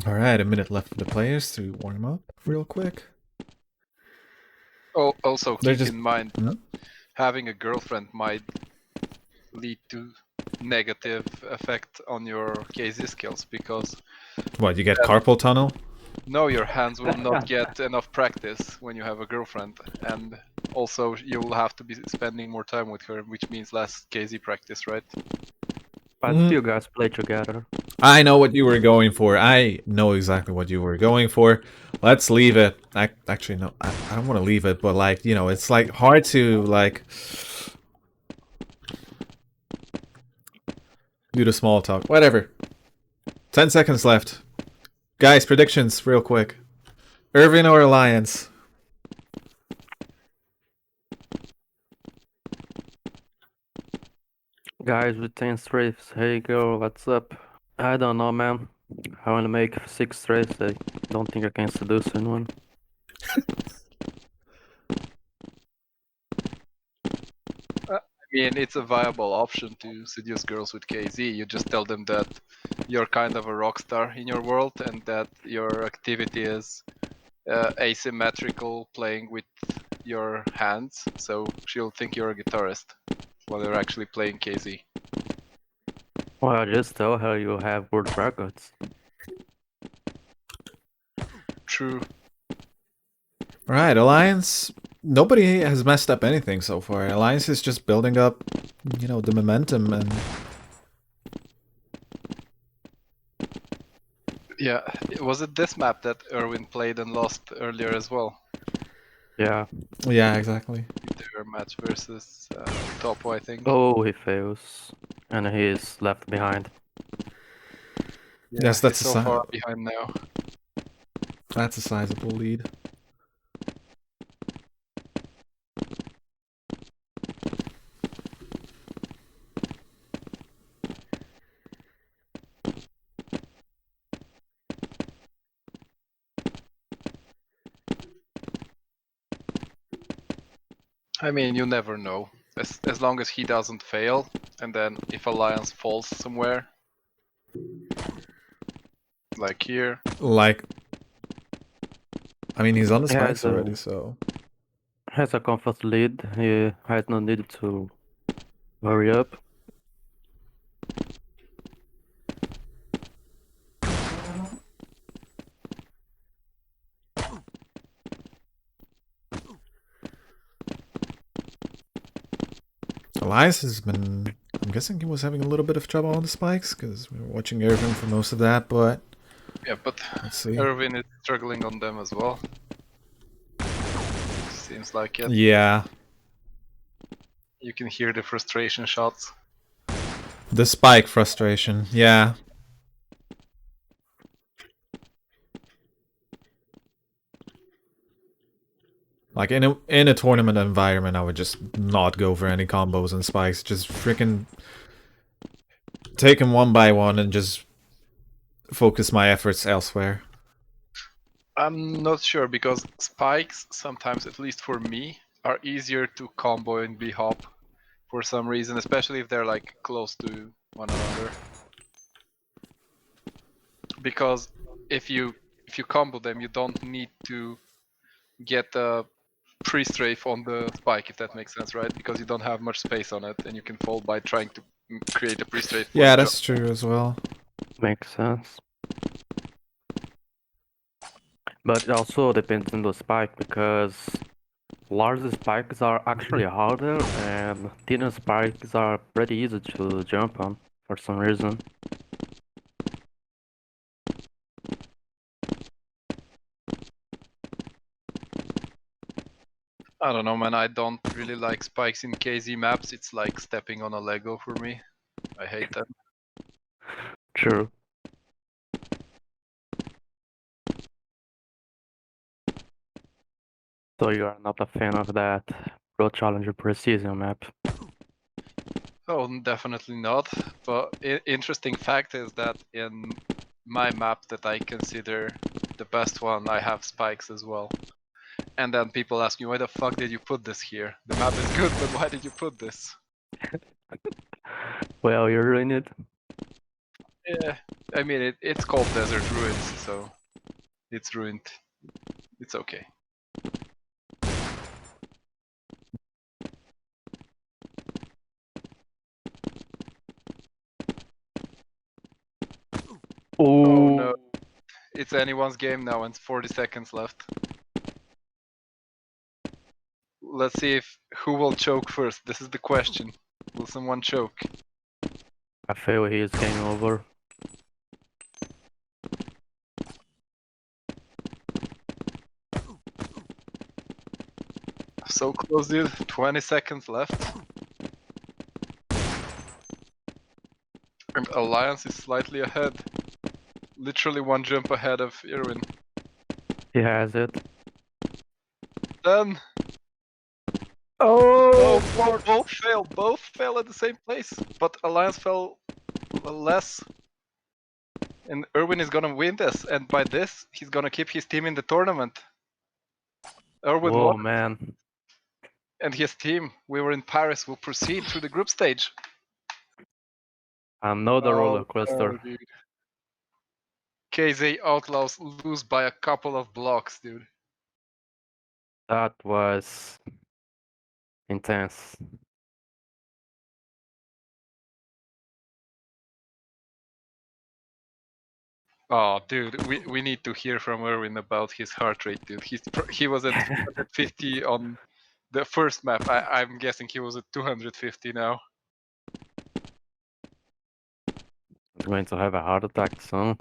All right, a minute left for the players to warm up real quick. Oh, also They're keep just- in mind, Huh? having a girlfriend might lead to negative effect on your KZ skills because What, you get carpal tunnel? no, your hands will not get enough practice when you have a girlfriend, and also you'll have to be spending more time with her, which means less KZ practice, right? But Mhm. you guys play together. I know what you were going for. I know exactly what you were going for. Let's leave it. Actually, no, I don't want to leave it, but like, you know, it's like hard to like do the small talk. Whatever. 10 seconds left. Guys, predictions real quick. Irvin or Alliance? Guys with 10 strafes, here you go, what's up? I don't know, man. I want to make 6 strafes. I don't think I can seduce anyone. I mean, it's a viable option to seduce girls with KZ. You just tell them that you're kind of a rock star in your world and that your activity is asymmetrical, playing with your hands. So she'll think you're a guitarist while you're actually playing KZ. Well, just tell her you have world records. True. Alright, Alliance. Nobody has messed up anything so far. Alliance is just building up, you know, the momentum and... Yeah, was it this map that Erwin played and lost earlier as well? Yeah. Yeah, exactly. Their match versus Topo, I think. Oh, he fails. And he is left behind. Yeah, Yes, that's he's a so sign. far behind now. That's a sizable lead. I mean, you never know. As long as he doesn't fail, and then if Alliance falls somewhere, like here. Like, I mean, he's on the He has spikes already, so... has a comfort lead. He has no need to hurry up. Elias has been... I'm guessing he was having a little bit of trouble on the spikes, because we were watching Irvin for most of that, but... Yeah, but Let's see. Erwin is struggling on them as well. Seems like it. Yeah. You can hear the frustration shots. The spike frustration, yeah. Like, in a tournament environment, I would just not go for any combos and spikes. Just freaking take them one by one and just focus my efforts elsewhere. I'm not sure because spikes sometimes, at least for me, are easier to combo and B-hop for some reason, especially if they're like close to one another. Because if you combo them, you don't need to get a pre-strafe on the spike, if that makes sense, right? Because you don't have much space on it, and you can fall by trying to create a pre-strafe for Yeah, the that's true as well. Makes sense. But it also depends on the spike because large spikes are actually harder and thinner spikes are pretty easy to jump on for some reason. I don't know, man. I don't really like spikes in KZ maps. It's like stepping on a Lego for me. I hate them. True. So you are not a fan of that Pro Challenger Precision map? Oh, definitely not. But interesting fact is that in my map that I consider the best one, I have spikes as well. And then people ask me, why the fuck did you put this here? The map is good, but why did you put this? Well, you ruined it. Yeah, I mean, it's called Desert Ruins, so it's ruined. It's okay. Oh no, it's anyone's game now and 40 seconds left. Let's see if who will choke first. This is the question. Will someone choke? I feel he is game over. So close, dude. 20 seconds left. And Alliance is slightly ahead. Literally one jump ahead of Irwin. He has it. Then Oh, both fail at the same place. But Alliance fell less. And Irwin is gonna win this, and by this, he's gonna keep his team in the tournament. Irwin whoa, won, man. and his team, we were in Paris, will proceed through the group stage. Another roller coaster. dude. KZ Outlaws lose by a couple of blocks, dude. That was intense. Oh, dude, we need to hear from Erwin about his heart rate, dude. He was at 350 on the first map. I'm guessing he was at 250 now. He's going to have a heart attack soon.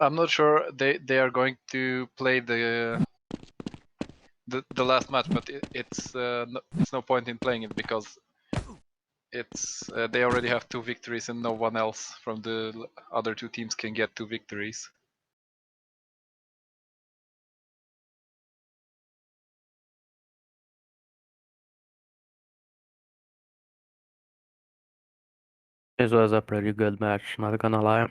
I'm not sure they are going to play the last match, but it's no point in playing it because it's they already have 2 victories and no one else from the other 2 teams can get 2 victories. This was a pretty good match, not gonna lie.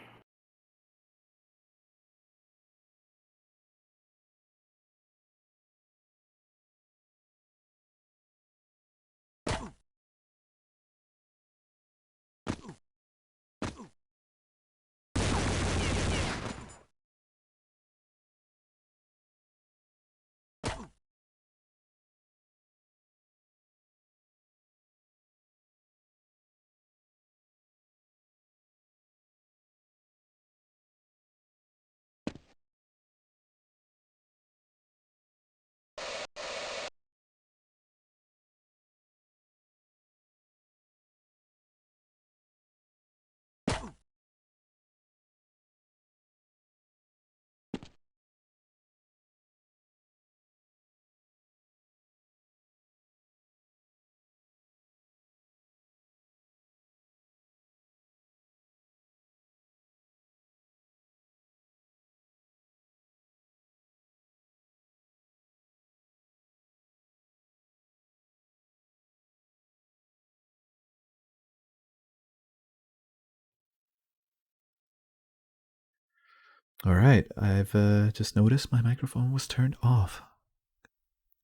All right, I've just noticed my microphone was turned off.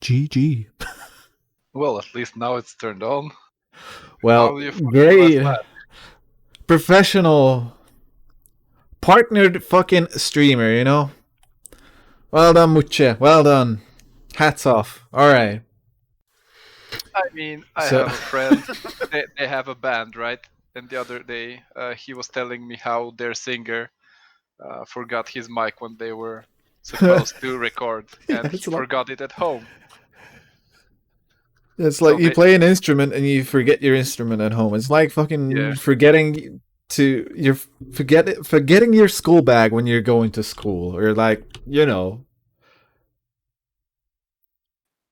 GG. Well, at least now it's turned on. Well, How do you find the last great. match? Professional. Partnered fucking streamer, you know? Well done, Muche. Well done. Hats off. Alright. I mean, I So- have a friend. They have a band, right? And the other day, he was telling me how their singer forgot his mic when they were supposed to record, and it's he like- forgot it at home. It's So like you they- play an instrument and you forget your instrument at home. It's like fucking Yeah. forgetting forgetting your school bag when you're going to school, or like, you know.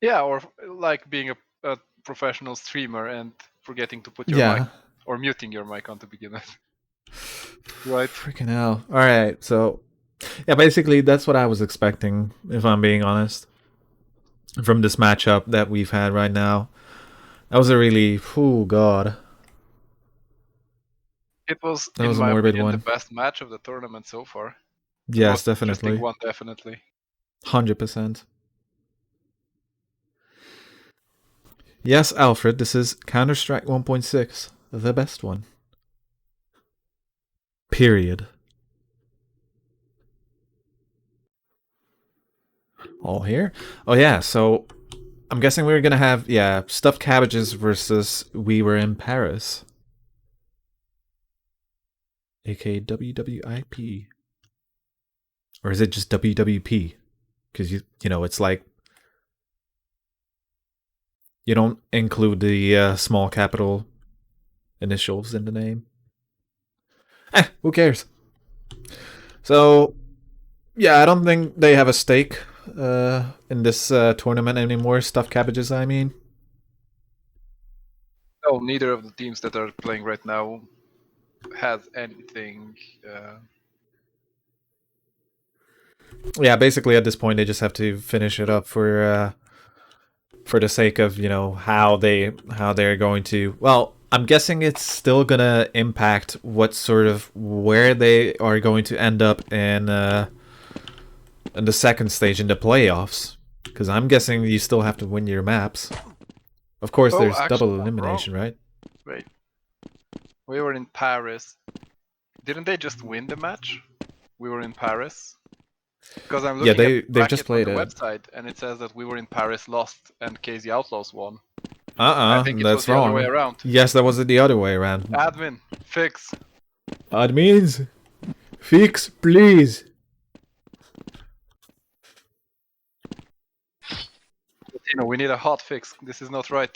Yeah, or like being a professional streamer and forgetting to put your Yeah. mic or muting your mic on to begin with. Right. Freaking hell. Alright, so yeah, basically that's what I was expecting, if I'm being honest. From this matchup that we've had right now. That was a really, oh god. It was, That in was a my morbid opinion, one. the best match of the tournament so far. The Yes, most interesting definitely. one, definitely. 100%. Yes, Alfred, this is Counter-Strike 1.6, the best one. Period. All here? Oh yeah, so I'm guessing we're gonna have, yeah, stuffed cabbages versus We Were in Paris. aka WWIP. Or is it just WWP? Because you know, it's like you don't include the small capital initials in the name. Who cares? So, yeah, I don't think they have a stake in this tournament anymore. Stuffed cabbages, I mean. No, neither of the teams that are playing right now has anything. Yeah, basically at this point they just have to finish it up for the sake of, you know, how they're going to. Well, I'm guessing it's still gonna impact what sort of where they are going to end up in the second stage in the playoffs. Because I'm guessing you still have to win your maps. Of course, Oh, there's actually, double I'm elimination, right? Wait. We were in Paris. Didn't they just win the match? We were in Paris? Because I'm Yeah, looking at the they've just bracket on played the it. website, and it says that We Were in Paris lost and KZ Outlaws won. I think it was That's the wrong. other way around. Yes, that was the other way around. Admin, fix. Admins, fix, please. You know, we need a hot fix. This is not right.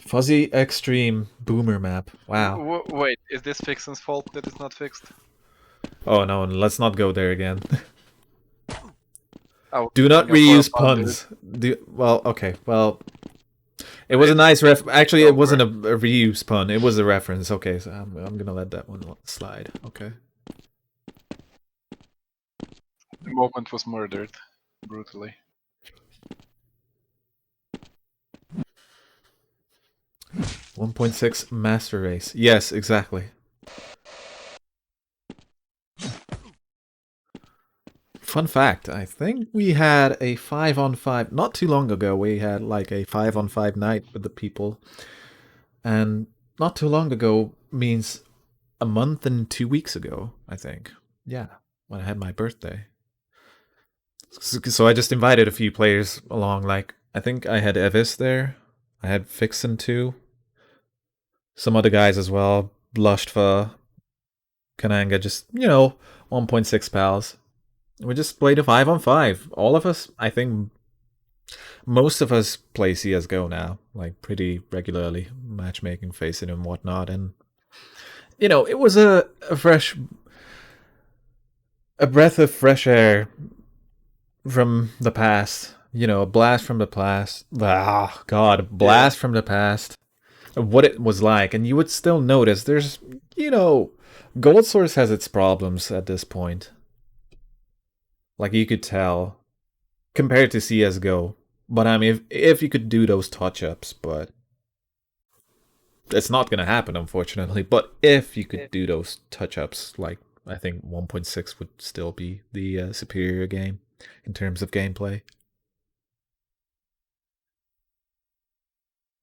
Fuzzy Extreme Boomer map. Wow. Wait, is this Fixen's fault that it's not fixed? Oh no, let's not go there again. I was Do not thinking of reuse Horror Pound, puns. Well, okay. Well, it was a nice ref. Actually, it wasn't a reuse pun. It was a reference. Okay, so I'm gonna let that one slide. Okay. The moment was murdered brutally. .6 master race. Yes, exactly. Fun fact, I think we had a 5-on-5, not too long ago, we had like a 5-on-5 night with the people. And not too long ago means a month and 2 weeks ago, I think. Yeah, when I had my birthday. So I just invited a few players along, like, I think I had Evis there. I had Fixin too. Some other guys as well. Blushtva, Kananga, just, you know, 1.6 pals. We just played a 5-on-5. All of us, I think, most of us play CSGO now, like pretty regularly, matchmaking, facing and whatnot. And, you know, it was a breath of fresh air from the past. You know, a blast from the past. Ah, God, blast from the past. Of what it was like. And you would still notice there's, you know, Gold Source has its problems at this point. Like you could tell, compared to CSGO. But I mean, if you could do those touch-ups, but it's not gonna happen, unfortunately. But if you could do those touch-ups, like I think 1.6 would still be the superior game in terms of gameplay.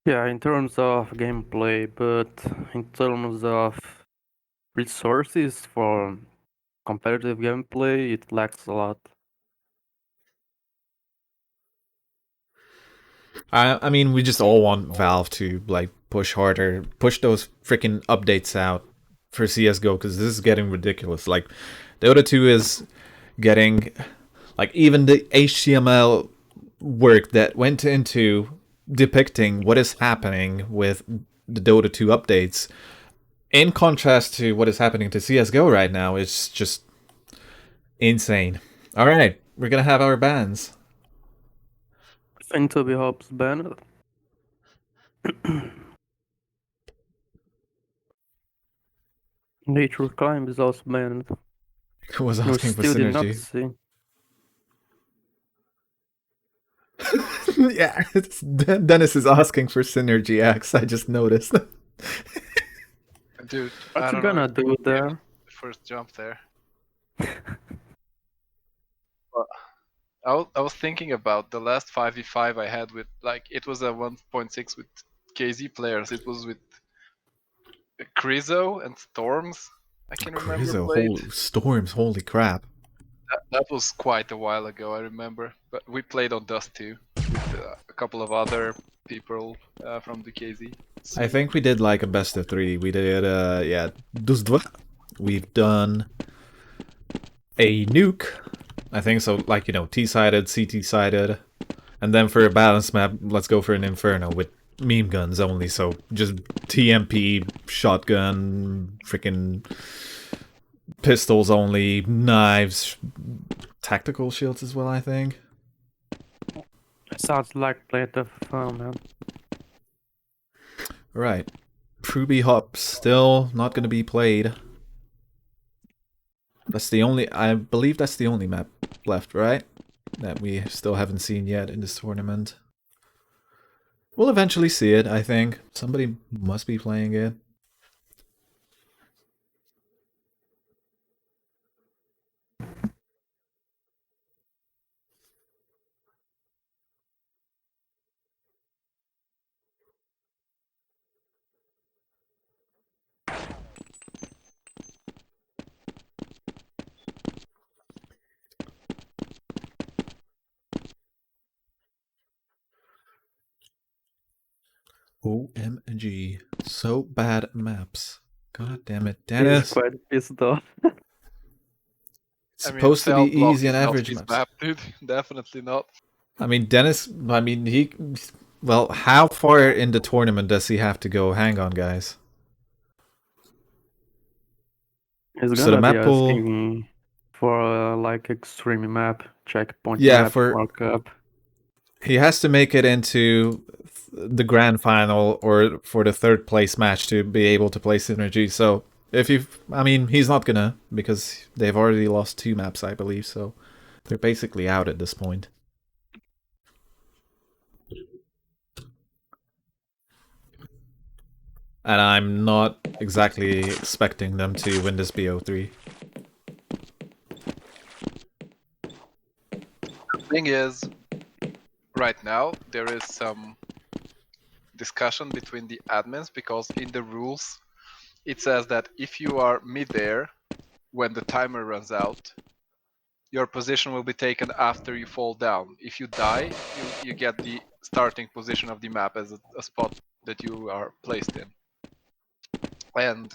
Yeah, in terms of gameplay, but in terms of resources for competitive gameplay, it lacks a lot. I mean, we just all want Valve to like push harder, push those freaking updates out for CS:GO because this is getting ridiculous. Like, Dota 2 is getting like even the HTML work that went into depicting what is happening with the Dota 2 updates, in contrast to what is happening to CS:GO right now, it's just insane. All right, we're gonna have our bans. Think to be Hobbs banned. Nature Climb is also banned. Who was We asking for still did not synergy? see. Yeah, Dennis is asking for Synergy X. I just noticed. Dude, What I you don't know. gonna do there? The first jump there. But I was thinking about the last 5v5 I had with, like, it was a 1.6 with KZ players. It was with Krizo and Storms. I can remember Crazy, played. holy storms, holy crap. That was quite a while ago, I remember. But we played on Dust 2 with a couple of other people from the KZ. I think we did like a best of 3. We did, yeah, we've done a nuke. I think so, like, you know, T-sided, CT-sided. And then for a balance map, let's go for an Inferno with meme guns only. So just TMP, shotgun, freaking pistols only, knives, tactical shields as well, I think. Sounds like plenty of fun, man. Right. Pruby Hop still not going to be played. That's the only, I believe that's the only map left, right? That we still haven't seen yet in this tournament. We'll eventually see it, I think. Somebody must be playing it. OMG. So bad maps. God damn it. He's Dennis! quite pissed off. It's I mean, supposed to be Cell Block easy is on not average his maps. map, dude. Definitely not. I mean, Dennis, I mean, he... Well, how far in the tournament does he have to go? Hang on, guys. He's So the gonna be map pool... asking for like extreme map, checkpoint Yeah, map, for... World Cup. He has to make it into the grand final or for the third place match to be able to play Synergy. So if you, I mean, he's not gonna because they've already lost 2 maps, I believe. So they're basically out at this point. And I'm not exactly expecting them to win this BO3. The thing is, right now, there is some discussion between the admins because in the rules, it says that if you are mid-air when the timer runs out, your position will be taken after you fall down. If you die, you get the starting position of the map as a spot that you are placed in. And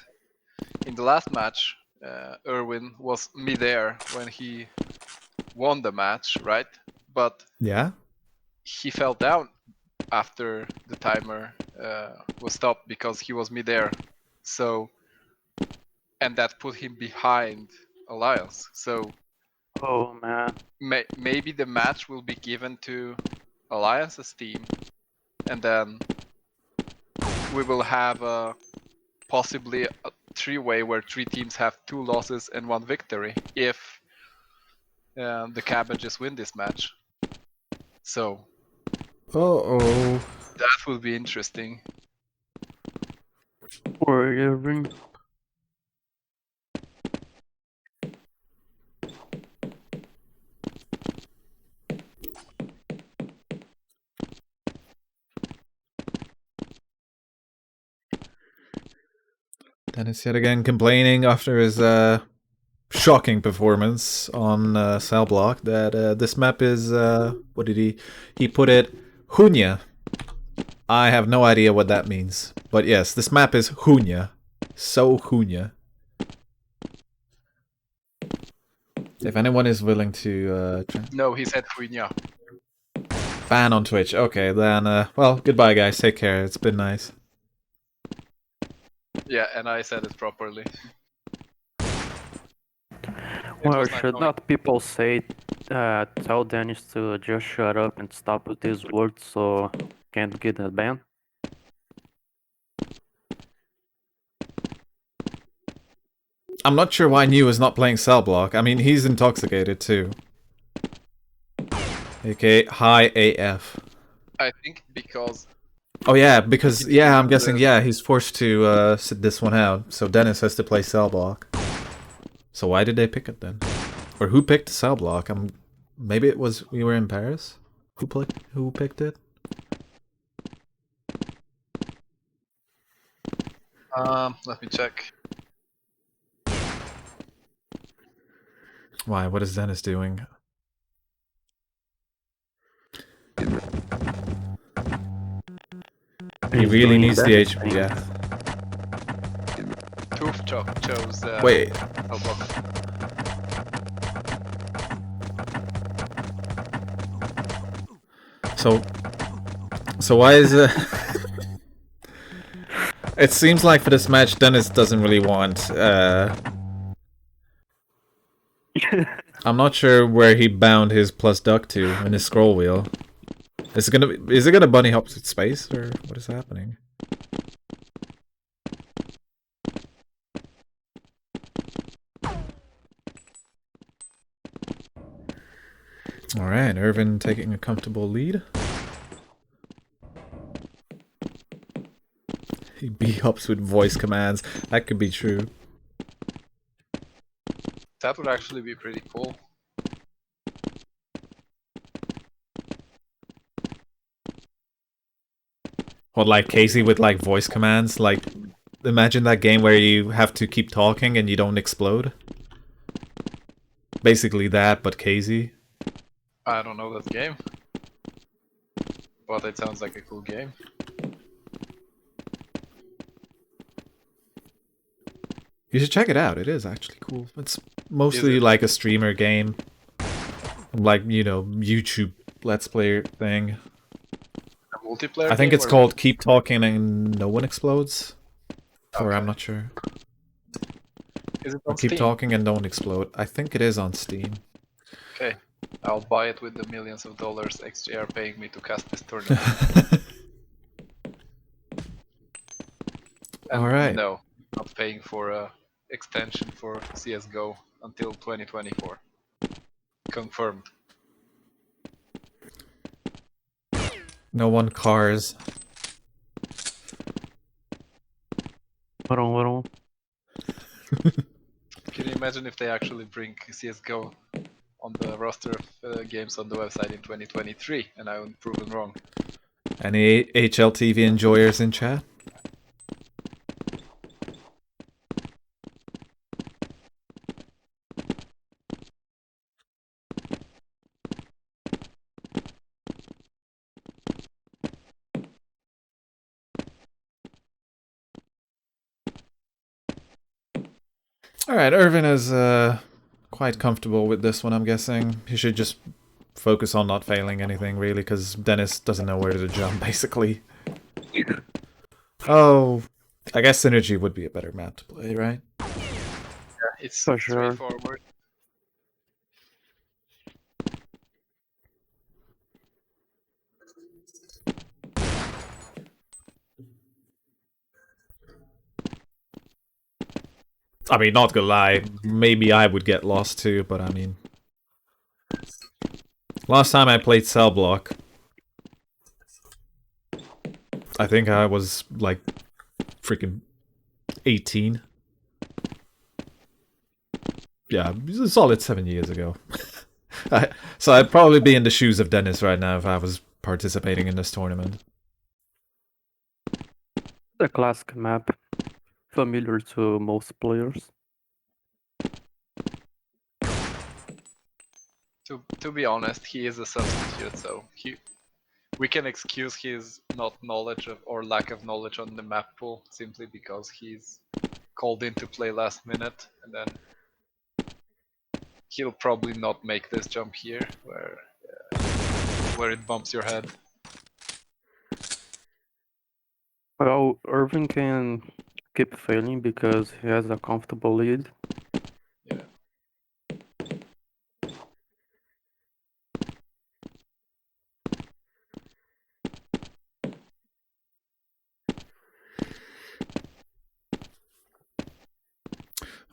in the last match, Erwin was mid-air when he won the match, right? But Yeah? he fell down after the timer was stopped because he was mid-air. So, and that put him behind Alliance. So Oh man. maybe the match will be given to Alliance's team, and then we will have possibly a 3-way where 3 teams have 2 losses and 1 victory if the Cabbages win this match. So Uh-oh. that will be interesting. Poor Irving. Dennis yet again complaining after his shocking performance on Cell Block that this map is what did he put it? Hunya. I have no idea what that means, but yes, this map is Hunya. So Hunya. If anyone is willing to No, he said Huinya. ban on Twitch, okay, then well, goodbye guys. Take care. It's been nice. Yeah, and I said it properly. Well, was not should knowing. not people say, tell Dennis to just shut up and stop with these words so can't get a ban? I'm not sure why New is not playing Cell Block. I mean, he's intoxicated too. Okay, high AF. I think because Oh yeah, because yeah, I'm guessing yeah, he's forced to sit this one out. So Dennis has to play Cell Block. So why did they pick it then? Or who picked Cell Block? Maybe it was we were in Paris. Who picked it? let me check. Why? What is Dennis doing? He really needs the HP. Yeah. Tooth chose. Wait. Oh, block. So why is it? It seems like for this match, Dennis doesn't really want. I'm not sure where he bound his plus duck to in his scroll wheel. Is it gonna bunny hop to space or what is happening? All right, Irvin taking a comfortable lead. He b-hops with voice commands. That could be true. That would actually be pretty cool. Or like Casey with like voice commands. Like, imagine that game where you have to keep talking and you don't explode. Basically that, but Casey. I don't know that game, but it sounds like a cool game. You should check it out. It is actually cool. It's mostly like a streamer game. Like, you know, YouTube Let's Play thing. A multiplayer I think game it's or- called Keep Talking and No One Explodes. Or Okay. I'm not sure. Is it Or on Keep Steam? Talking and Don't Explode. I think it is on Steam. Okay, I'll buy it with the millions of dollars XG are paying me to cast this tournament. And Alright. no, not paying for a extension for CSGO until 2024. Confirmed. No one cars. Hold on. Can you imagine if they actually bring CSGO on the roster of games on the website in 2023 and I would proven wrong? Any HLTV enjoyers in chat? Alright, Irvin is quite comfortable with this one, I'm guessing. He should just focus on not failing anything, really, because Dennis doesn't know where to jump, basically. Oh, I guess Synergy would be a better map to play, right? It's For sure. straightforward. I mean, not gonna lie, maybe I would get lost too, but I mean... Last time I played Cell Block, I think I was, like, freaking 18. Yeah, a solid 7 years ago. So I'd probably be in the shoes of Dennis right now if I was participating in this tournament. The classic map. familiar to most players. To be honest, he is a substitute, so we can excuse his not knowledge of or lack of knowledge on the map pool simply because he's called in to play last minute, and then he'll probably not make this jump here where it bumps your head. Well, Irving can keep failing because he has a comfortable lead. Yeah.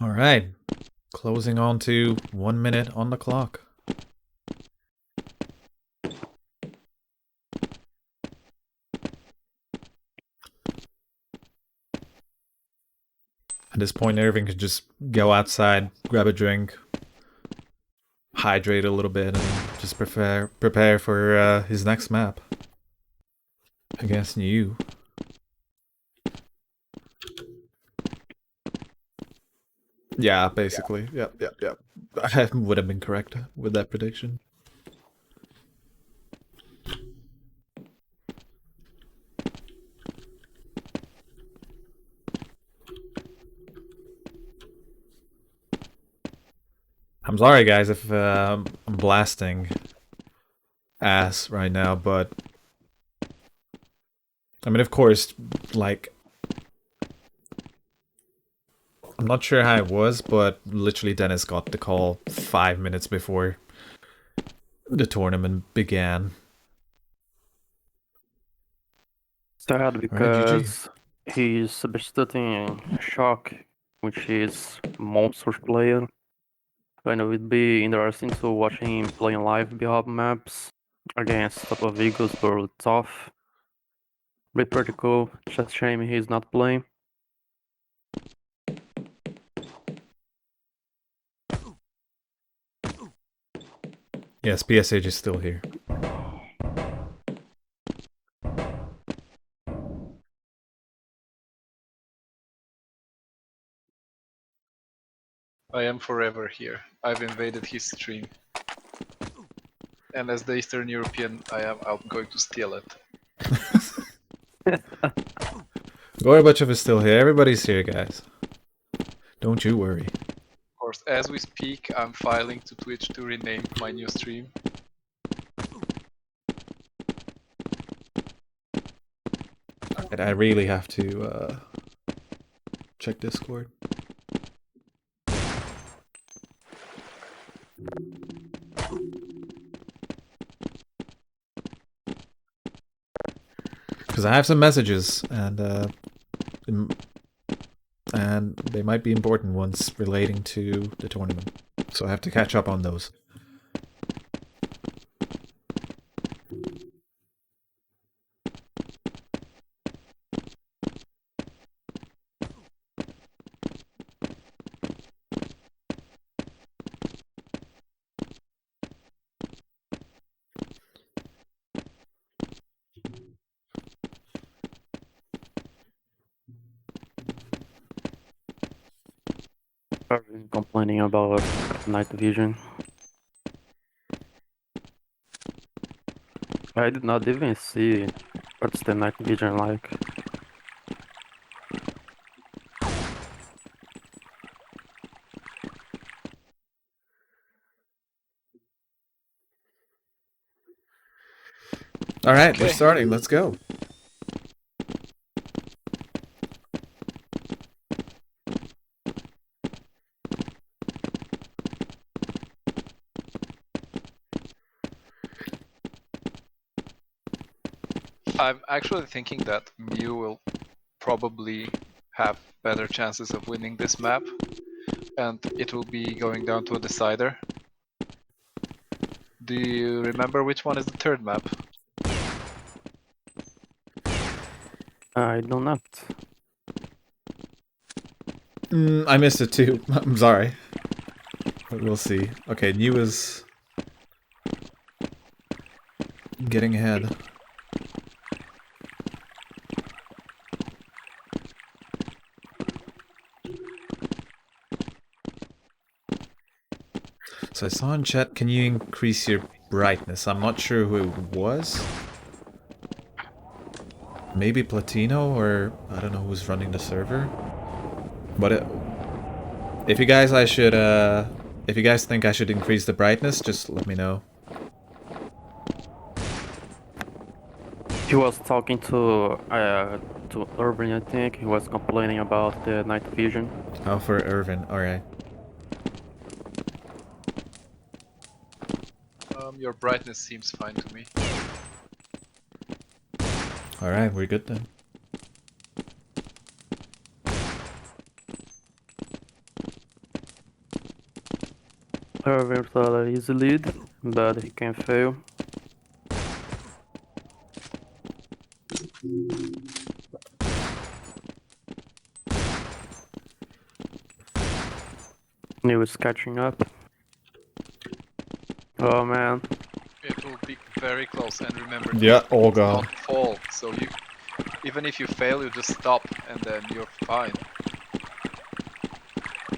All right, closing on to 1 minute on the clock. At this point, Irving could just go outside, grab a drink, hydrate a little bit, and just prepare for his next map against you. Yeah, basically. Yep. I would have been correct with that prediction. I'm sorry, guys, if I'm blasting ass right now, but I mean, of course, like, I'm not sure how it was, but literally Dennis got the call 5 minutes before the tournament began. Sad Alright, GG. because he's substituting Shock, which is monster player. And it would be interesting to watch him playing live BHOP maps against top of Eagles, but tough. Be pretty cool. Just shame he's not playing. Yes, PSH is still here. I am forever here. I've invaded his stream. And as the Eastern European I'm going to steal it. Gorbachev is still here. Everybody's here, guys. Don't you worry. Of course, as we speak, I'm filing to Twitch to rename my new stream. And I really have to check Discord. Because I have some messages, and they might be important ones relating to the tournament. So I have to catch up on those. Irving complaining about night vision. I did not even see what's the night vision like. Alright, Okay. we're starting. Let's go. I'm actually thinking that Mew will probably have better chances of winning this map, and it will be going down to a decider. Do you remember which one is the third map? I do not. I missed it too. I'm sorry. But we'll see. Okay, New is getting ahead. So I saw in chat, can you increase your brightness? I'm not sure who it was. Maybe Platino, or I don't know who's running the server. But if you guys if you guys think I should increase the brightness, just let me know. He was talking to Urban, I think. He was complaining about the night vision. Oh, for Irvin, alright. Your brightness seems fine to me. Alright, we're good then. Urban thought that he's the lead, but he can fail. He was catching up. Oh man. It will be very close, and remember, Yeah, all do gone. not fall. So you, even if you fail, you just stop, and then you're fine.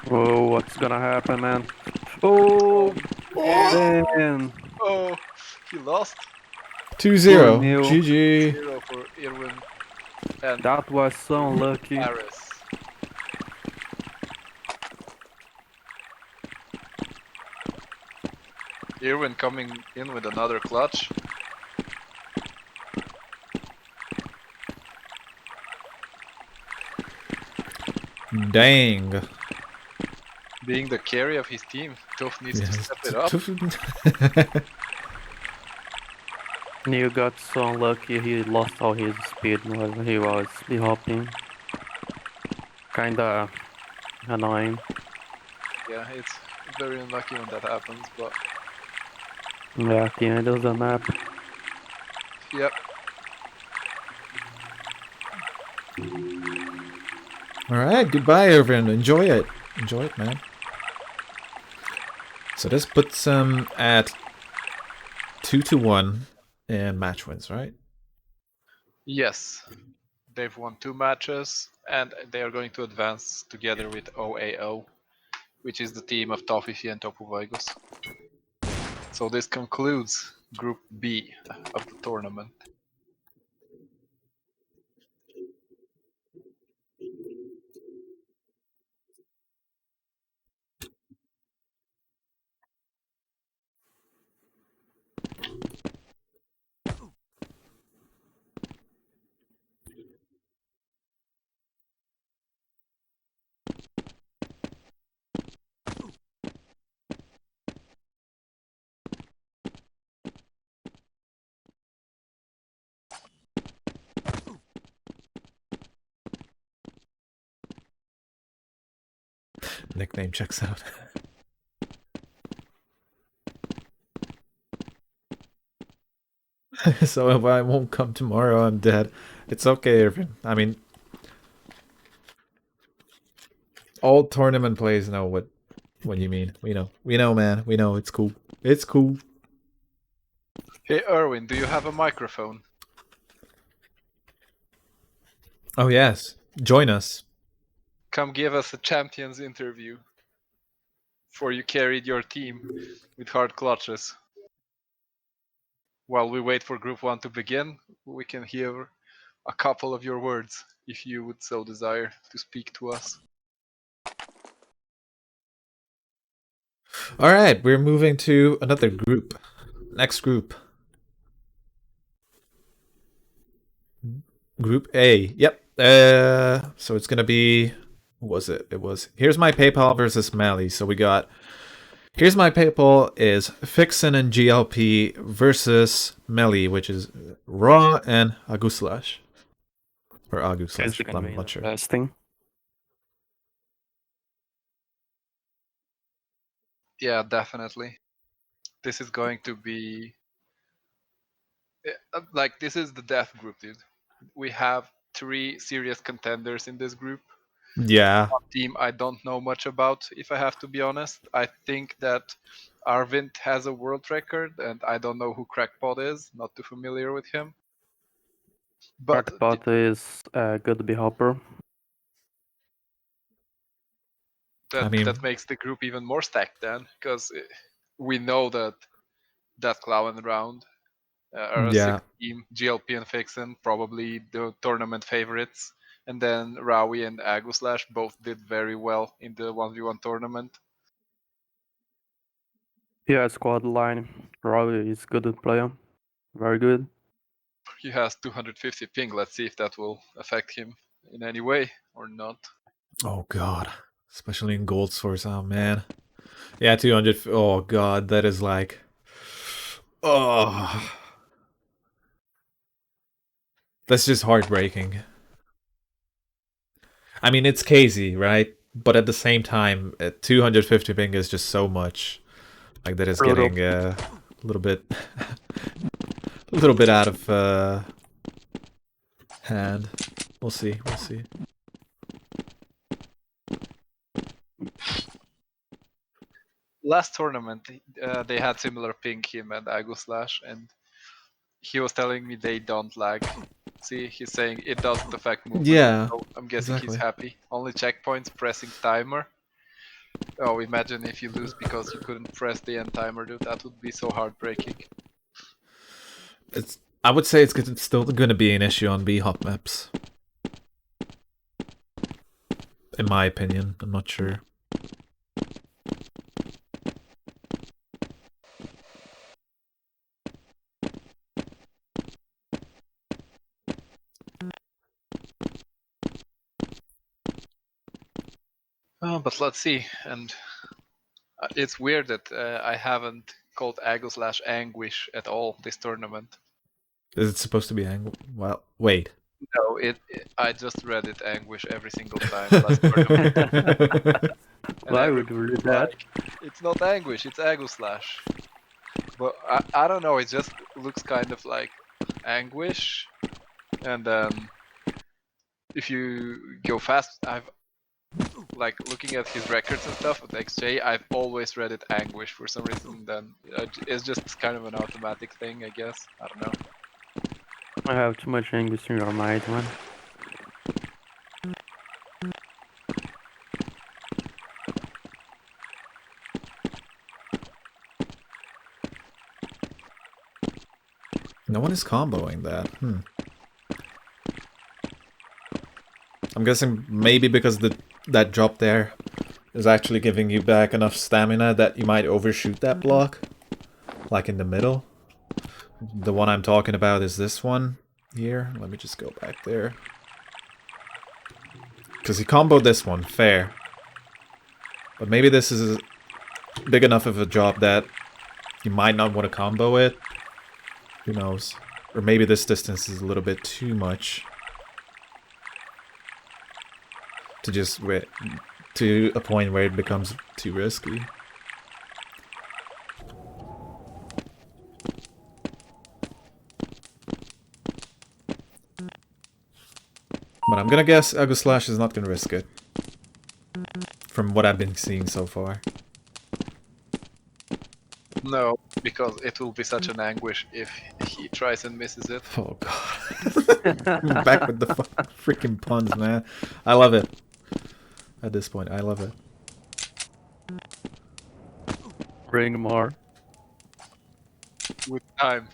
Oh, what's gonna happen, man? Oh, man. Oh, he lost 2-0. Neil. GG. 0 for Irwin and That was so unlucky. Paris. Irwin coming in with another clutch. Dang. Being the carry of his team, Tough needs to step it up. Neil got so unlucky, he lost all his speed while he was hopping. Kinda annoying. Yeah, it's very unlucky when that happens, but Yeah, at the end of the map. yep. Alright, goodbye Irvin. Enjoy it. Enjoy it, man. So this puts them at 2-1 in match wins, right? Yes. They've won 2 matches, and they are going to advance together with OAO, which is the team of Tofifi and Topovaigos. So this concludes Group B of the tournament. Nickname checks out. So if I won't come tomorrow, I'm dead. It's okay, Irvin. I mean, all tournament players know what you mean. We know, man. We know. It's cool. It's cool. Hey Erwin, do you have a microphone? Oh yes, join us. Come give us a champions interview. For you carried your team with hard clutches. While we wait for Group 1 to begin, we can hear a couple of your words, if you would so desire to speak to us. All right, we're moving to another group. Next group. Group A. Yep. So it's gonna be. What was it? It was. Here's my PayPal versus Mali. So we got. Here's my PayPal is Fixin and GLP versus Meli, which is Raw and Aguslash. Or Aguslash. I'm not sure. Interesting. Yeah, definitely. This is going to be like this is the death group, dude. We have 3 serious contenders in this group. Yeah. One team I don't know much about, if I have to be honest. I think that Arvind has a world record, and I don't know who Crackpot is. Not too familiar with him. But Crackpot is a good hopper. that I mean- that makes the group even more stacked then, because we know that Clown round are a Yeah. sick team. GLP and Fixin, probably the tournament favorites. And then Rawi and Aguslash both did very well in the 1v1 tournament. Yeah, squad line. Ravi is good at player. Very good. He has 250 ping. Let's see if that will affect him in any way or not. Oh god. Especially in gold source. Oh man. Yeah, 200. Oh god, that is like. Oh. That's just heartbreaking. I mean, it's KZ, right? But at the same time, 250 ping is just so much. Like that is Brutal. getting a little bit, a little bit out of hand. We'll see. We'll see. Last tournament, they had similar ping, him and Aguslash, and he was telling me they don't lag. See, he's saying it doesn't affect movement. Yeah, So I'm guessing exactly. he's happy. Only checkpoints, pressing timer. Oh, imagine if you lose because you couldn't press the end timer, dude. That would be so heartbreaking. It's. I would say it's still going to be an issue on B-hop maps. In my opinion, I'm not sure. But let's see. And it's weird that I haven't called Aguslash Anguish at all this tournament. Is it supposed to be angle? Well, wait. No, I just read it Anguish every single time last tournament. And Why would you read that? like, it's not Anguish, it's Aguslash. But I don't know, it just looks kind of like Anguish. And then if you go fast, I've like looking at his records and stuff with XJ, I've always read it Anguish for some reason. Then it's just kind of an automatic thing, I guess. I don't know. I have too much English in your mind, man. No one is comboing that. I'm guessing maybe because that drop there is actually giving you back enough stamina that you might overshoot that block. Like in the middle. The one I'm talking about is this one here. Let me just go back there. Because he comboed this one, fair. But maybe this is big enough of a drop that you might not want to combo it. Who knows? Or maybe this distance is a little bit too much. To just to a point where it becomes too risky. But I'm gonna guess Aguslash is not gonna risk it. From what I've been seeing so far. No, because it will be such an anguish if he tries and misses it. Oh god. Back with the freaking puns, man. I love it. At this point, I love it. Bring more. With time.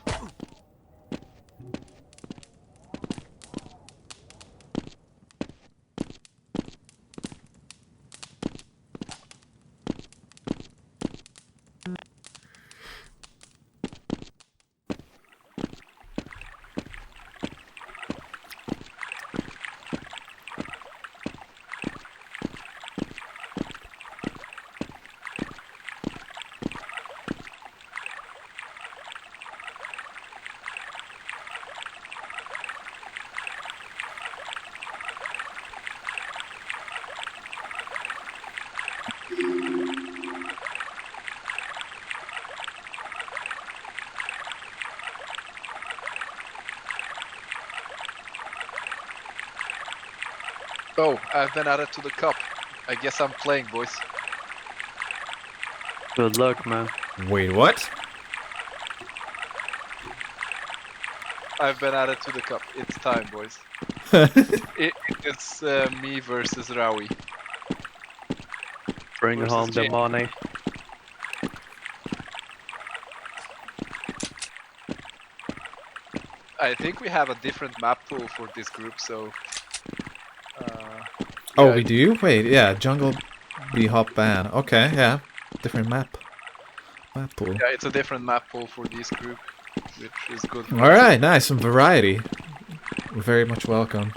Oh, I've been added to the cup. I guess I'm playing, boys. Good luck, man. Wait, what? I've been added to the cup. It's time, boys. It's me versus Rawi. Bring Versus home the Jane. money. I think we have a different map pool for this group, so. Oh, yeah, we do? Wait, yeah, jungle bee hop ban. Okay, yeah, different map. Map pool. Yeah, it's a different map pool for this group, which is good for us. Alright, nice, some variety. Very much welcome.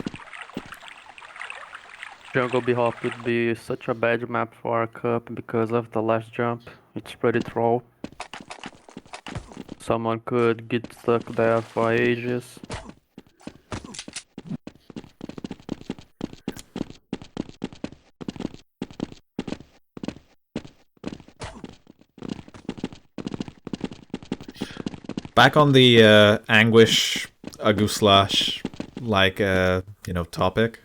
Jungle Bee Hop would be such a bad map for our cup because of the last jump. It's pretty troll. Someone could get stuck there for ages. Back on the Anguish Aguslash, like, topic.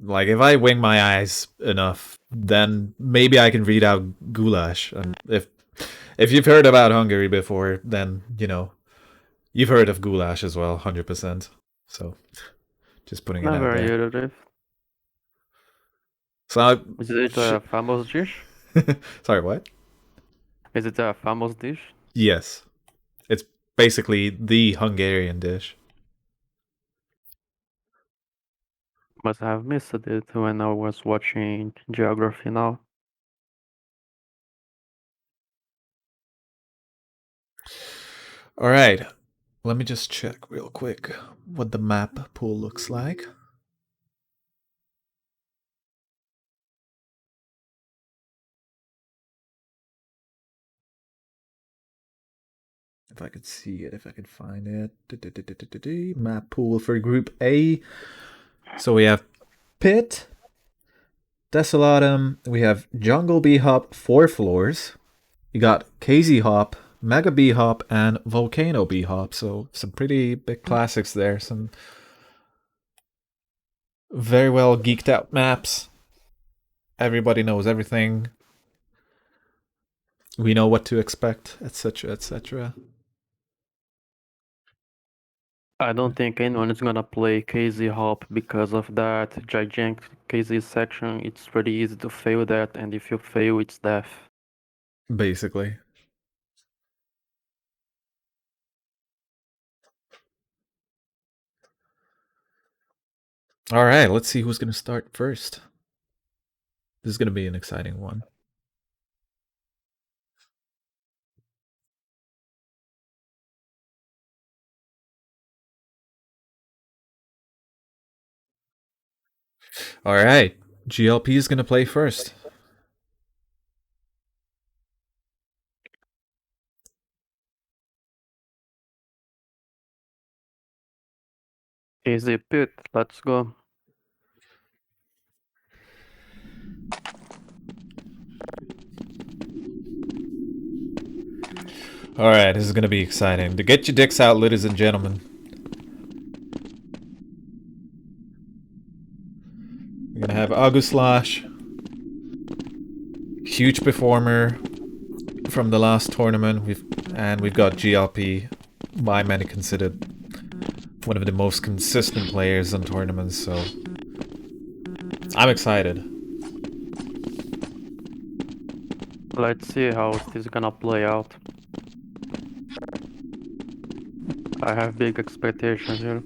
Like, if I wing my eyes enough, then maybe I can read out Goulash. And if you've heard about Hungary before, then, you've heard of Goulash as well, 100%. So, just putting it Not out very there. iterative. So, Is it a famous dish? sorry, what? Is it a famous dish? Yes. It's basically the Hungarian dish. Must have missed it when I was watching Geography now. Alright, let me just check real quick what the map pool looks like. If I could see it, if I could find it. Map pool for Group A. So we have Pit, Desolatum, we have Jungle Bee Hop 4 floors. You got KZ Hop, Mega Bee Hop, and Volcano Bee Hop. So some pretty big classics there. Some very well geeked out maps. Everybody knows everything. We know what to expect, etc., etc. I don't think anyone is gonna play KZ Hop because of that gigantic KZ section. It's pretty easy to fail that, and if you fail, it's death. Basically. All right, let's see who's going to start first. This is going to be an exciting one. All right, GLP is going to play first. Easy Pit, let's go. All right, this is going to be exciting. To get your dicks out, ladies and gentlemen. We're going to have Aguslash. Huge performer from the last tournament. We've got GLP, by many considered one of the most consistent players in tournaments, so I'm excited. Let's see how this is gonna play out. I have big expectations here.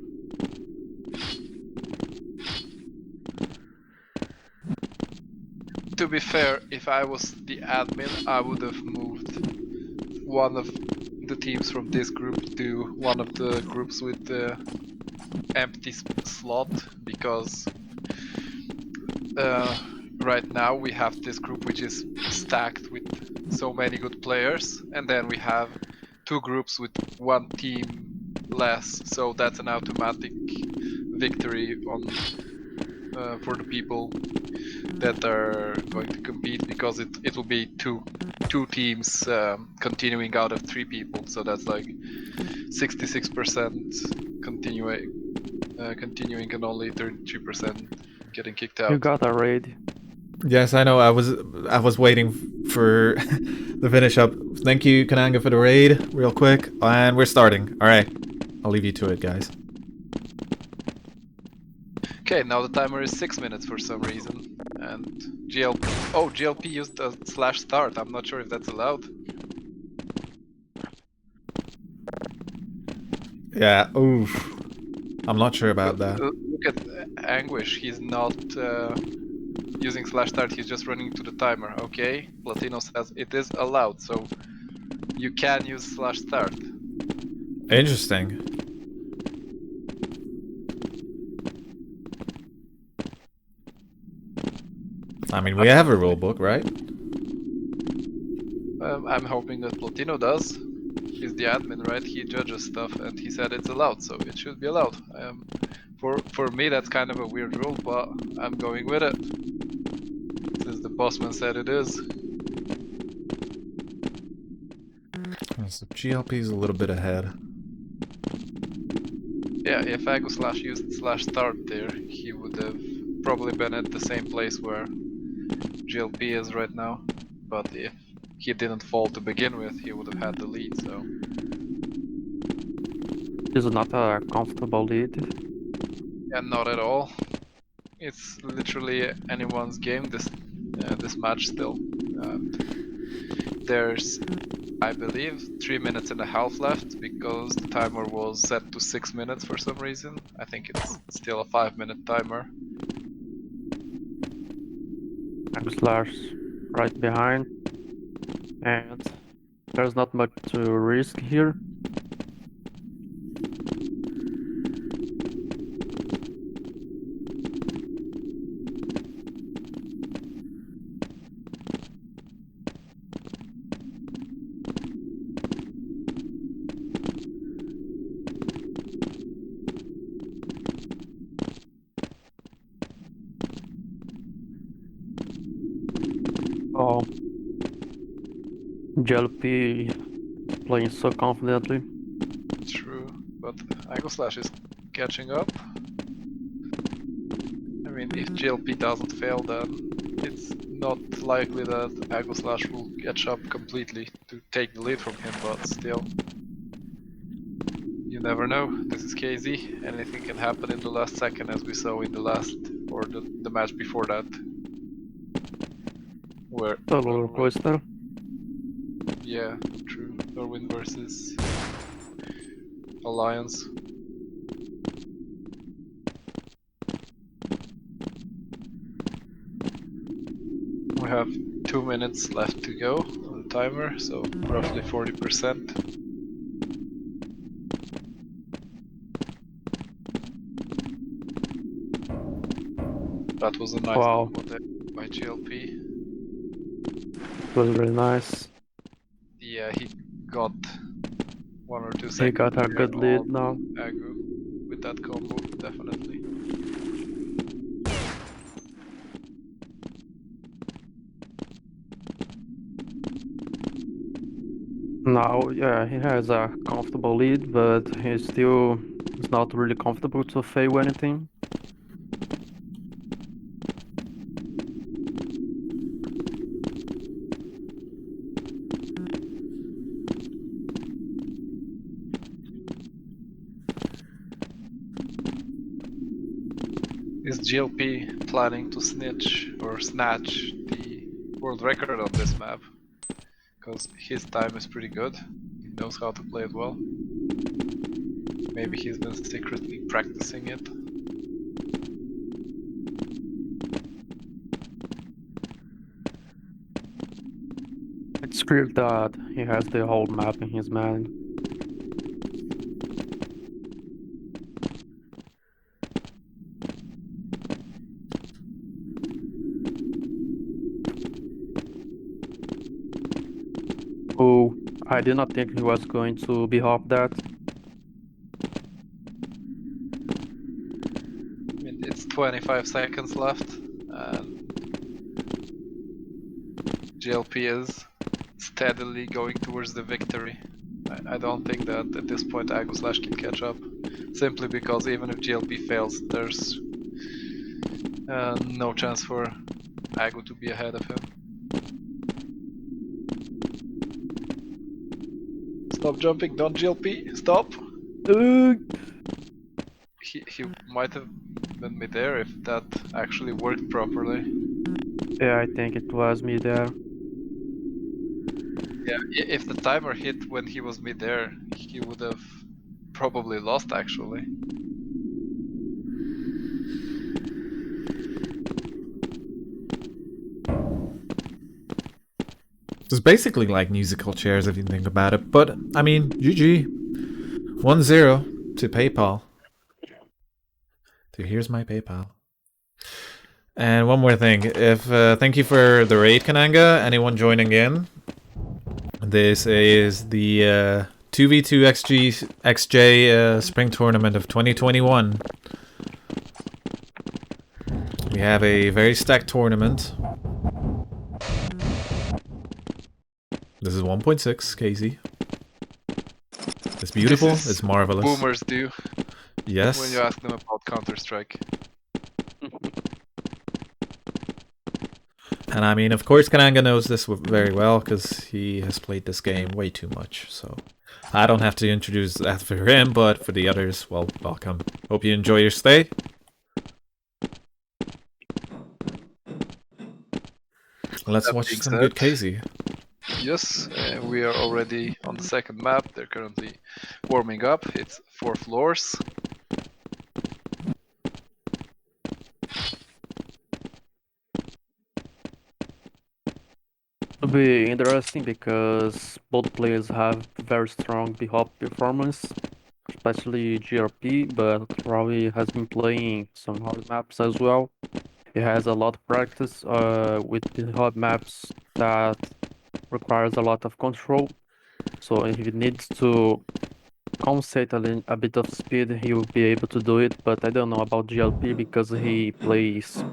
To be fair, if I was the admin, I would have moved one of the teams from this group to one of the groups with the empty slot, because right now we have this group which is stacked with so many good players, and then we have two groups with one team less, so that's an automatic victory on for the people that are going to compete, because it will be two teams continuing out of 3 people, so that's like 66% continuing and only 33% getting kicked out. You got a raid. Yes, I know. I was waiting for the finish up. Thank you, Kananga, for the raid, real quick, and we're starting. All right, I'll leave you to it, guys. Okay, now the timer is 6 minutes for some reason, and GLP used a /start. I'm not sure if that's allowed. Yeah, oof. I'm not sure about that. Look at Anguish. He's not using slash start. He's just running to the timer. Okay, Platino says it is allowed, so you can use slash start. Interesting. I mean, we have a rule book, right? I'm hoping that Platino does. He's the admin, right? He judges stuff, and he said it's allowed, so it should be allowed. For me, that's kind of a weird rule, but I'm going with it since the bossman said it is. So GLP's a little bit ahead. Yeah, if Agu slash used slash start there, he would have probably been at the same place where GLP is right now. But if he didn't fall to begin with, he would have had the lead, so. This is not a comfortable lead. Yeah, not at all. It's literally anyone's game, this match still. There's, I believe, 3 minutes and a half left because the timer was set to 6 minutes for some reason. I think it's still a 5-minute timer. Slash right behind. And there's not much to risk here. Oh, JLP playing so confidently. True, but Slash is catching up. I mean, if GLP doesn't fail, then it's not likely that Slash will catch up completely to take the lead from him, but still. You never know. This is KZ. Anything can happen in the last second, as we saw in the last, or the match before that. Where A roller coaster. Yeah, true. Norwin versus Alliance. We have 2 minutes left to go on the timer, so roughly 40%. That was a nice Wow. combo by GLP. It was really nice. Yeah, he got 1 or 2 seconds. He got a good lead now. Agu with that combo, definitely. Now, yeah, he has a comfortable lead, but he still is not really comfortable to fail anything. Is GLP planning to snatch the world record on this map? Because his time is pretty good. He knows how to play it well. Maybe he's been secretly practicing it. It's clear that he has the whole map in his mind. Oh, I did not think he was going to be off that. I mean, it's 25 seconds left, and GLP is steadily going towards the victory. I don't think that at this point Agu can catch up, simply because even if GLP fails, there's no chance for Agu to be ahead of him. Stop jumping, don't GLP, stop! He might have been midair if that actually worked properly. Yeah, I think it was me there. Yeah, if the timer hit when he was midair, he would have probably lost actually. It's basically like musical chairs if you think about it. But, I mean, GG. 1-0 to PayPal. So here's my PayPal. And one more thing. If thank you for the raid, Kananga. Anyone joining in? This is the 2v2 XJ Spring Tournament of 2021. We have a very stacked tournament. This is 1.6 KZ. It's beautiful. This is It's marvelous. Boomers do Yes. when you ask them about Counter-Strike. And I mean, of course, Kananga knows this very well because he has played this game way too much. So I don't have to introduce that for him, but for the others, well, welcome. Hope you enjoy your stay. Let's That watch being some said, good KZ. Yes, we are already on the second map. They're currently warming up. It's 4 floors. It'll be interesting because both players have very strong B-hop performance, especially GRP, but Rawi has been playing some hard maps as well. He has a lot of practice with B-hop maps that requires a lot of control. So if he needs to compensate a bit of speed, he will be able to do it. But I don't know about GLP because he plays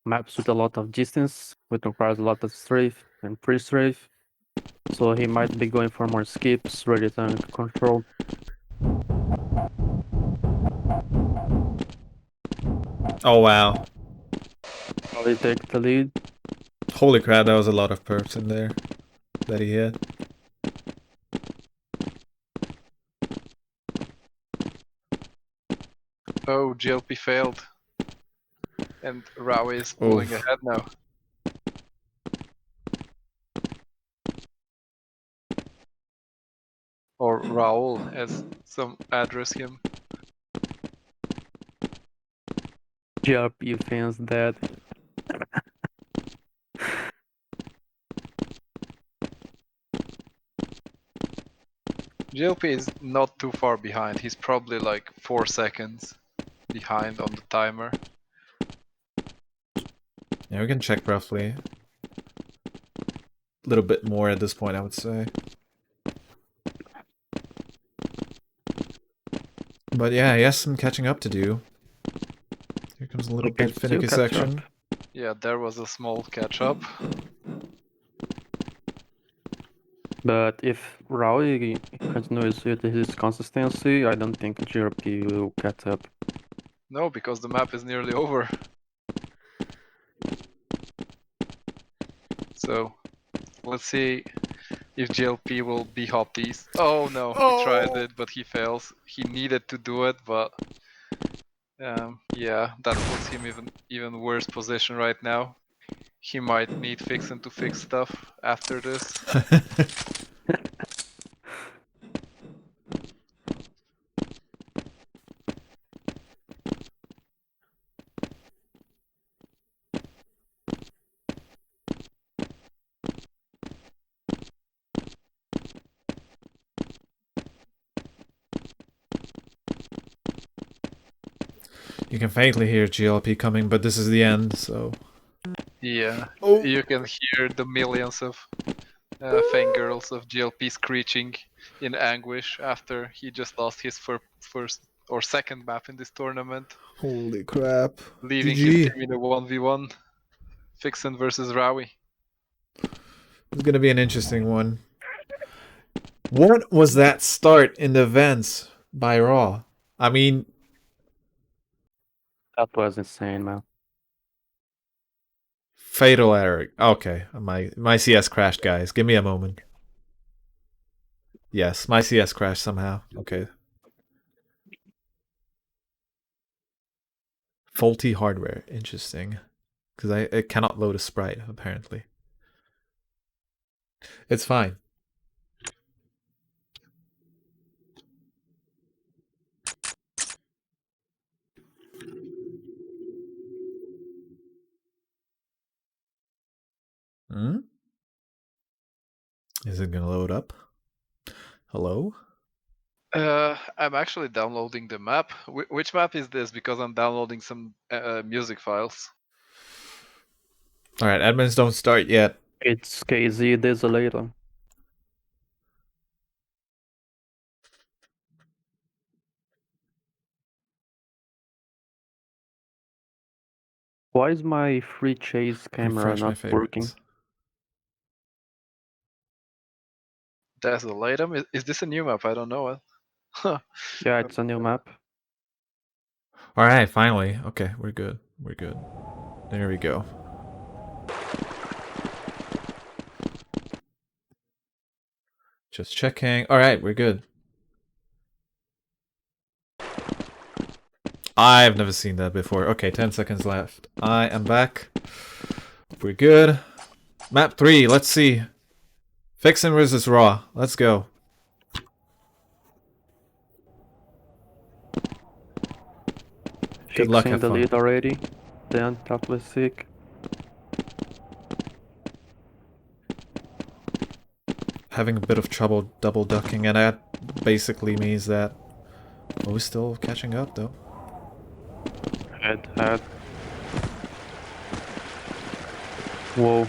maps with a lot of distance, which requires a lot of strafe and pre-strafe. So he might be going for more skips, ready tank control. Oh, wow. Probably take the lead. Holy crap, that was a lot of perps in there that he had. Oh, GLP failed. And Rawi is pulling Oof. ahead now. Or Raul, as some address him. GRP fans dead. GLP is not too far behind. He's probably like 4 seconds behind on the timer. Yeah, we can check roughly. A little bit more at this point, I would say. But yeah, he has some catching up to do. Here comes a little He can bit still finicky catch up. section. Yeah, there was a small catch up. But if Raul continues with his consistency, I don't think GRP will catch up. No, because the map is nearly over. So let's see if GLP will B-hop these. Oh no, he tried it, but he fails. He needed to do it, but yeah, that puts him even worse position right now. He might need Fixin to fix stuff after this. You can faintly hear GLP coming, but this is the end, so... Yeah, Oh. you can hear the millions of fangirls of GLP screeching in anguish after he just lost his first or second map in this tournament, Holy crap. leaving his GG. team in a 1v1. Fixin versus Rawi. It's gonna be an interesting one. What was that start in the vents by Raw? I mean... That was insane, man. Fatal error. Okay, my CS crashed, guys. Give me a moment. Yes, my CS crashed somehow. Okay. Faulty hardware. Interesting. Because I cannot load a sprite, apparently. It's fine. Hmm? Is it gonna load up? Hello? I'm actually downloading the map. Which map is this? Because I'm downloading some music files. Alright, admins don't start yet. It's KZ Desolator. Why is my free chase camera Refresh my not working? favorites. Desolatum? Is this a new map? I don't know it. Yeah, it's a new map. Alright, finally. Okay, we're good. We're good. There we go. Just checking. Alright, we're good. I've never seen that before. Okay, 10 seconds left. I am back. We're good. Map 3, let's see. Fixin' versus Raw. Let's go. Good luck, Fixing have the fun. lead already. Then top was sick. Having a bit of trouble double ducking, and that basically means that... Oh, we're still catching up, though. Head. Whoa.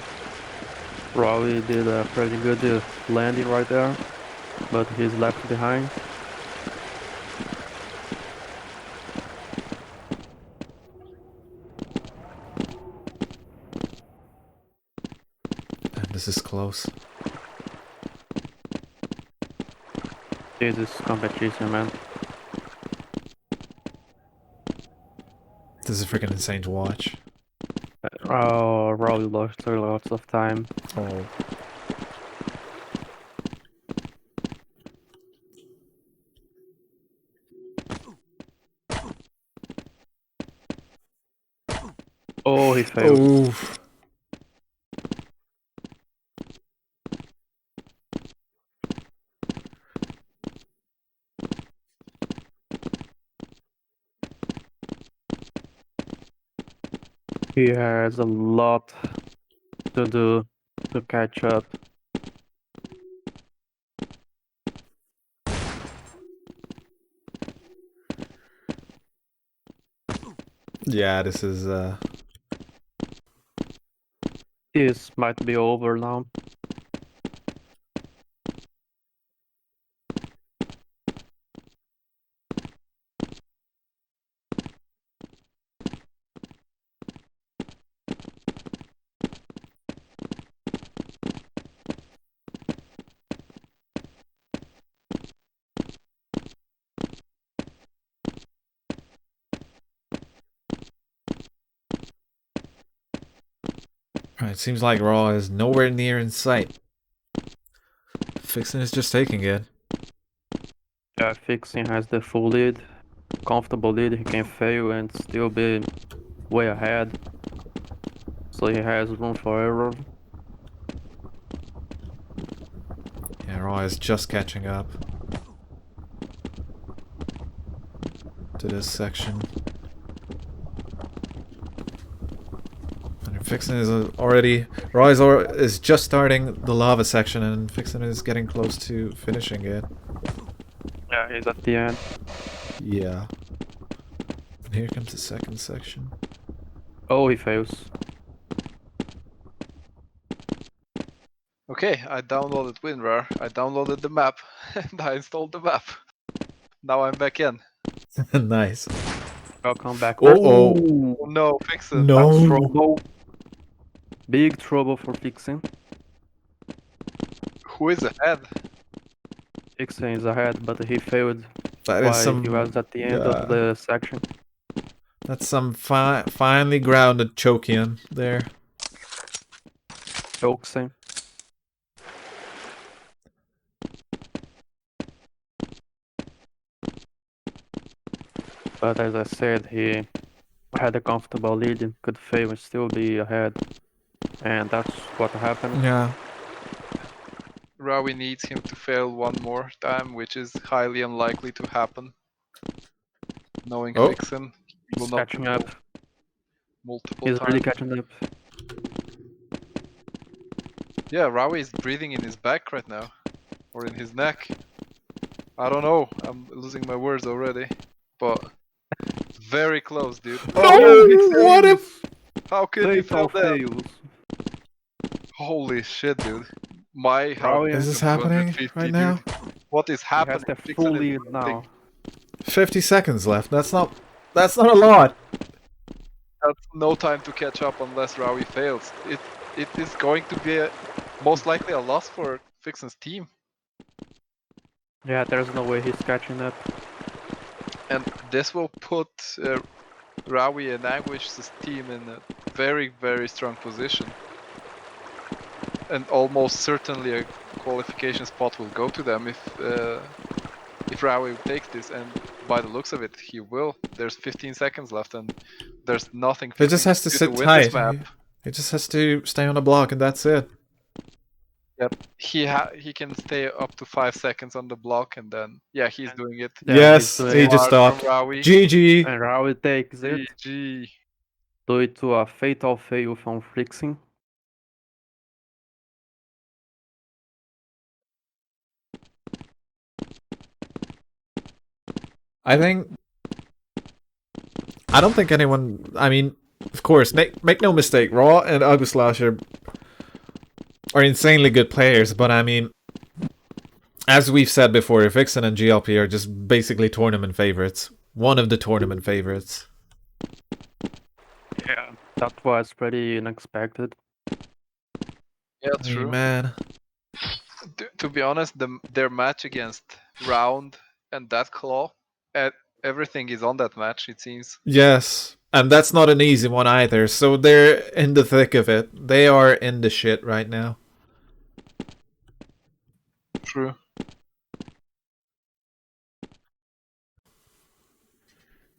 Raleigh did a pretty good landing right there, but he's left behind. And this is close. This is competition, man. This is freaking insane to watch. Oh, Raleigh lost lots of time. Oh. Oh, he failed. Oof. He has a lot to do to catch up. Yeah, this is, This might be over now. It seems like Raw is nowhere near in sight. Fixin' is just taking it. Yeah, Fixing has the full lead, comfortable lead. He can fail and still be way ahead. So he has room for error. Yeah, Raw is just catching up to this section. And Fixin' is already... Raw is just starting the lava section, and Fixin' is getting close to finishing it. Yeah, he's at the end. Yeah. And here comes the second section. Oh, he fails. Okay, I downloaded WinRAR. I downloaded the map, and I installed the map. Now I'm back in. Nice. Welcome back. Oh, Oh no, fix it. no. That's trouble. Big trouble for Fixing. Who is ahead? Fixing is ahead, but he failed That is while some... he was at the end of the section. That's some finely grounded chokium there. Fixing. But as I said, he had a comfortable lead and could fail and still be ahead. And that's what happened. Yeah. Rawi needs him to fail one more time, which is highly unlikely to happen. Knowing Oh. Fixin, he will He's not catching fail up. multiple He's times. really catching up. Yeah, Rawi is breathing in his back right now. Or in his neck. I don't know. I'm losing my words already. But very close, dude. No! he What fails. if... How could you Fatal fail that? fails. Holy shit, dude. My heart Rawi Is is this at happening 250, right dude. now? What is has happening? the Fixin' full is lead losing. now. 50 seconds left. That's not a lot. That's no time to catch up unless Rawi fails. It is going to be most likely a loss for Fixin's team. Yeah, there's no way he's catching up. And this will put Rawi and Anguish's team in a very, very strong position. And almost certainly a qualification spot will go to them if Rawi takes this. And by the looks of it, he will. There's 15 seconds left, and there's nothing He just Fixin has to can do sit to win tight. this map. He just has to stay on the block, and that's it. Yep, he can stay up to 5 seconds on the block, and then yeah, he's doing it. Yeah, Yes, he's he doing just Smart from stopped. Rawi. GG. And Rawi takes it. GG. Due to a fatal fail from Flixing. I don't think anyone. I mean, of course, make no mistake. Raw and August are insanely good players, but I mean, as we've said before, Vixen and GLP are just basically tournament favorites. One of the tournament favorites. Yeah, that was pretty unexpected. Yeah, I mean, true. man. To be honest, their match against Round and that Claw, everything is on that match, it seems. Yes, and that's not an easy one either. So they're in the thick of it. They are in the shit right now. True.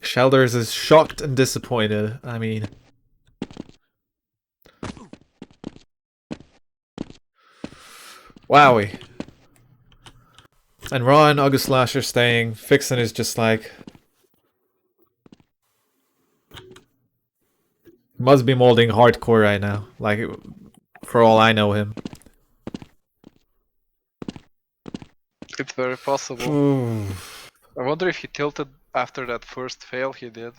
Shelders is shocked and disappointed. I mean... Wowie. And Raw and August Slash are staying. Fixin is just like... Must be molding hardcore right now. Like, for all I know him. It's very possible. Ooh. I wonder if he tilted after that first fail he did.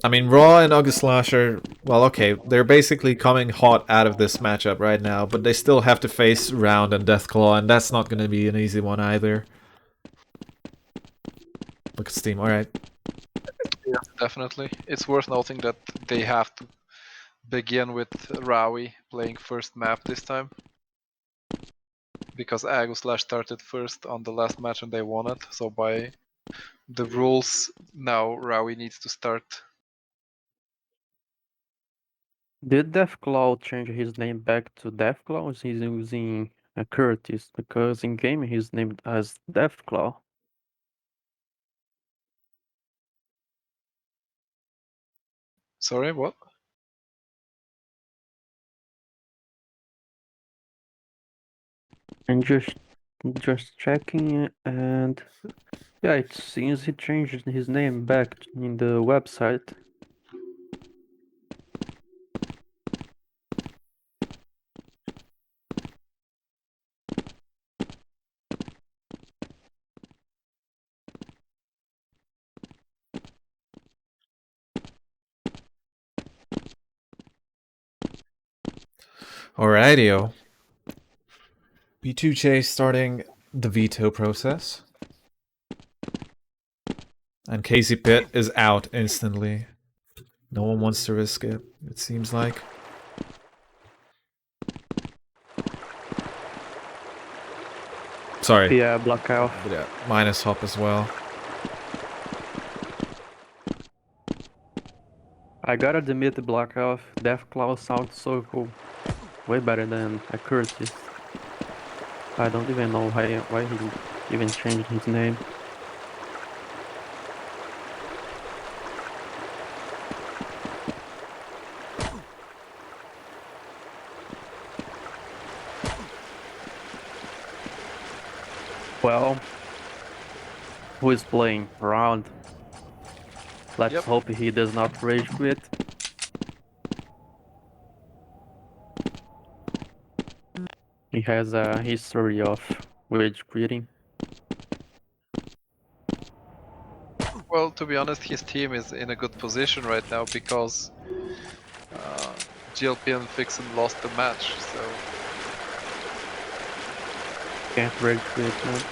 I mean, Raw and August Slash are... Well, okay, they're basically coming hot out of this matchup right now, but they still have to face Round and Deathclaw, and that's not going to be an easy one either. Look at Steam, alright. Yeah, definitely. It's worth noting that they have to begin with Rawi playing first map this time. Because Aguslash started first on the last match and they won it, so by the rules, now Rawi needs to start. Did Deathclaw change his name back to Deathclaw, or is he using Curtis? Because in game he's named as Deathclaw. Sorry, what? And just checking, and yeah, it seems he changed his name back in the website. Alrightio. B2 Chase starting the veto process. And Casey Pitt is out instantly. No one wants to risk it, it seems like. Sorry. Yeah, blackout. But yeah, minus hop as well. I gotta admit, the blackout Deathclaw sounds so cool. Way better than a Curtis. I don't even know why he even changed his name. Well, who is playing Round? Let's Yep. hope he does not rage quit. has a history of rage quitting. Well, to be honest, his team is in a good position right now because GLP and Fixin lost the match, so Can't rage quit, man.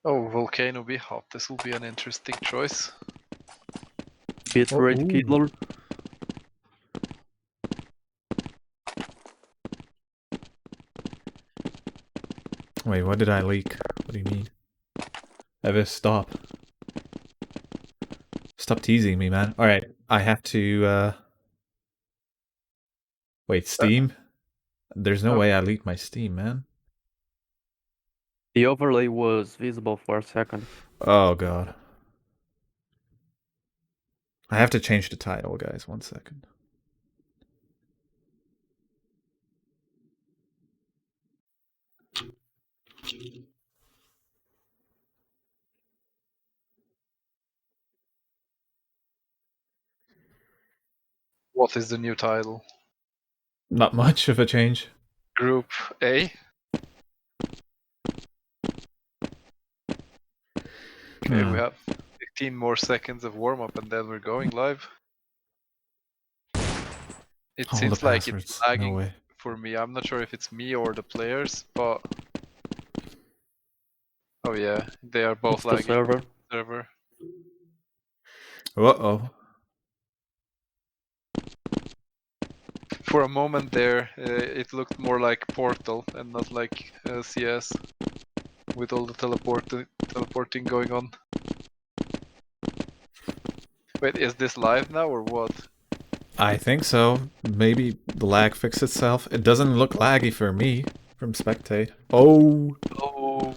oh, Volcano be hot. This will be an interesting choice. Beat Oh, rage ooh. killer. Wait, what did I leak? What do you mean? Evis, stop. Stop teasing me, man. Alright, I have to, Wait, Steam? There's no Oh. way I leaked my Steam, man. The overlay was visible for a second. Oh, God. I have to change the title, guys. 1 second. What is the new title? Not much of a change. Group A? Okay, we have 15 more seconds of warm-up and then we're going live. It All seems the like it's passwords. lagging No way. for me. I'm not sure if it's me or the players, but... Oh yeah, they are both It's the lagging. server. Server. Uh-oh. For a moment there, it looked more like Portal and not like CS, with all the teleporting going on. Wait, is this live now or what? I think so. Maybe the lag fixed itself. It doesn't look laggy for me from Spectate. Oh! Oh.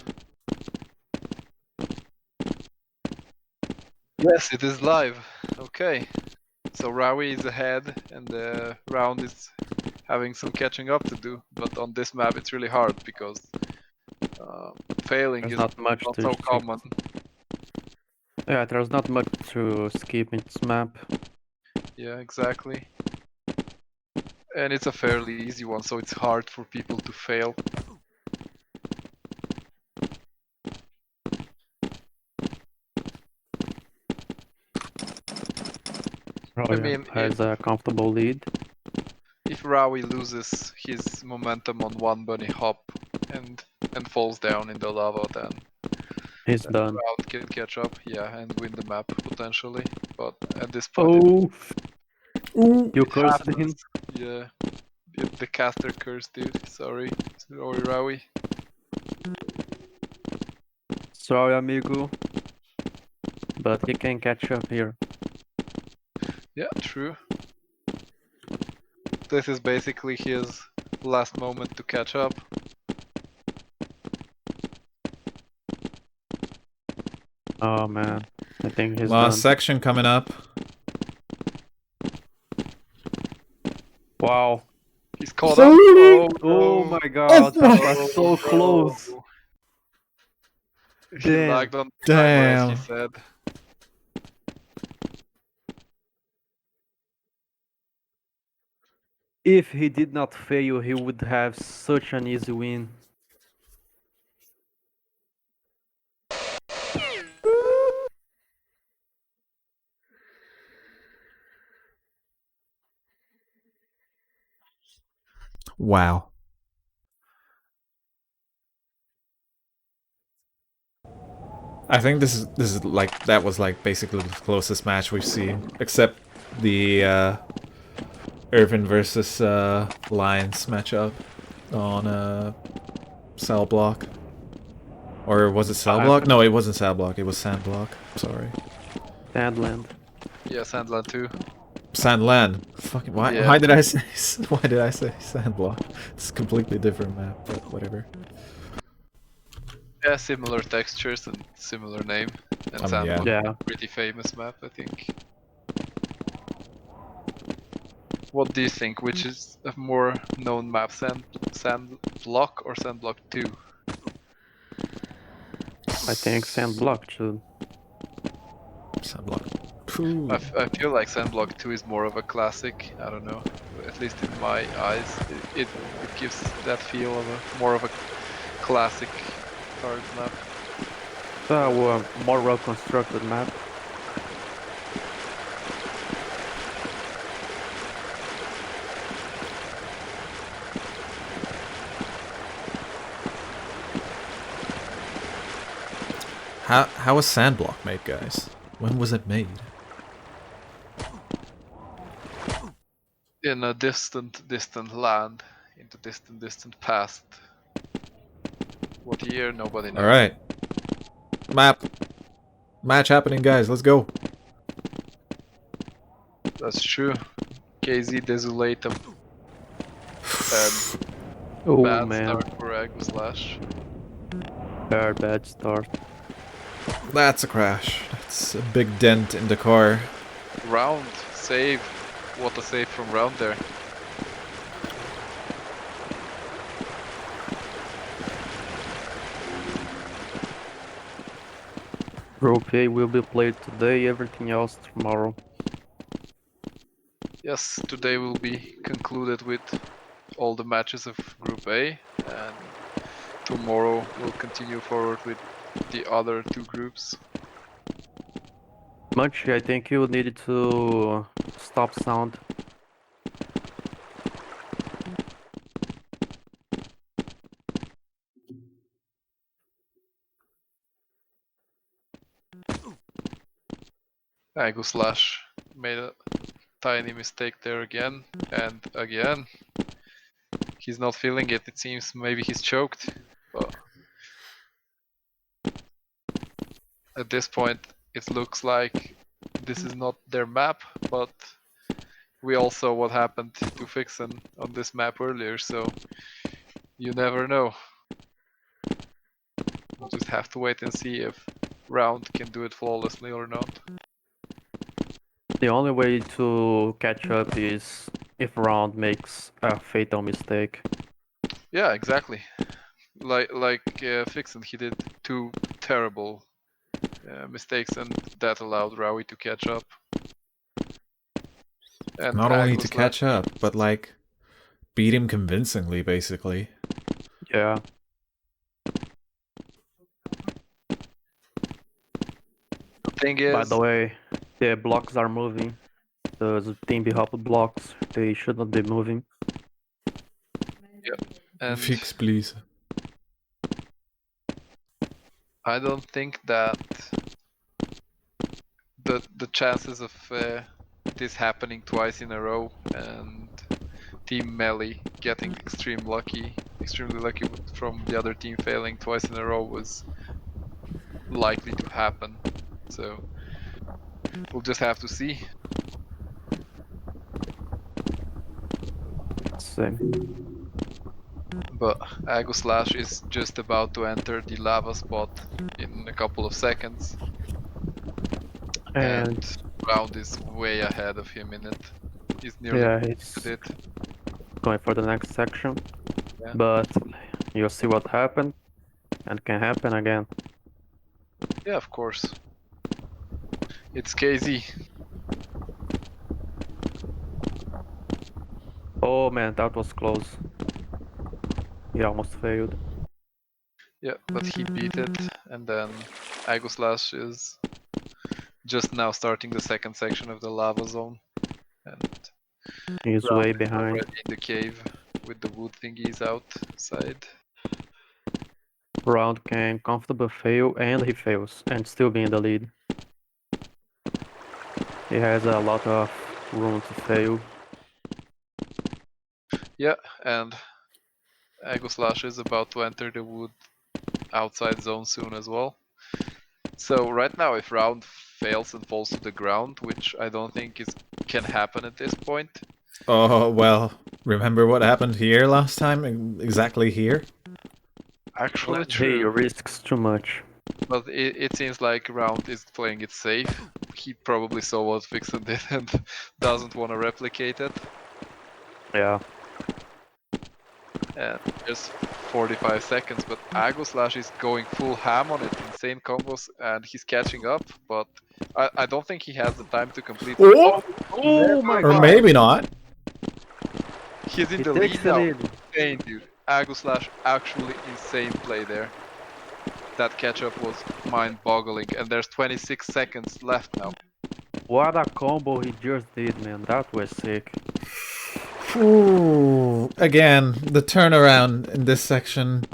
Yes, it is live. Okay. So Rawi is ahead and the round is having some catching up to do, but on this map it's really hard because failing There's is not much not to so skip. common. Yeah, there's not much to skip in this map. Yeah, exactly. And it's a fairly easy one, so it's hard for people to fail. I mean, Has a comfortable lead. if Rawi loses his momentum on one bunny hop and falls down in the lava, then He's the done. round can catch up, yeah, and win the map potentially. But at this point, Oh! You it cursed him. happens. Yeah, the caster cursed it. Sorry, Rawi. Sorry, amigo. But he can catch up here. Yeah, true. This is basically his last moment to catch up. Oh man, I think he's Last done. section coming up. Wow. He's caught up. Oh, Oh no. my god, that was so Oh, close. no. He Damn. lagged on the timer, as he Damn. said. If he did not fail, he would have such an easy win. Wow. I think this is like that was like basically the closest match we've seen, except the Irvin versus Lions matchup on Cell Block. Or was it Cell Block? No, it wasn't Cell Block. It was Sand Block. Sorry. Sandland. Yeah, Sandland too. Sandland. Fucking why? Yeah. Why did I say? Why did I say Sand Block? It's a completely different map, but whatever. Yeah, similar textures and similar name. And Yeah. Sandblock, Yeah. pretty famous map, I think. What do you think? Which is a more known map, Sandblock or Sandblock 2? I think Sand blocked too. Sandblock. Phew. I feel like Sandblock 2 is more of a classic. I don't know. At least in my eyes, it gives that feel of a more of a classic card map. A more well constructed map. How was Sandblock made, guys? When was it made? In a distant land, into distant past. What year? Nobody knows. Alright. Map. Match happening, guys. Let's go. That's true. KZ Desolatum. And Oh bad man, start for Aguslash. bad start. That's a crash. That's a big dent in the car. Round, save. What a save from Round there. Group A will be played today, everything else tomorrow. Yes, today will be concluded with all the matches of Group A, and tomorrow we'll continue forward with the other two groups. Munchy, I think you needed to stop sound. Aguslash made a tiny mistake there again, and again. He's not feeling it, it seems. Maybe he's choked. But at this point, it looks like this is not their map, but we all saw what happened to Fixen on this map earlier, so you never know. We'll just have to wait and see if Round can do it flawlessly or not. The only way to catch up is if Round makes a fatal mistake. Yeah, exactly. Like Fixen, he did two terrible mistakes, and that allowed Rowie to catch up. And Not only to Aguslash- catch up, but like beat him convincingly, basically. Yeah. thing is, By the way, the blocks are moving. The team behalf blocks, they should not be moving. and Fix, please. I don't think that the chances of this happening twice in a row and Team Melee getting extremely lucky from the other team failing twice in a row was likely to happen. So we'll just have to see. Same. But Aguslash is just about to enter the lava spot in a couple of seconds. And Round is way ahead of him in it. He's nearly yeah, he's did it. going for the next section. Yeah. But you'll see what happened, and can happen again. Yeah, of course. It's KZ. Oh man, that was close. He almost failed. Yeah, but he beat it, and then Aguslash is just now starting the second section of the lava zone. And He's Round way is behind. already in the cave with the wood thingies outside. Round can comfortably fail, and he fails, and still be in the lead. He has a lot of room to fail. Yeah, and Aguslash is about to enter the wood outside zone soon as well. So right now, if Round fails and falls to the ground, which I don't think can happen at this point. Oh, well, remember what happened here last time? Exactly here? Actually, He true. risks too much. But it seems like Round is playing it safe. He probably saw what Vixen did and doesn't want to replicate it. Yeah. And there's 45 seconds, but Agoslash is going full ham on it, insane combos, and he's catching up, but I don't think he has the time to complete. Oh! Oh my Or god! maybe not. He's in He the takes lead the now. lead. Insane, dude. Agoslash, actually insane play there. That catch-up was mind-boggling, and there's 26 seconds left now. What a combo he just did, man. That was sick. Ooh. Again, the turnaround in this section.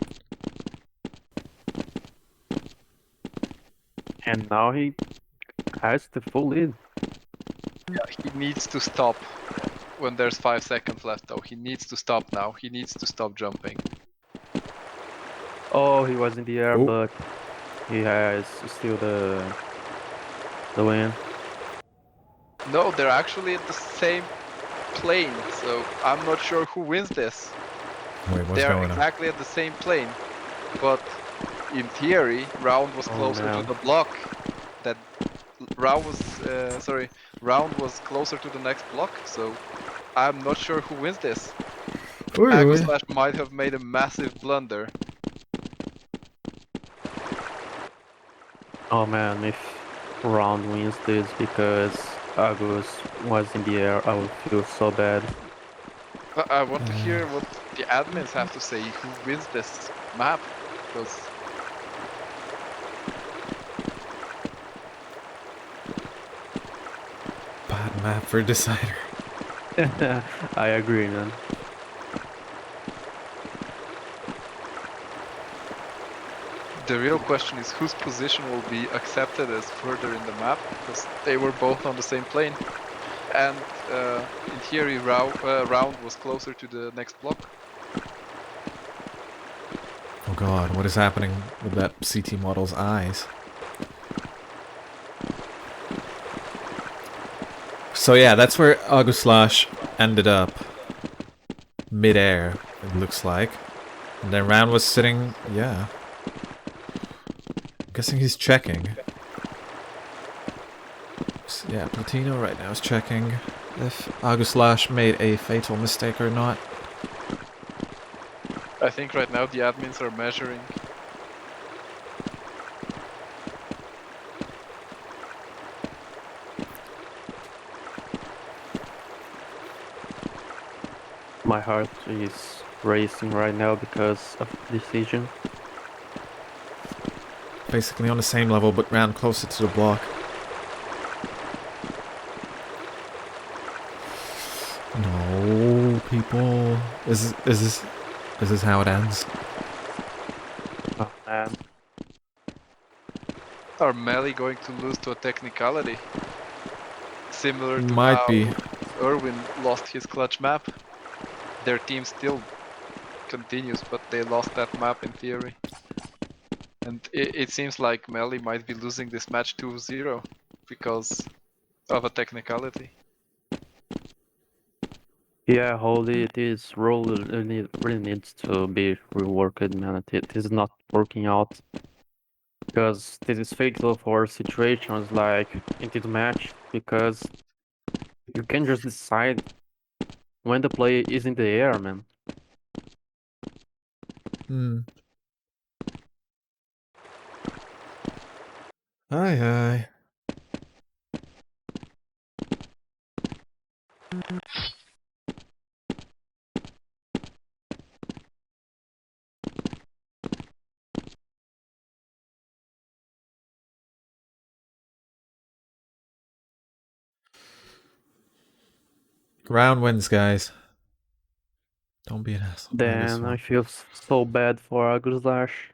And now he has the full lead. He needs to stop when there's 5 seconds left, though. He needs to stop now. He needs to stop jumping. Oh, he was in the air, Oh. but he has still the win. No, they're actually at the same plane, so I'm not sure who wins this. Wait, what's They're going on? exactly at the same plane, but in theory, Round was Oh, closer no. to the block. That Round was Round was closer to the next block, so I'm not sure who wins this. Ooh. Agoslash might have made a massive blunder. Oh man, if Round wins this because Agus was in the air, I would feel so bad. I want to hear what the admins have to say. Who wins this map? Because Bad map for decider. I agree, man. the real question is whose position will be accepted as further in the map, because they were both on the same plane. And in theory, Round was closer to the next block. Oh god, what is happening with that CT model's eyes? So yeah, that's where Agoslash ended up. Mid-air, it looks like. And then Round was sitting, yeah. I'm guessing he's checking. So, yeah, Platino right now is checking if Agoslash made a fatal mistake or not. I think right now the admins are measuring. My heart is racing right now because of the decision. Basically on the same level, but Round closer to the block. No, people. Is this how it ends? Oh man. Are Melly going to lose to a technicality? Similar to Might how be. Irwin lost his clutch map. Their team still continues, but they lost that map in theory. And it seems like Melly might be losing this match 2-0 because of a technicality. Yeah, Holy, this role really needs to be reworked, man. It is not working out. Because this is fatal for situations like in this match, because you can just decide when the play is in the air, man. Hmm. Aye aye. Round wins, guys. Don't be an asshole. Then I feel so bad for Aguslash.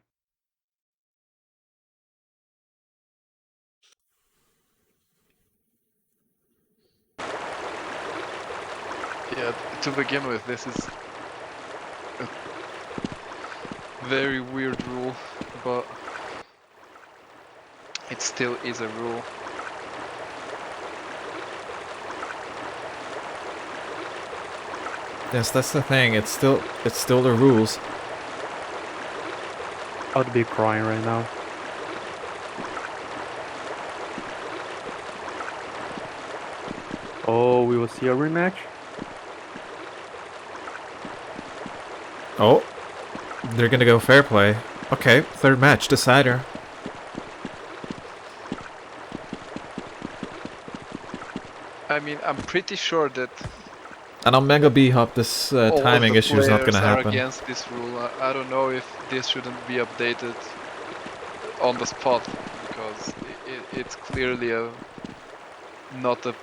Yeah, to begin with, this is a very weird rule, but it still is a rule. Yes, that's the thing. It's still the rules. I'd be crying right now. Oh, we will see a rematch? Oh, they're gonna go fair play. Okay, third match, decider. I mean, I'm pretty sure that And on Mega B Hop, this all timing of the issue is not players gonna are happen. against this rule. I don't know if this shouldn't be updated on the spot, because it's clearly not a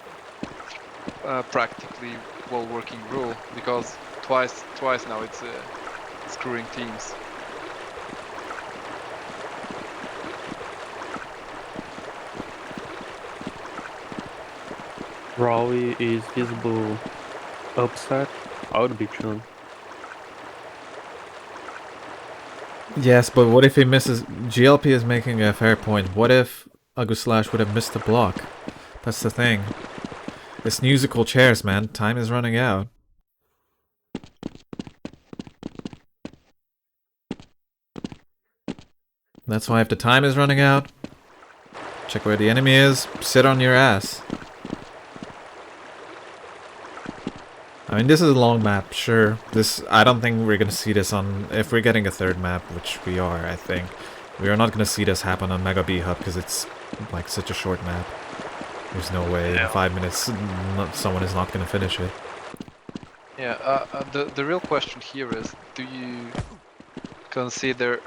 practically well-working rule, because twice now it's screwing teams. Rawi is visible upset. I would be chilling. Yes, but what if he misses? GLP is making a fair point. What if Aguslash would have missed the block? That's the thing. It's musical chairs, man. Time is running out. That's why if the time is running out, check where the enemy is, sit on your ass. I mean, this is a long map, sure. I don't think we're gonna see this on... If we're getting a third map, which we are, I think, we are not gonna see this happen on Mega B Hub, because it's, like, such a short map. There's no way in 5 minutes someone is not gonna finish it. Yeah, the real question here is, do you consider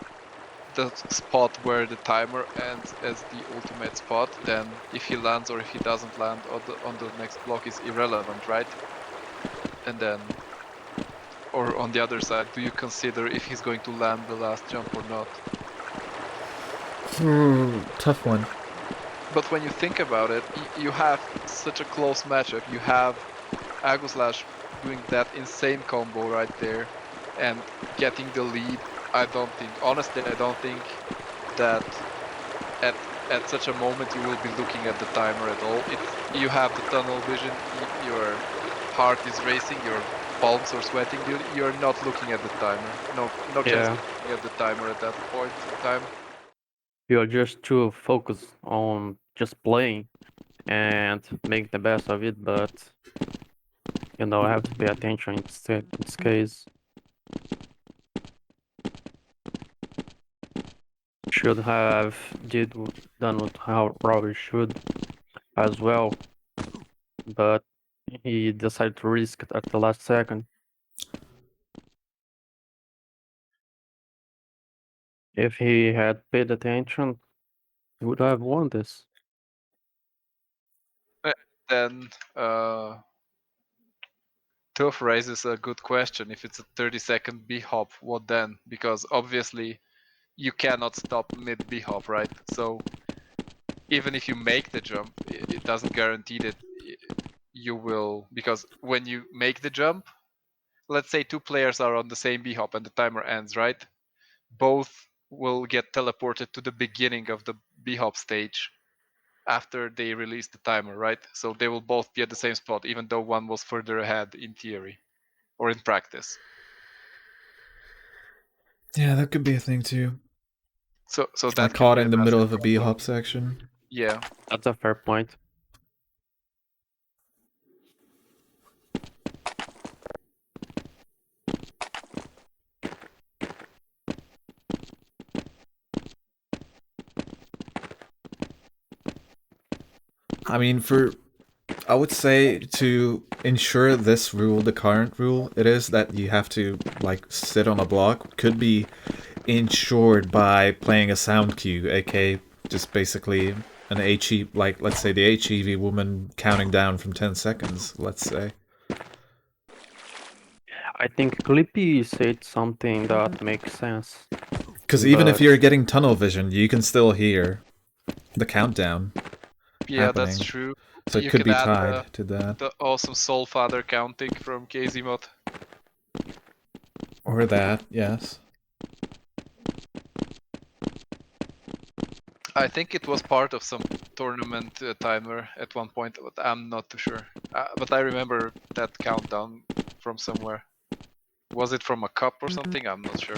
the spot where the timer ends as the ultimate spot? Then if he lands or if he doesn't land on the next block is irrelevant, right? And then, or on the other side, do you consider if he's going to land the last jump or not? Tough one. But when you think about it, you have such a close matchup. You have Aguslash doing that insane combo right there and getting the lead. Honestly, I don't think that at such a moment you will be looking at the timer at all. You have the tunnel vision, your heart is racing, your palms are sweating, you're not looking at the timer. No chance of looking at the timer at that point in time. You're just too focused on just playing and make the best of it, but you know, I have to pay attention in this case. Should have done what how Robbie should as well, but he decided to risk it at the last second. If he had paid attention, he would have won this. Then Tuff raises a good question. If it's a 30-second B-hop, what then? Because obviously you cannot stop mid B-hop, right? So even if you make the jump, it doesn't guarantee that you will, because when you make the jump, let's say two players are on the same B-hop and the timer ends, right? Both will get teleported to the beginning of the B-hop stage after they release the timer, right? So they will both be at the same spot, even though one was further ahead in theory or in practice. Yeah, that could be a thing too. So that I caught in the middle of a B-hop section. Yeah. That's a fair point. I mean, I would say to ensure this rule, the current rule, it is that you have to, like, sit on a block, could be ensured by playing a sound cue, aka just basically an HE, like, let's say the HEV woman counting down from 10 seconds, let's say. I think Clippy said something that makes sense. Because even if you're getting tunnel vision, you can still hear the countdown. Yeah, happening. That's true. So it You could can be add tied to that. the awesome Soul Father counting from KZMod. Or that, yes. I think it was part of some tournament timer at one point, but I'm not too sure. But I remember that countdown from somewhere. Was it from a cup or something? I'm not sure.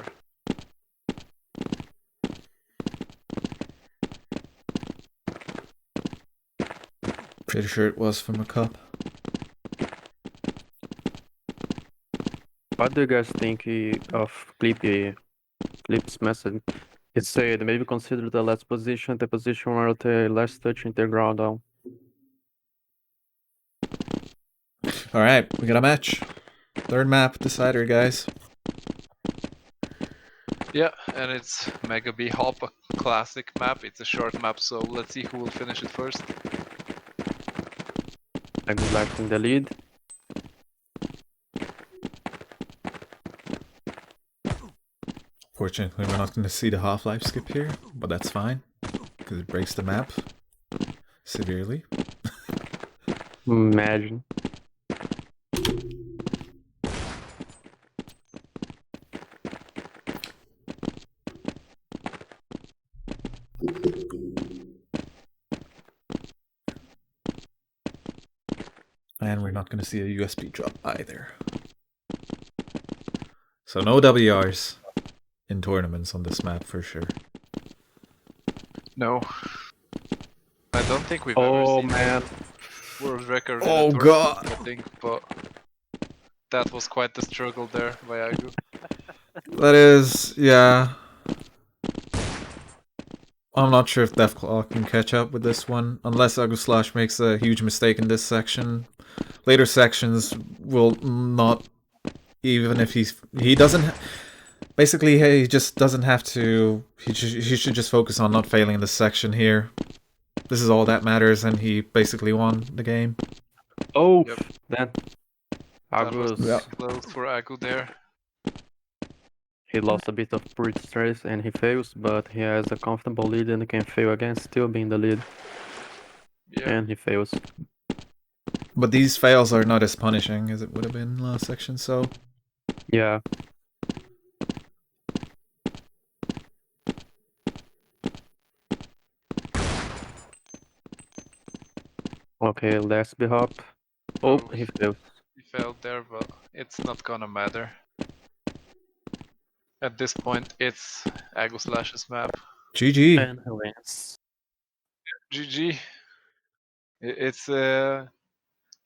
Pretty sure it was from a cup. What do you guys think of Clippy Flip's message. He said, maybe consider the last position, the position where the last touch in the ground down. Alright, we got a match. Third map decider, guys. Yeah, and it's Mega B Hop, a classic map. It's a short map, so let's see who will finish it first. I'm Black in the lead. Fortunately, we're not going to see the Half-Life skip here, but that's fine, because it breaks the map severely. Imagine. And we're not going to see a USB drop either. So no WRs in tournaments on this map for sure. No. I don't think we've ever Oh seen man. world record in a Oh tournament, god! I think, but that was quite the struggle there by Agu. That is, yeah. I'm not sure if Deathclaw can catch up with this one, unless Aguslash makes a huge mistake in this section. Later sections will not, even if he doesn't, basically he just doesn't have to, he should just focus on not failing in this section here. This is all that matters, and he basically won the game. Oh, Yep. then. That was Agus, Yeah. close for Agu there. he lost a bit of bridge stress and he fails, but he has a comfortable lead and he can fail again, still being the lead. Yeah. And he fails. But these fails are not as punishing as it would have been last section, so... Yeah. Okay, last B hop. Oh, Oh, he failed. He failed there, but it's not gonna matter. At this point, it's Aguslash's map. GG! And he wins. GG. It's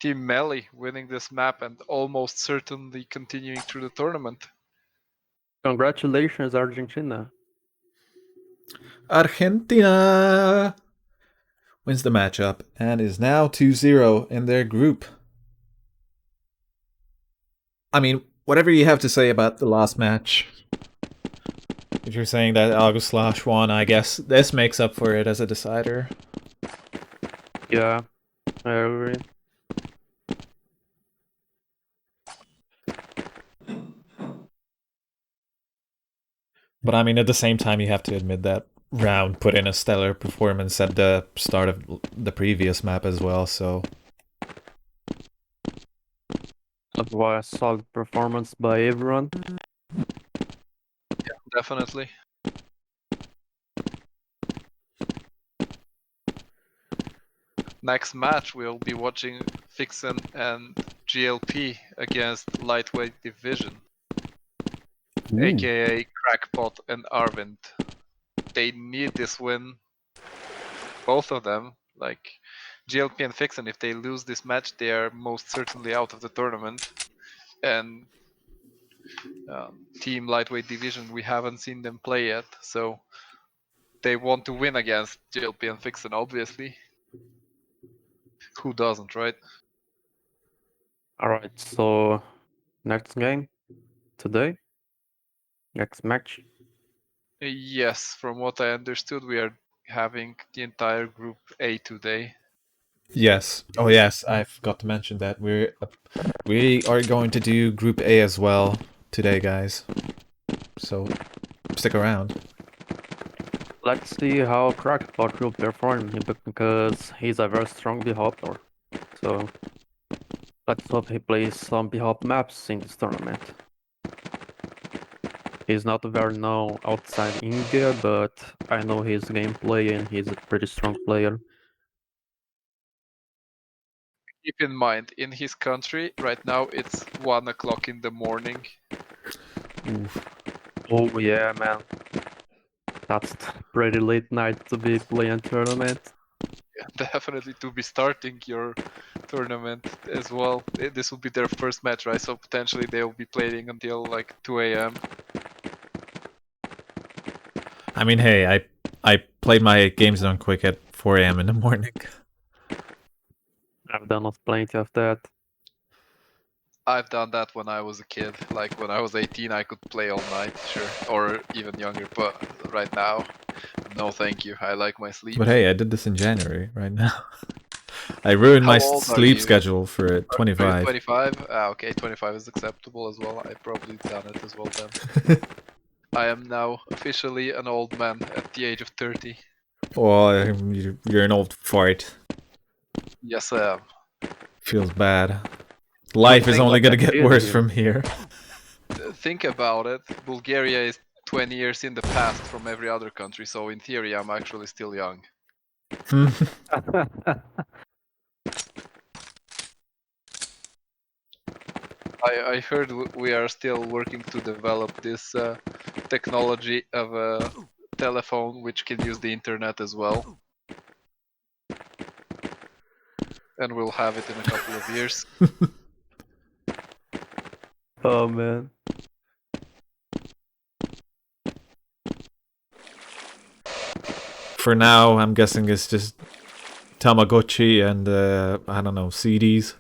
Team Melly winning this map and almost certainly continuing through the tournament. Congratulations, Argentina. Argentina wins the matchup and is now 2-0 in their group. I mean, whatever you have to say about the last match, if you're saying that Aguslash won, I guess this makes up for it as a decider. Yeah, I agree. But I mean, at the same time, you have to admit that Round put in a stellar performance at the start of the previous map as well, so... That was a solid performance by everyone. Yeah, definitely. Next match, we'll be watching Vixen and GLP against Lightweight Division, aka Crackpot and Arvind. They need this win, both of them. Like GLP and Vixen, if they lose this match, they are most certainly out of the tournament. And Team Lightweight Division, we haven't seen them play yet, so they want to win against GLP and Vixen, obviously. Who doesn't, right? Alright, so next game today. Next match. Yes, from what I understood, we are having the entire Group A today. Yes. Oh yes, I forgot to mention that. We are going to do Group A as well today, guys. So, stick around. Let's see how Crackpot will perform because he's a very strong B-hopper. So let's hope he plays some B-hop maps in this tournament. He's not very known outside India, but I know his gameplay and he's a pretty strong player. Keep in mind, in his country, right now it's 1 o'clock in the morning. Oof. Oh yeah, man. That's pretty late night to be playing tournament. Yeah, definitely to be starting your tournament as well. This will be their first match, right? So potentially they'll be playing until like 2 a.m. I mean, hey, I played my games done quick at 4 a.m. in the morning. I've done plenty of that. I've done that when I was a kid. Like when I was 18, I could play all night, sure, or even younger. But right now, no, thank you. I like my sleep. But hey, I did this in January right now. I ruined How my old are sleep you? schedule for Are you 25. 25? Okay, 25 is acceptable as well. I've probably done it as well then. I am now officially an old man at the age of 30. Well, you're an old fart. Yes, I am. Feels bad. Life is think only like gonna a get kid worse again. from here. Think about it. Bulgaria is 20 years in the past from every other country, so in theory, I'm actually still young. I heard we are still working to develop this technology of a telephone which can use the internet as well. And we'll have it in a couple of years. Oh man. For now, I'm guessing it's just Tamagotchi and I don't know, CDs.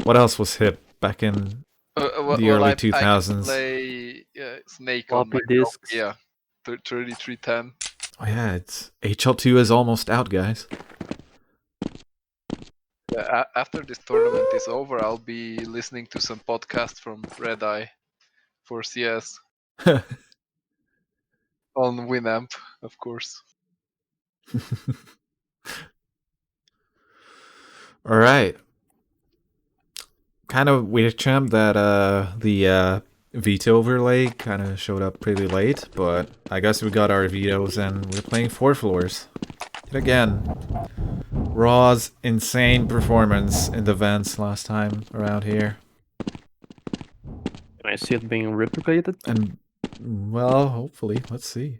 What else was hip back in the early I can 2000s? play Snake on Floppy my disks. Nokia 3310. Oh yeah, it's HL2 is almost out, guys. After this tournament is over, I'll be listening to some podcasts from Red Eye for CS on Winamp, of course. All right. Kind of weird, champ, that the veto overlay kind of showed up pretty late, but I guess we got our vetoes and we're playing 4 floors. Yet again, Raw's insane performance in the vents last time around here. Can I see it being replicated? And, well, hopefully, let's see.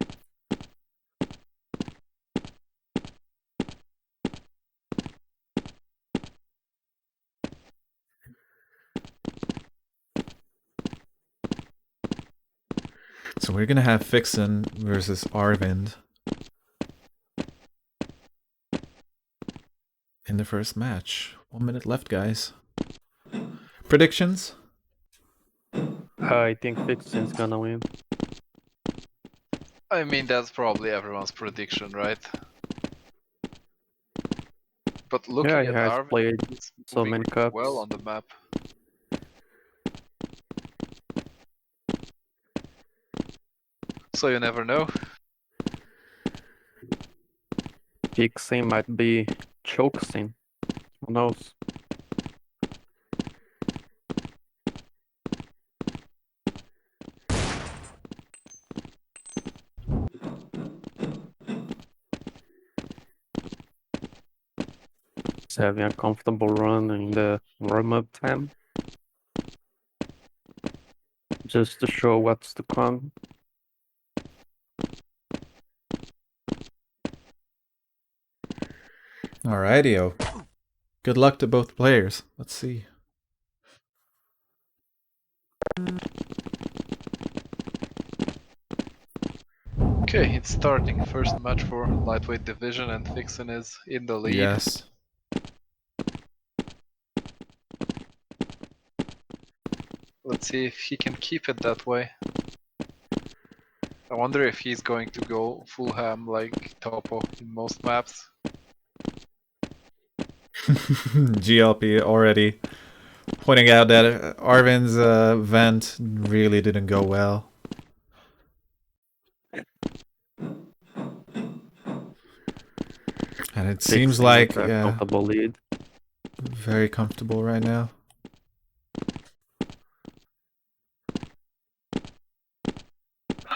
So we're gonna have Fixin versus Arvind in the first match. 1 minute left, guys. Predictions? I think Vixen's gonna win. I mean, that's probably everyone's prediction, right? But looking Yeah, at he has Arvin, played he's so moving many really cups. well on the map. So you never know. Vixen might be Chokesing. Who knows? He's having a comfortable run in the warm-up time. Just to show what's to come. Alrighty-o. Good luck to both players. Let's see. Okay, it's starting. First match for lightweight division, and Vixen is in the lead. Yes. Let's see if he can keep it that way. I wonder if he's going to go full ham like Topo in most maps. GLP already pointing out that Arvin's vent really didn't go well. And it seems Vixen like, with a yeah, comfortable lead. very comfortable right now.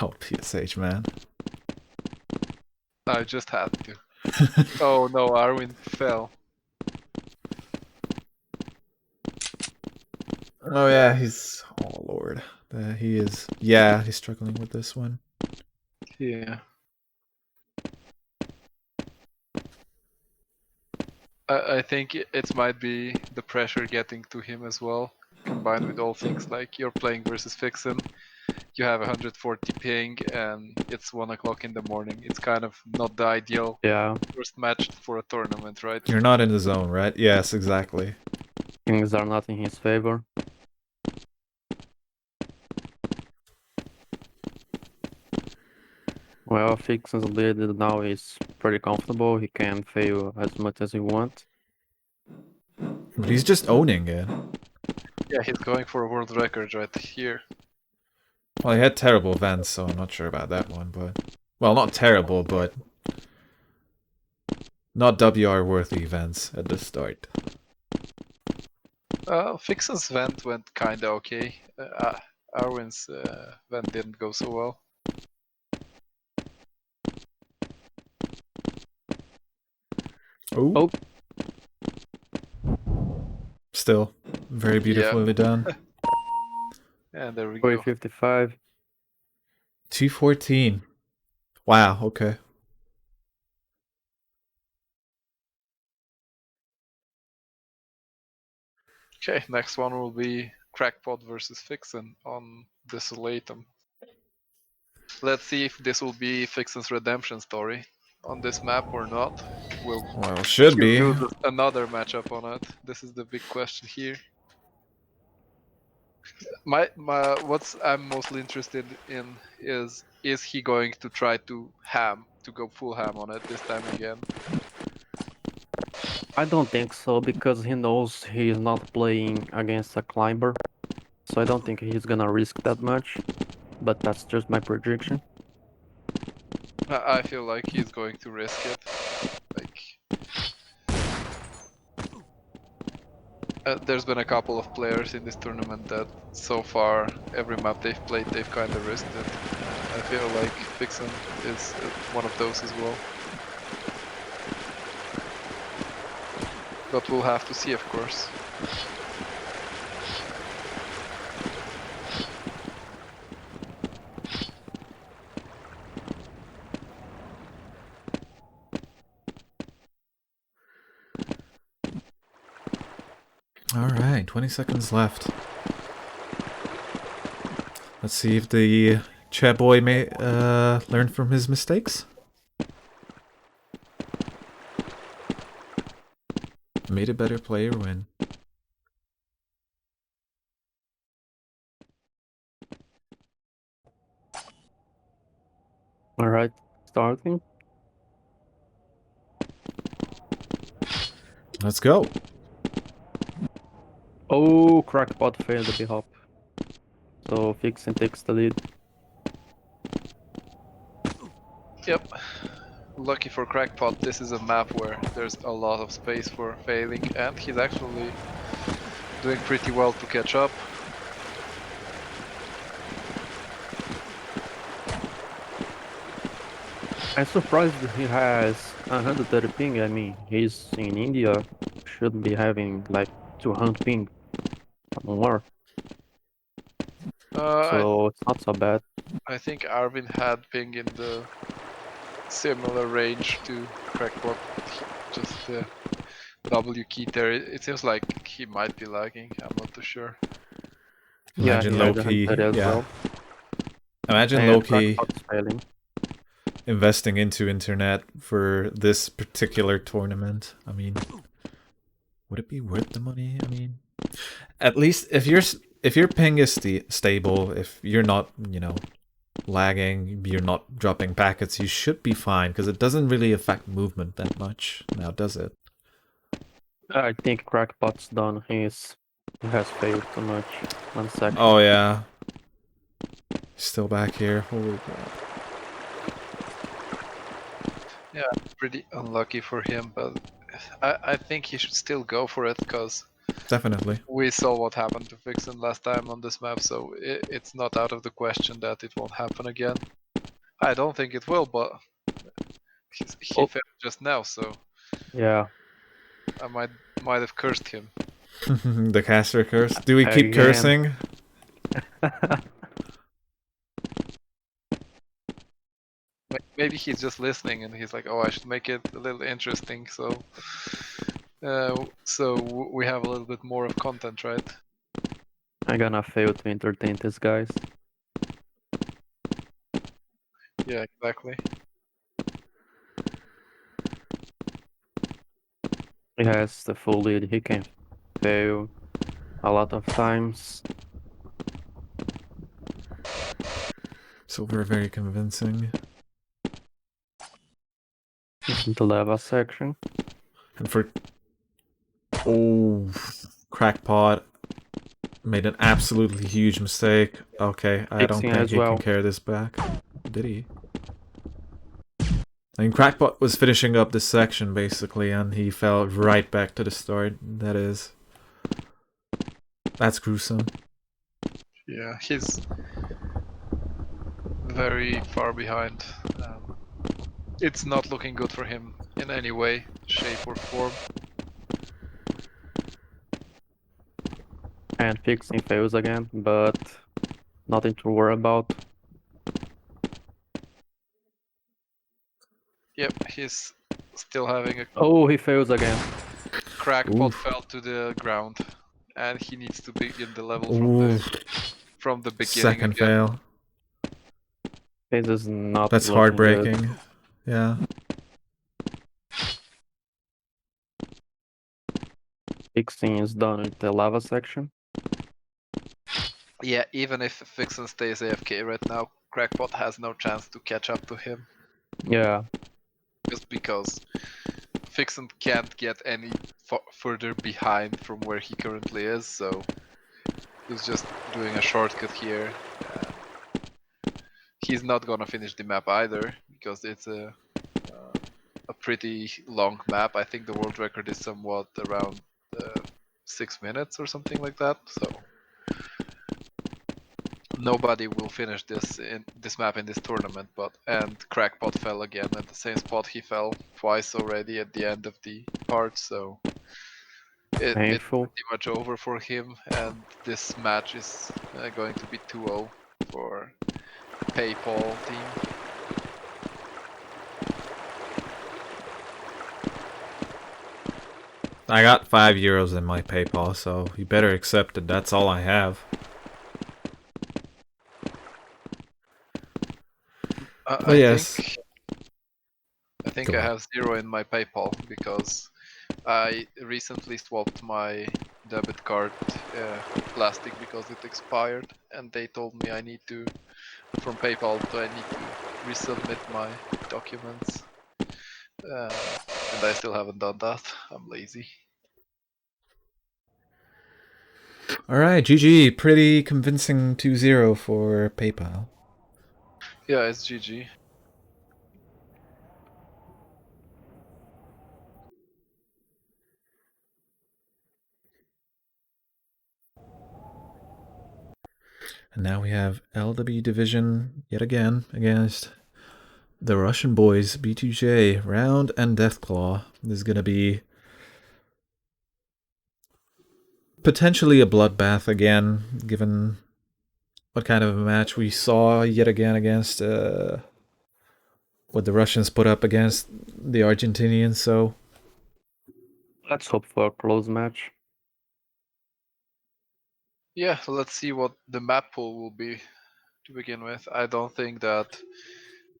Oh, PSH, man. I just had to. Oh no, Arwin fell. Oh yeah, he's... Oh lord. He is... Yeah, he's struggling with this one. Yeah. I think it might be the pressure getting to him as well, combined with all things like you're playing versus Vixen. you have 140 ping and it's 1 o'clock in the morning. It's kind of not the ideal Yeah, first match for a tournament, right? You're not in the zone, right? Yes, exactly. things are not in his favor. Well, Fixon's lead now is pretty comfortable. He can fail as much as he wants. But he's just owning it. Yeah, he's going for a world record right here. Well, he had terrible events, so I'm not sure about that one, but... Well, not terrible, but... Not WR-worthy events at the start. Fixon's vent went kinda okay. Arwen's vent didn't go so well. Oh. Still, very beautifully done. And there we go. 355. 214. Wow, okay. Okay, next one will be Crackpot versus Fixon on Desolatum. Let's see if this will be Fixon's redemption story on this map or not. Will Well, should he be. do another matchup on it? This is the big question here. What's I'm mostly interested in is he going to try to go full ham on it this time again? I don't think so because he knows he is not playing against a climber. So I don't think he's gonna risk that much. But that's just my prediction. I feel like he's going to risk it. Like, there's been a couple of players in this tournament that so far every map they've played they've kind of risked it. I feel like Fixon is one of those as well. But we'll have to see, of course. Alright, 20 seconds left. Let's see if the chat boy may learn from his mistakes. Made a better player win. Alright, starting. Let's go. Oh, Crackpot failed the B-hop. So Fixon takes the lead. Yep. Lucky for Crackpot, this is a map where there's a lot of space for failing, and he's actually doing pretty well to catch up. I'm surprised he has 130 ping. I mean, he's in India, should be having like 200 ping or more. So it's not so bad. I think Arvin had ping in the similar range to Crackpot, just the W key there. It seems like he might be lagging, I'm not too sure. Imagine yeah, low-key, as yeah. well. Imagine And low-key Crackpot's failing. investing into internet for this particular tournament. I mean, would it be worth the money? I mean, at least if your ping is stable, if you're not, you know, lagging, you're not dropping packets, you should be fine because it doesn't really affect movement that much now, does it? I think Crackpot's done. He has failed too much. 1 second. Oh yeah, still back here. Holy crap. Yeah, pretty unlucky for him, but I think he should still go for it, because Definitely. we saw what happened to Vixen last time on this map, so it's not out of the question that it won't happen again. I don't think it will, but he failed just now, so Yeah. I might have cursed him. The caster curse. Do we keep Again. cursing? Maybe he's just listening and he's like, oh, I should make it a little interesting, so we have a little bit more of content, right? I'm gonna fail to entertain these guys. Yeah, exactly. He has the full lead. He can fail a lot of times. So we're very convincing. It's in the lava section. And for... Oh, Crackpot made an absolutely huge mistake. Okay, I don't Fixing think as he well. can carry this back. Did he? I mean, Crackpot was finishing up this section, basically, and he fell right back to the start. That's gruesome. Yeah, he's very far behind. It's not looking good for him in any way, shape, or form. And fixing fails again, but nothing to worry about. Yep, he's still having a Oh, he fails again. crackpot Oof. fell to the ground, and he needs to begin the level Ooh, from the beginning second again. fail. This is not That's looking good. heartbreaking. Yeah. Fixing is done with the lava section. Yeah, even if Vixen stays AFK right now, Crackpot has no chance to catch up to him, Yeah, just because Vixen can't get any further behind from where he currently is, so he's just doing a shortcut here. He's not gonna finish the map either, because it's a pretty long map. I think the world record is somewhat around 6 minutes or something like that, so nobody will finish this map in this tournament. And Crackpot fell again at the same spot he fell twice already at the end of the part, so it's painful. pretty much over for him, and this match is going to be 2-0 for PayPal team. I got €5 in my PayPal, so you better accept it. That's all I have. I Yes. think Go I on. have 0 in my PayPal because I recently swapped my debit card plastic because it expired, and they told me I need to, from PayPal, I need to resubmit my documents, and I still haven't done that. I'm lazy. Alright, GG. Pretty convincing 2-0 for PayPal. Yeah, it's GG. And now we have LW Division yet again against the Russian boys, B2J, Round and Deathclaw. This is gonna be potentially a bloodbath again, given what kind of a match we saw yet again against what the Russians put up against the Argentinians. So Let's hope for a close match. Yeah, so let's see what the map pool will be to begin with. I don't think that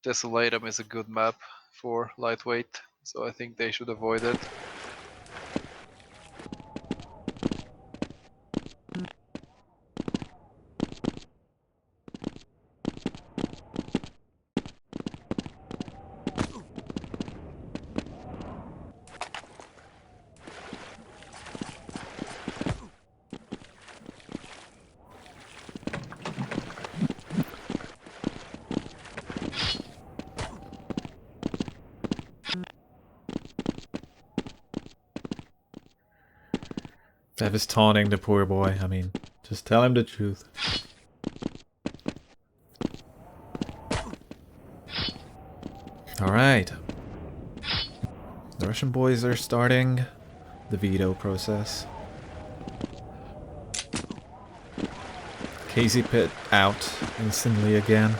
Desolatum is a good map for lightweight, so I think they should avoid it. Dev is taunting the poor boy. I mean, just tell him the truth. Alright. The Russian boys are starting the veto process. Casey Pit out instantly again.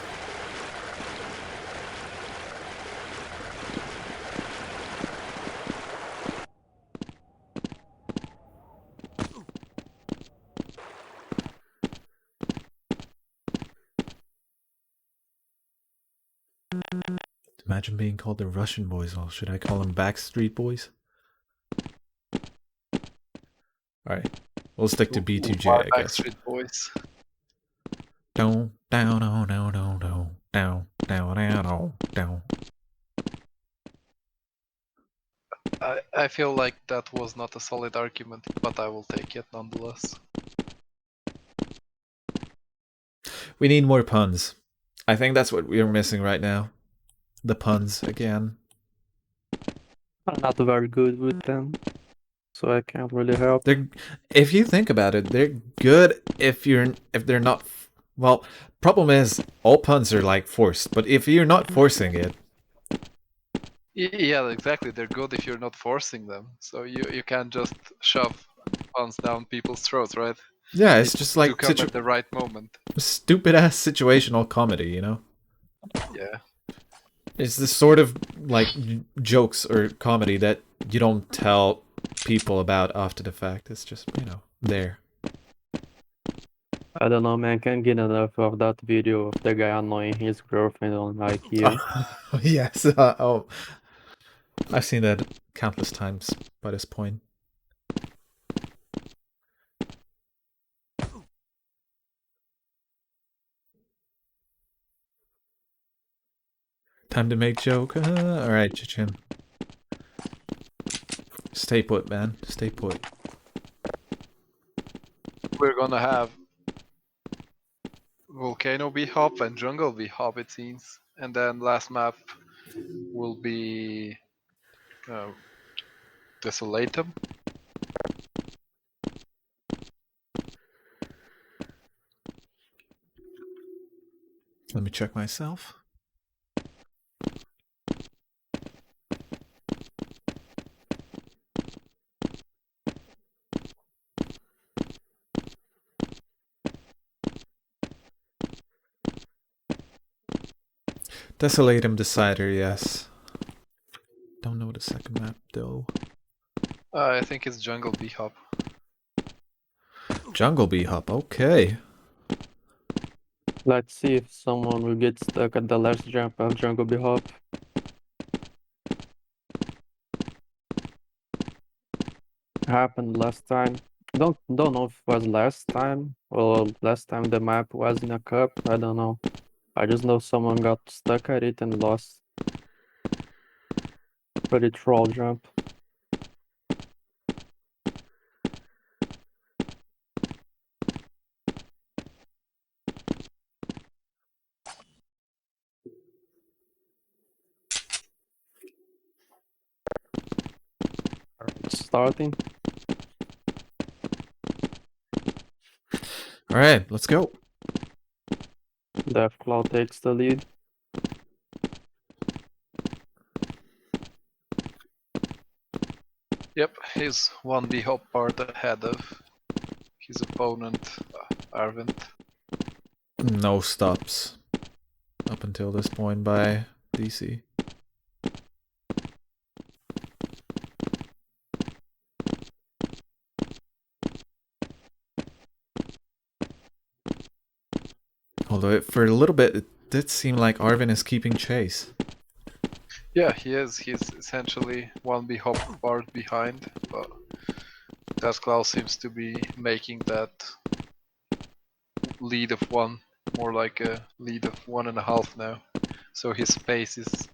Imagine being called the Russian boys. Well, should I call them Backstreet Boys? Alright. We'll stick to B2J, Why I guess. Backstreet Boys? Down, down, down, down, down, down, down, down, down, down. I feel like that was not a solid argument, but I will take it nonetheless. We need more puns. I think that's what we're missing right now. The puns again. I'm not very good with them, so I can't really help. If you think about it, they're good if they're not. Well, problem is all puns are like forced, but if you're not forcing it, Yeah, exactly. They're good if you're not forcing them. So you can't just shove puns down people's throats, right? yeah, it's just To like come at the right moment. stupid ass situational comedy, you know? Yeah. It's this sort of like jokes or comedy that you don't tell people about after the fact. It's just, you know, there. I don't know, man. Can't get enough of that video of the guy annoying his girlfriend on IKEA. Yes. Oh, I've seen that countless times by this point. Time to make joke. Alright, Chichin. Stay put, man. Stay put. We're gonna have Volcano B-Hop and Jungle B-Hop, it seems. And then last map will be Desolatum. Let me check myself. Desolatum Decider, yes. Don't know the second map though. I think it's Jungle B-Hop. Jungle B-Hop, okay. Let's see if someone will get stuck at the last jump of Jungle B-Hop. Happened last time. Don't know if it was last time or last time the map was in a cup. I don't know. I just know someone got stuck at it and lost. Pretty troll jump. It's starting. Alright, let's go. Deathclaw takes the lead. Yep, he's one B-Hop part ahead of his opponent, Arvind. No stops up until this point by DC. Although for a little bit it did seem like Arvin is keeping chase. Yeah, he is. He's essentially one B-Hop part behind, but Deathclaw seems to be making that lead of one more like a lead of 1.5 now. So his pace is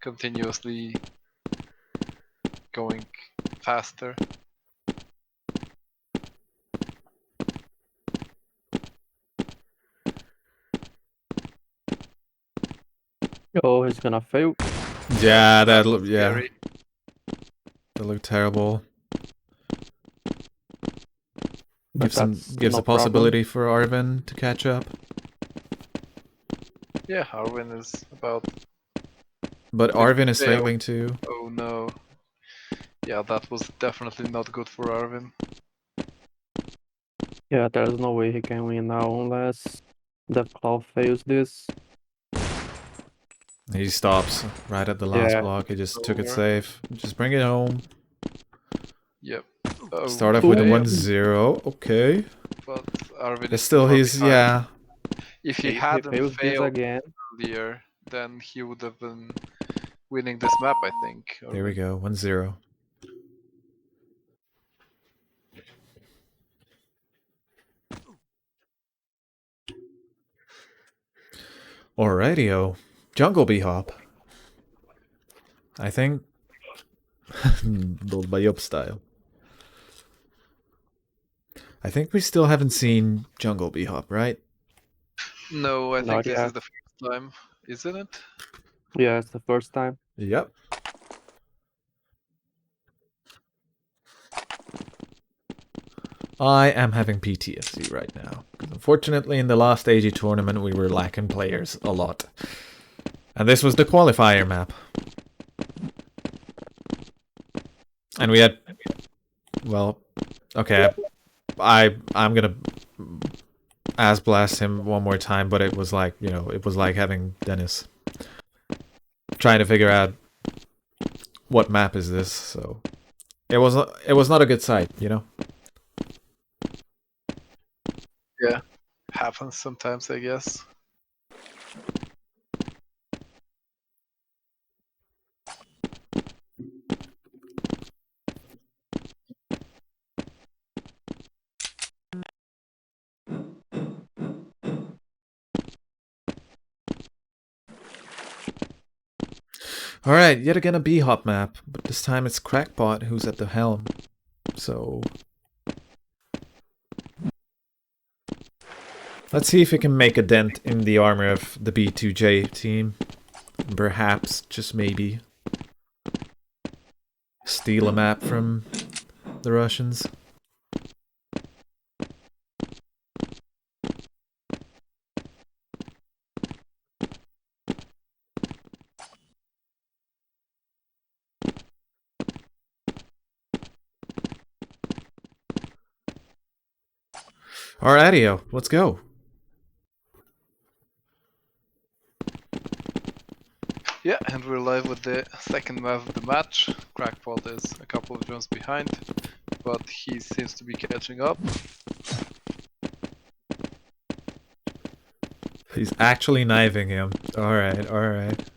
continuously going faster. Oh, he's gonna fail. Yeah, that was looked scary. that looked terrible. But Gives that's a possibility for Arvin to catch up. Yeah, Arvin is about. But With Arvin is fail. failing too. Oh no. Yeah, that was definitely not good for Arvin. Yeah, there's no way he can win now unless Deathclaw fails this. He stops right at the last Yeah. block. He just took it Over. safe. Just bring it home. Yep. Oh, Start off with a fail, 1-0. Okay. but Arvin It's is still far his, behind. yeah. If he If he hadn't fails this failed again, earlier, then he would have been winning this map, I think. There we go, 1-0. Alrighty-o. Jungle B-hop. I think... Build by Yup style. I think we still haven't seen Jungle B-hop, right? No, I think Not this yet. is the first time, isn't it? Yeah, it's the first time. Yep. I am having PTSD right now. Unfortunately, in the last AG tournament, we were lacking players a lot. And this was the qualifier map. And we had... Well, okay, I'm gonna ass blast him one more time, but it was like, you know, it was like having Dennis trying to figure out what map is this, so... It was not a good sight, you know? Yeah, happens sometimes, I guess. Alright, yet again a B-hop map, but this time it's Crackpot who's at the helm. So... Let's see if he can make a dent in the armor of the B2J team. Perhaps, just maybe, steal a map from the Russians. Alrighty-o, let's go. Yeah, and we're live with the second map of the match. Crackpot is a couple of drones behind, but he seems to be catching up. He's actually knifing him. Alright, alright.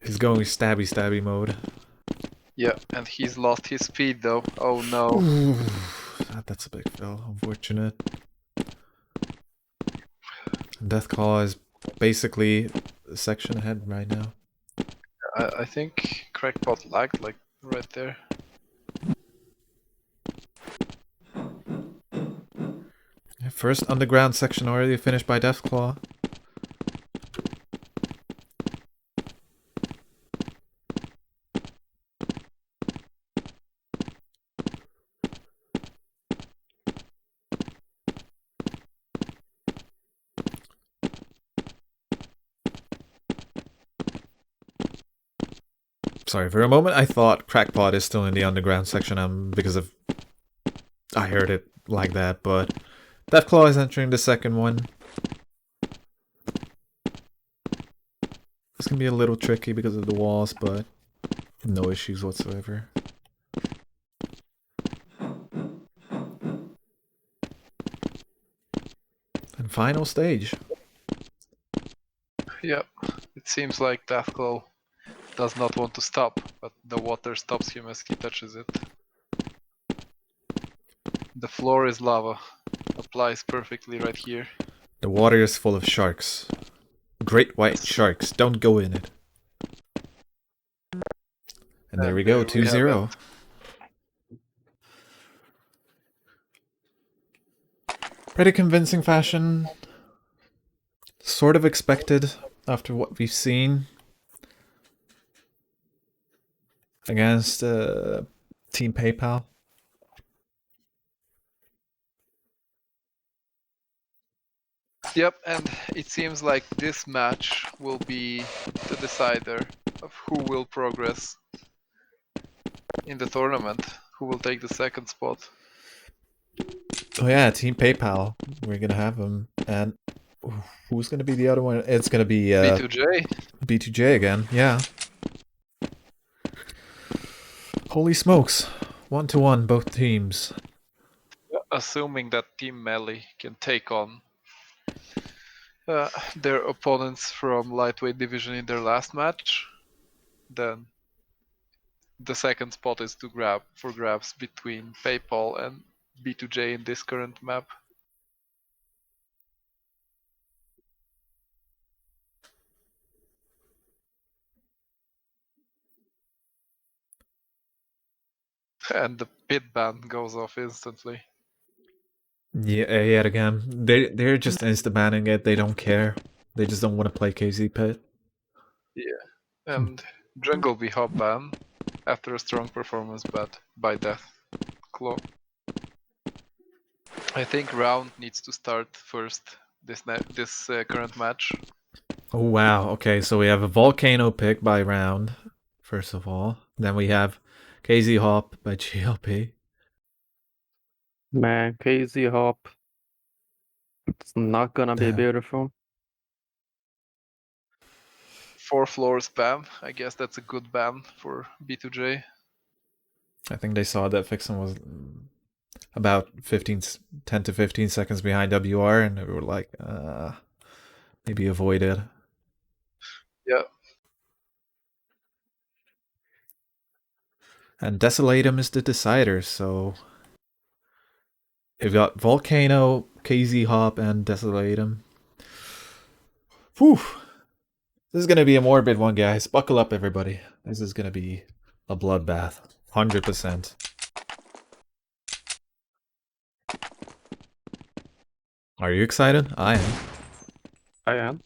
He's going stabby mode. Yeah, and he's lost his speed though. Oh no. Ooh, that's a big fail, unfortunate. Deathclaw is basically a section ahead right now. I think Crackpot lagged like right there. First underground section already finished by Deathclaw. Sorry, for a moment I thought Crackpot is still in the underground section because of... I heard it like that, but... Deathclaw is entering the second one. It's gonna be a little tricky because of the walls, but... no issues whatsoever. And final stage. Yep, it seems like Deathclaw does not want to stop, but the water stops him as he touches it. The floor is lava. Applies perfectly right here. The water is full of sharks. Great white sharks. Don't go in it. And there we go, 2-0. Pretty convincing fashion. Sort of expected after what we've seen against Team PayPal. Yep, and it seems like this match will be the decider of who will progress in the tournament, who will take the second spot. Oh yeah, Team PayPal. We're gonna have them. And who's gonna be the other one? It's gonna be B2J. B2J again, yeah. Holy smokes. 1-1, both teams. Assuming that Team Melee can take on Their opponents from lightweight division in their last match. Then the second spot is to grabs between PayPal and B2J in this current map. And the pit ban goes off instantly. Yeah, yet again, they're just insta banning it. They don't care. They just don't want to play KZ Pit. Yeah. And jungle be hop ban after a strong performance but by Death Claw. I think round needs to start first this current match. Oh wow. Okay, so we have a volcano pick by round, first of all. Then we have KZ Hop by GLP. Man, KZ Hop. It's not gonna be Damn. beautiful. 4 floors spam. I guess that's a good ban for B2J. I think they saw that Fixin was about 10 to 15 seconds behind WR, and they were like, maybe avoid it. Yeah. And Desolatum is the decider, so we've got Volcano, KZ Hop, and Desolatum. Whew. This is gonna be a morbid one, guys. Buckle up, everybody. This is gonna be a bloodbath. 100%. Are you excited? I am. I am.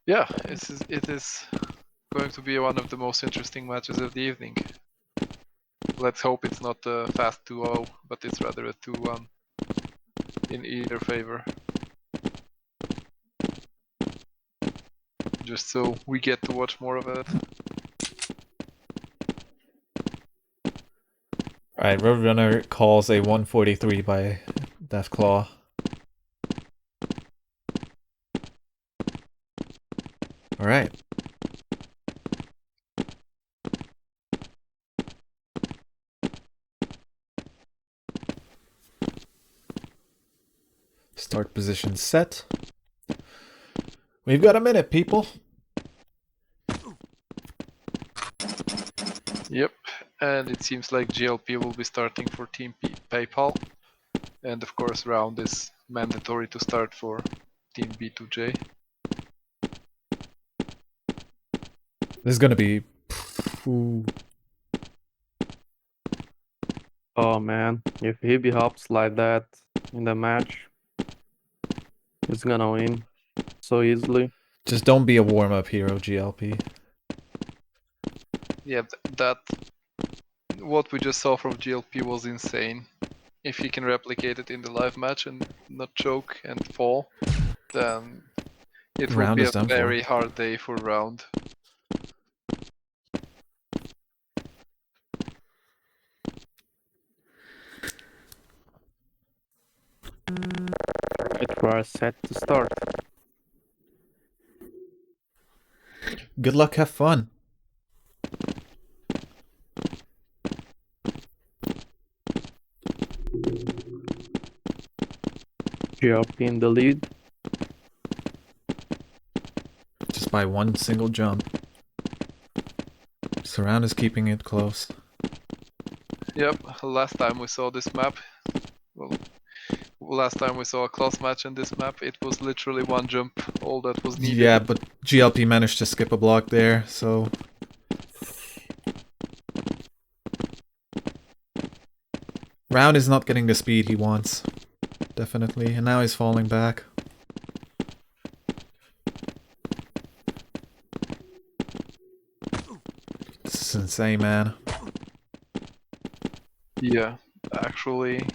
Yeah, it is going to be one of the most interesting matches of the evening. Let's hope it's not a fast 2-0, but it's rather a 2-1 in either favor. Just so we get to watch more of it. Alright, Roadrunner calls a 143 by Deathclaw. Alright. Start position set. We've got a minute, people. Yep, and it seems like GLP will be starting for Team PayPal. And of course round is mandatory to start for Team B2J. This is gonna be... Ooh. Oh man, if he hops like that in the match, he's gonna win so easily. Just don't be a warm-up hero, GLP. Yeah, that what we just saw from GLP was insane. If he can replicate it in the live match and not choke and fall, then it will Round be is a done for. very hard day for round. Right, we are set to start. Good luck, have fun. GLP in the lead. Just by one single jump. Surround is keeping it close. Yep, last time we saw this map, well, last time we saw a close match in this map, it was literally one jump, all that was needed. Yeah, but GLP managed to skip a block there, so... Round is not getting the speed he wants. Definitely, and now he's falling back. This is insane, man. Yeah, actually,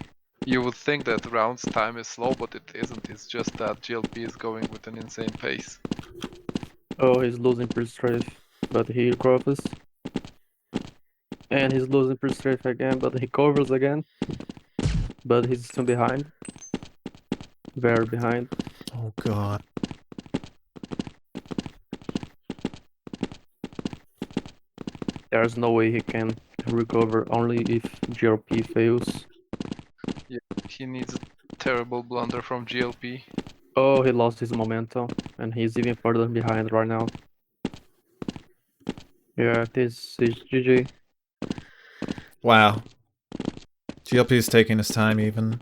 you would think that round's time is slow, but it isn't. It's just that GLP is going with an insane pace. Oh, he's losing per strafe, but he recovers. And he's losing per strafe again, but he covers again. But he's still behind. Very behind. Oh god. There's no way he can recover, only if GRP fails. Yeah, he needs terrible blunder from GLP. Oh, he lost his momentum, and he's even further behind right now. Yeah, this is GG. Wow. GLP is taking his time even.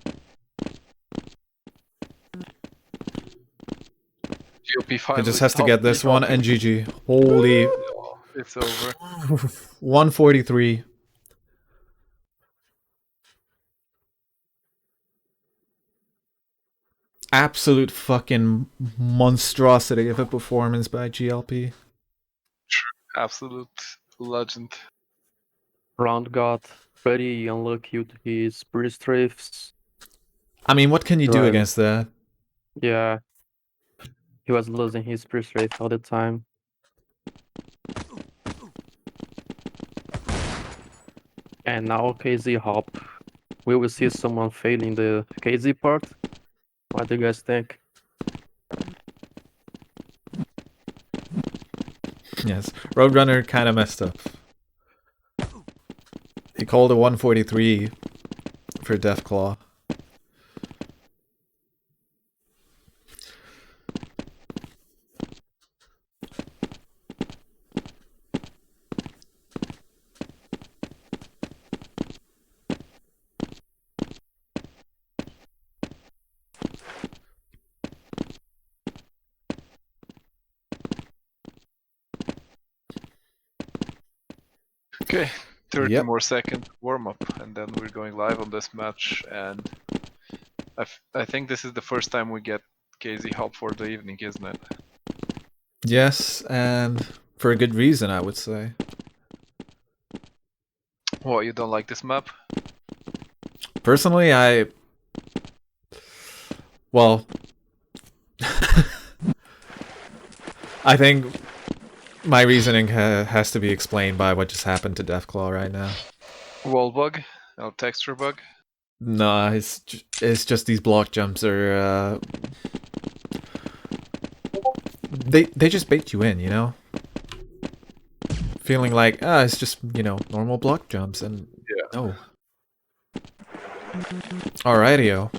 GLP He finally just has to stopped get this one helping. and GG. Holy. Oh, it's over. 143. Absolute fucking monstrosity of a performance by GLP. Absolute legend. Round got pretty unlucky with his sprint strafes. I mean, what can you do Right. against that? Yeah, he was losing his sprint strafe all the time. And now KZ hop. We will see someone failing the KZ part. What do you guys think? Yes, Roadrunner kind of messed up. He called a 143 for Deathclaw. Okay, 30 Yep. more second warm up, and then we're going live on this match. And I think this is the first time we get KZ hop for the evening, isn't it? Yes, and for a good reason, I would say. What, you don't like this map? Personally, well, I think my reasoning has to be explained by what just happened to Deathclaw right now. Wall bug? Oh, texture bug? Nah, it's just these block jumps are they just bait you in, you know? Feeling like, it's just, you know, normal block jumps, and Yeah. no. Alrighty-o.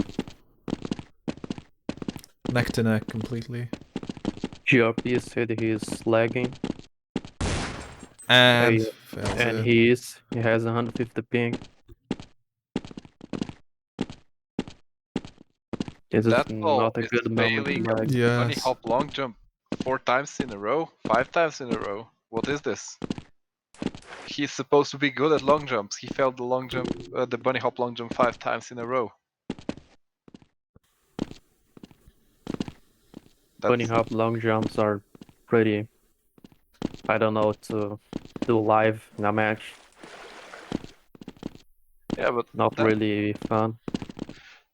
Neck to neck completely. GRP said he's lagging, And Hey, fails and it. he has 150 ping. This is That ball not a is good moment to failing a lag. bunny Yes. hop long jump 4 times in a row, 5 times in a row. What is this? He's supposed to be good at long jumps. He failed the long jump, the bunny hop long jump 5 times in a row. Bunny That's, hop long jumps are pretty, I don't know, to do live in a match. yeah, but Not that, really fun.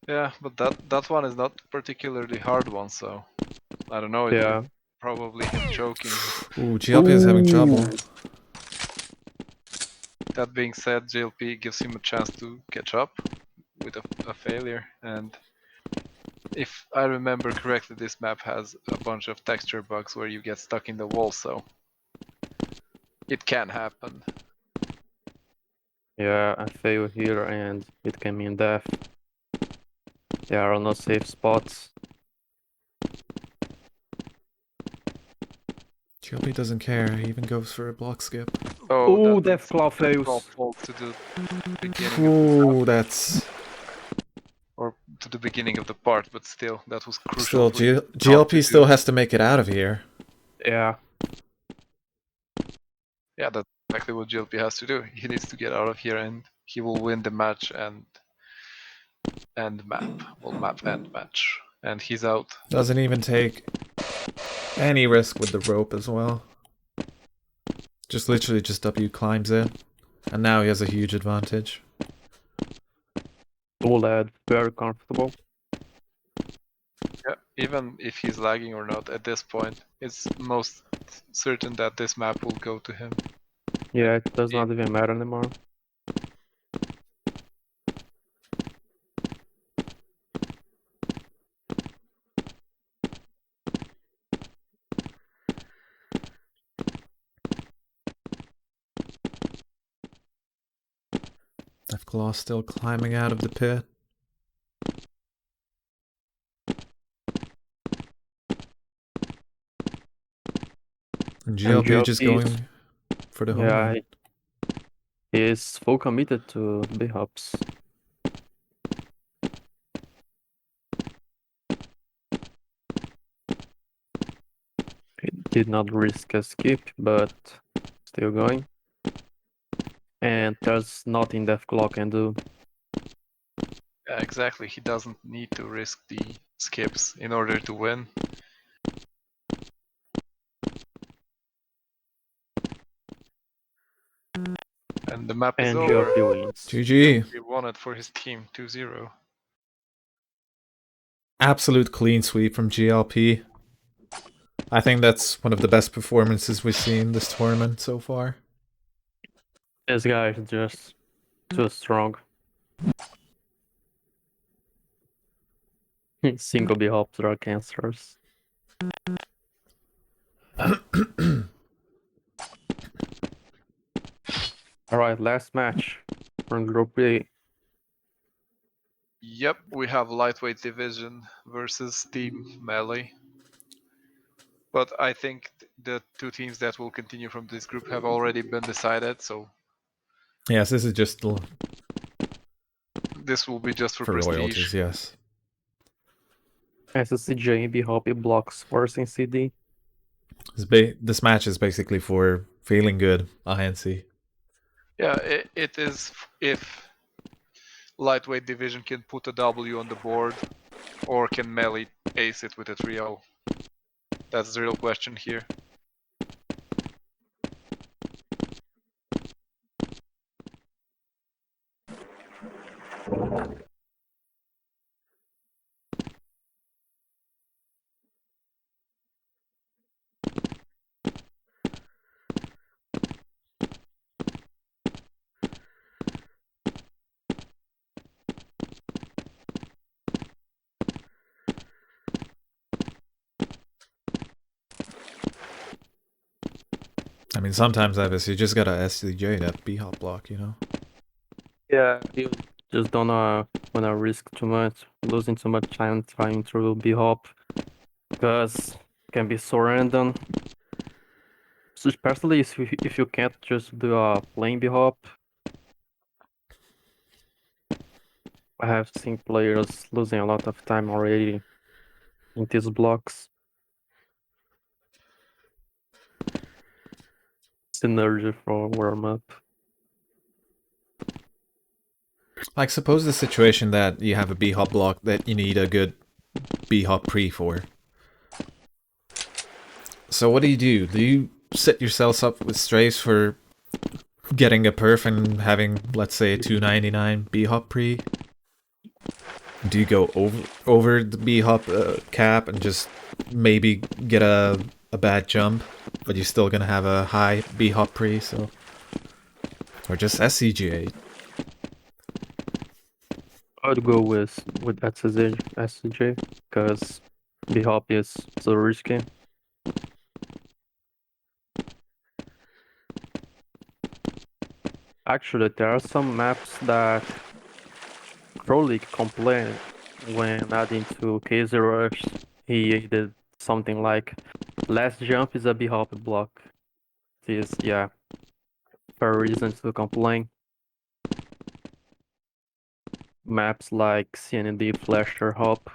yeah, but that one is not particularly hard one. So I don't know. It Yeah. probably him choking. Ooh, GLP is having trouble. That being said, JLP gives him a chance to catch up with a failure. And if I remember correctly, this map has a bunch of texture bugs where you get stuck in the wall, so it can happen. Yeah, I fail here and it can mean death. There are no safe spots. GLP doesn't care, he even goes for a block skip. Oh, Ooh, that Deathclaw Deathclaw fails. falls to the beginning of Ooh, that's... or to the beginning of the part, but still, that was crucial Still, for you not GLP to still do. has to make it out of here. Yeah. Yeah, that's exactly what GLP has to do. He needs to get out of here, and he will win the match and map. Well, map and match, and he's out. Doesn't even take any risk with the rope as well. Just literally just W climbs it. And now he has a huge advantage. Ulad, very comfortable. Yeah, even if he's lagging or not at this point, it's most certain that this map will go to him. Yeah, it does not even matter anymore. Deathclaw still climbing out of the pit. GLP just GLP is- going for the home Yeah, run. he is full committed to B hops. He did not risk a skip, but still going. And there's nothing that clock can do. Yeah, exactly. He doesn't need to risk the skips in order to win. And the map is And over. GLP wins. GG. He won it for his team 2-0. Absolute clean sweep from GLP. I think that's one of the best performances we've seen this tournament so far. This guy is just too strong. Single B hops are cancers. Alright, last match from Group B. Yep, we have lightweight division versus team melee. But I think the two teams that will continue from this group have already been decided, so Yes, this is just this will be just for for prestige. royalties, yes. SSCJ B hop blocks forcing CD. This match is basically for feeling good, INC. Yeah, it is if lightweight division can put a W on the board, or can melee ace it with a 3-0. That's the real question here. I mean, sometimes, Evis, you just gotta SCJ that B-hop block, you know? Yeah, you just don't wanna risk too much, losing too much time trying through B hop, because it can be so random. So especially if you can't just do a plain B hop. I have seen players losing a lot of time already in these blocks. Synergy for warm up. Like, suppose the situation that you have a B-hop block that you need a good B-hop pre for. So what do you do? Do you set yourselves up with strays for getting a perf and having, let's say, a 299 B-hop pre? Do you go over the B-hop cap and just maybe get a bad jump, but you're still gonna have a high B-hop pre, so... Or just SCGA. I'd go with SCJ because B hop is so risky. Actually, there are some maps that Crowley complained when adding to KZ Rush. He did something like last jump is a B hop block. This, yeah, fair reason to complain. Maps like CND Flasher Hop.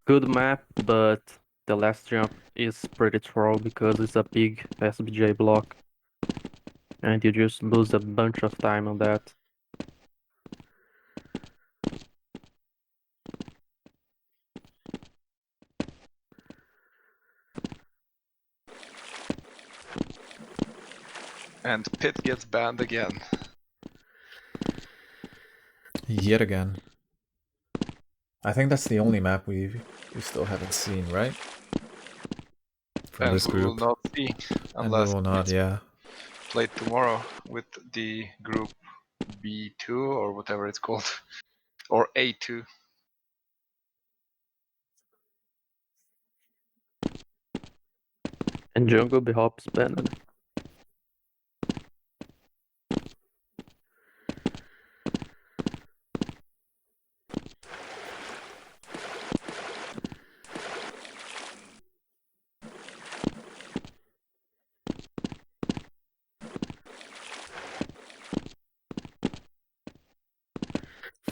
Good map, but the last jump is pretty troll because it's a big SBJ block. And you just lose a bunch of time on that. And Pit gets banned again. Yet again. I think that's the only map we still haven't seen, right? From And this we will group. not see And we unless will not, it's yeah. played tomorrow with the group B2 or whatever it's called. Or A2. And jungle B hop's banned.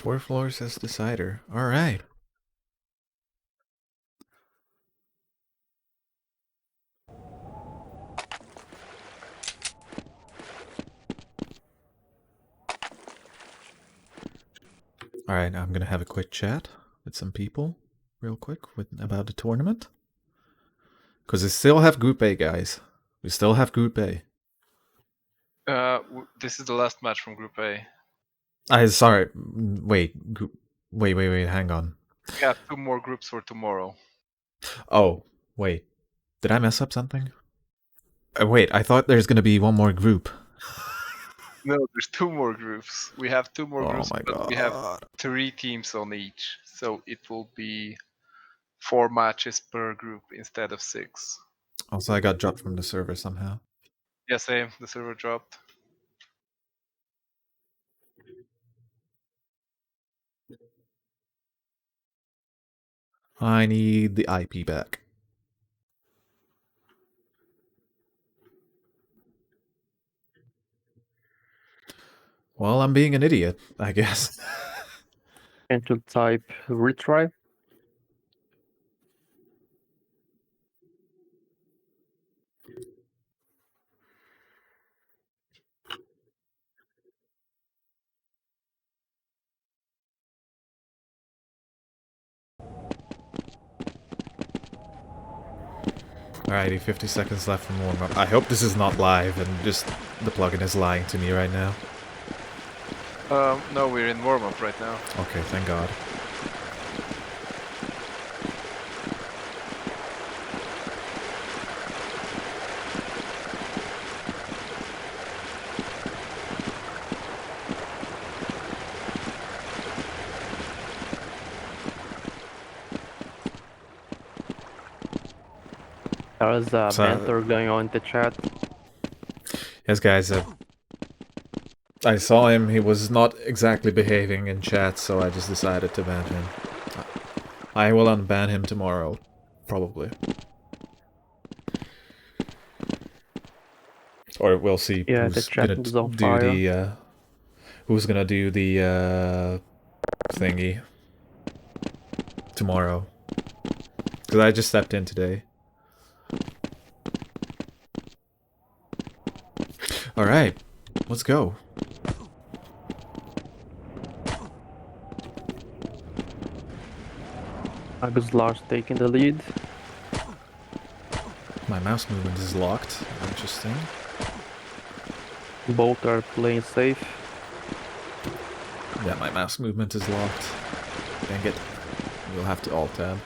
4 floors as decider. Alright. Alright, I'm gonna have a quick chat with some people real quick about the tournament. Because we still have Group A, guys. We still have Group A. This is the last match from Group A. Sorry. Wait, hang on. We have 2 more groups for tomorrow. Oh, wait. Did I mess up something? Wait, I thought there's gonna be one more group. No, there's 2 more groups. We have 2 more Oh groups, my but god. we have 3 teams on each. So it will be 4 matches per group instead of 6. Also, I got dropped from the server somehow. Yeah, same. The server dropped. I need the IP back. Well, I'm being an idiot, I guess. Can't you type retry? Alrighty, 50 seconds left from warm up. I hope this is not live and just the plugin is lying to me right now. No, we're in warm-up right now. Okay, thank god. There is a So- banter going on in the chat. Yes, guys, I saw him. He was not exactly behaving in chat, so I just decided to ban him. I will unban him tomorrow, probably. Or we'll see Yeah, the who's chat gonna was on do fire. the who's gonna do the thingy tomorrow. Because I just stepped in today. Alright, let's go. Agus Lars taking the lead. My mouse movement is locked. Interesting. Both are playing safe. Yeah, my mouse movement is locked. Dang it. We'll have to alt-tab.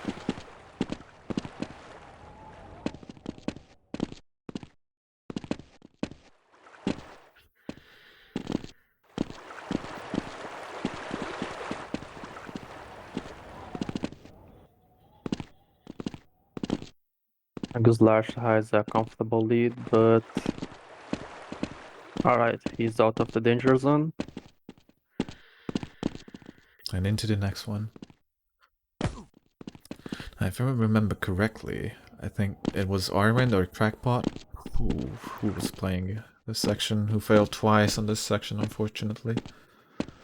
Agus Lars has a comfortable lead, but... Alright, he's out of the danger zone. And into the next one. If I remember correctly, I think it was Arwind or Crackpot who was playing this section, who failed twice on this section, unfortunately.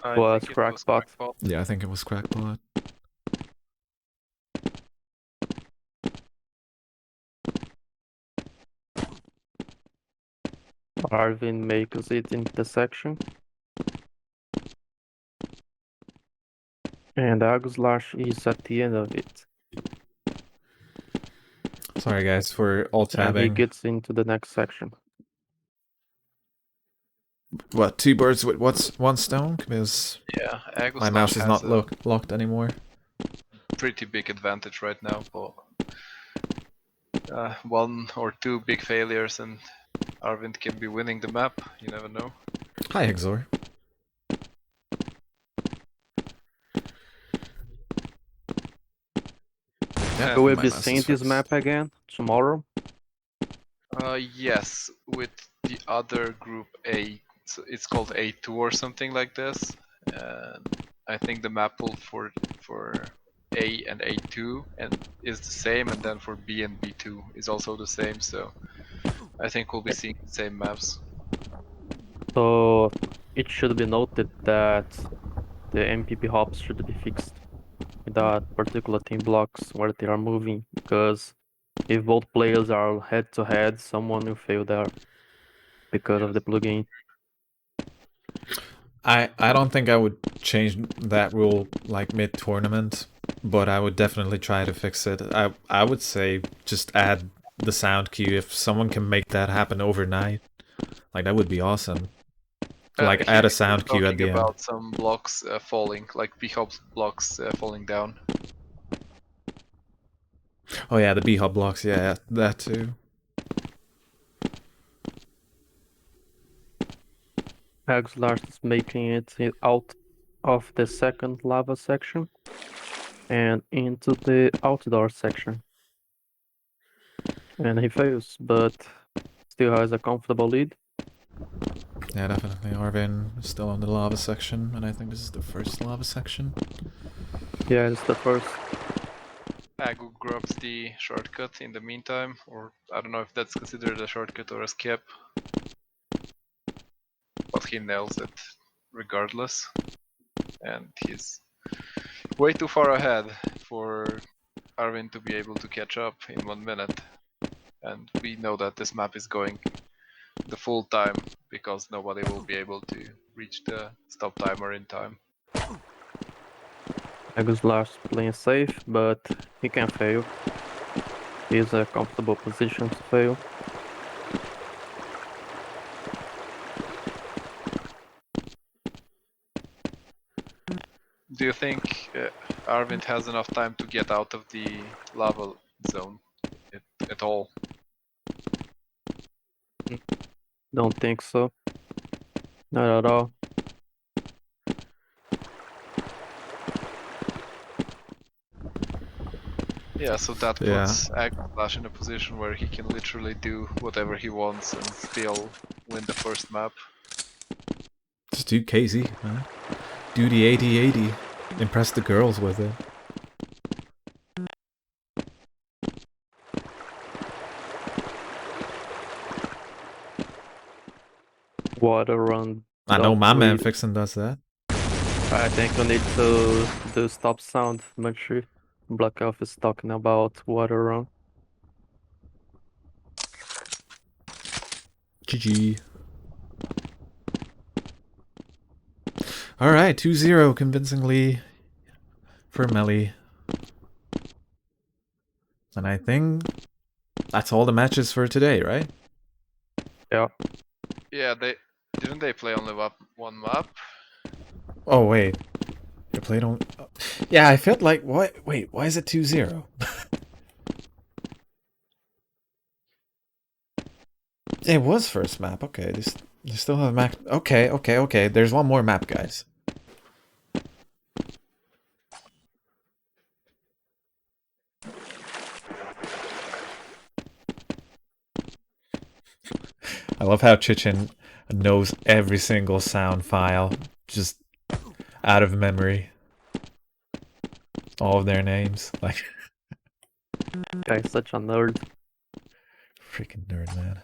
I Was think it was Crackpot. Crackpot. Yeah, I think it was Crackpot. Arvin makes it into the section. And Agus Lars is at the end of it. Sorry guys for And he alt-tabbing. gets into the next section. What, 2 birds with one stone? Because Yeah, Agus my mouse is not locked anymore. pretty big advantage right now, but 1 or 2 big failures and Arvind can be winning the map. You never know. Hi, Exor. Yeah, Will we my be mouse is seeing this fixed. map again tomorrow? Yes, with the other group A. So it's called A2 or something like this. And I think the map pool for A and A2 and is the same, and then for B and B2 is also the same. So I think we'll be seeing the same maps. So it should be noted that the MPP hops should be fixed that particular team blocks where they are moving, because if both players are head to head, someone will fail there because of the plugin. I don't think I would change that rule like mid-tournament, but I would definitely try to fix it. I would say just add the sound cue if someone can make that happen overnight. Like that would be awesome. Like Here add a he was sound cue at talking the end. about some blocks falling, like p-hop blocks falling down. Oh yeah, the B-hop blocks, yeah, that too. Exlars is making it out of the second lava section and into the outdoor section. And he fails, but still has a comfortable lead. Yeah, definitely. Arvin is still on the lava section, and I think this is the first lava section. Yeah, it's the first. Agu grabs the shortcut in the meantime, or I don't know if that's considered a shortcut or a skip. But he nails it regardless. And he's way too far ahead for Arvin to be able to catch up in 1 minute. And we know that this map is going the full time because nobody will be able to reach the stop timer in time. Exlars playing safe, but he can fail. He's a comfortable position to fail. Do you think Arvind has enough time to get out of the lava zone at all? Don't think so. Not at all. Yeah, so that Yeah. puts Aglash in a position where he can literally do whatever he wants and still win the first map. Just do KZ, man. Do the 80-80. Impress the girls with it. Water run. I know Don't my man read. Fixin does that. I think we need to do stop sound. Make sure Black Elf is talking about water run. GG. Alright, 2-0 convincingly for Melly. And I think that's all the matches for today, right? Yeah. Yeah, didn't they play only one map? Oh, wait. They played on... Yeah, I felt like... What? Wait, why is it 2-0? It was first map. Okay, they still have a map. Okay. There's one more map, guys. I love how Chichen knows every single sound file, just out of memory. All of their names. Like, Guy's such a nerd. freaking nerd, man.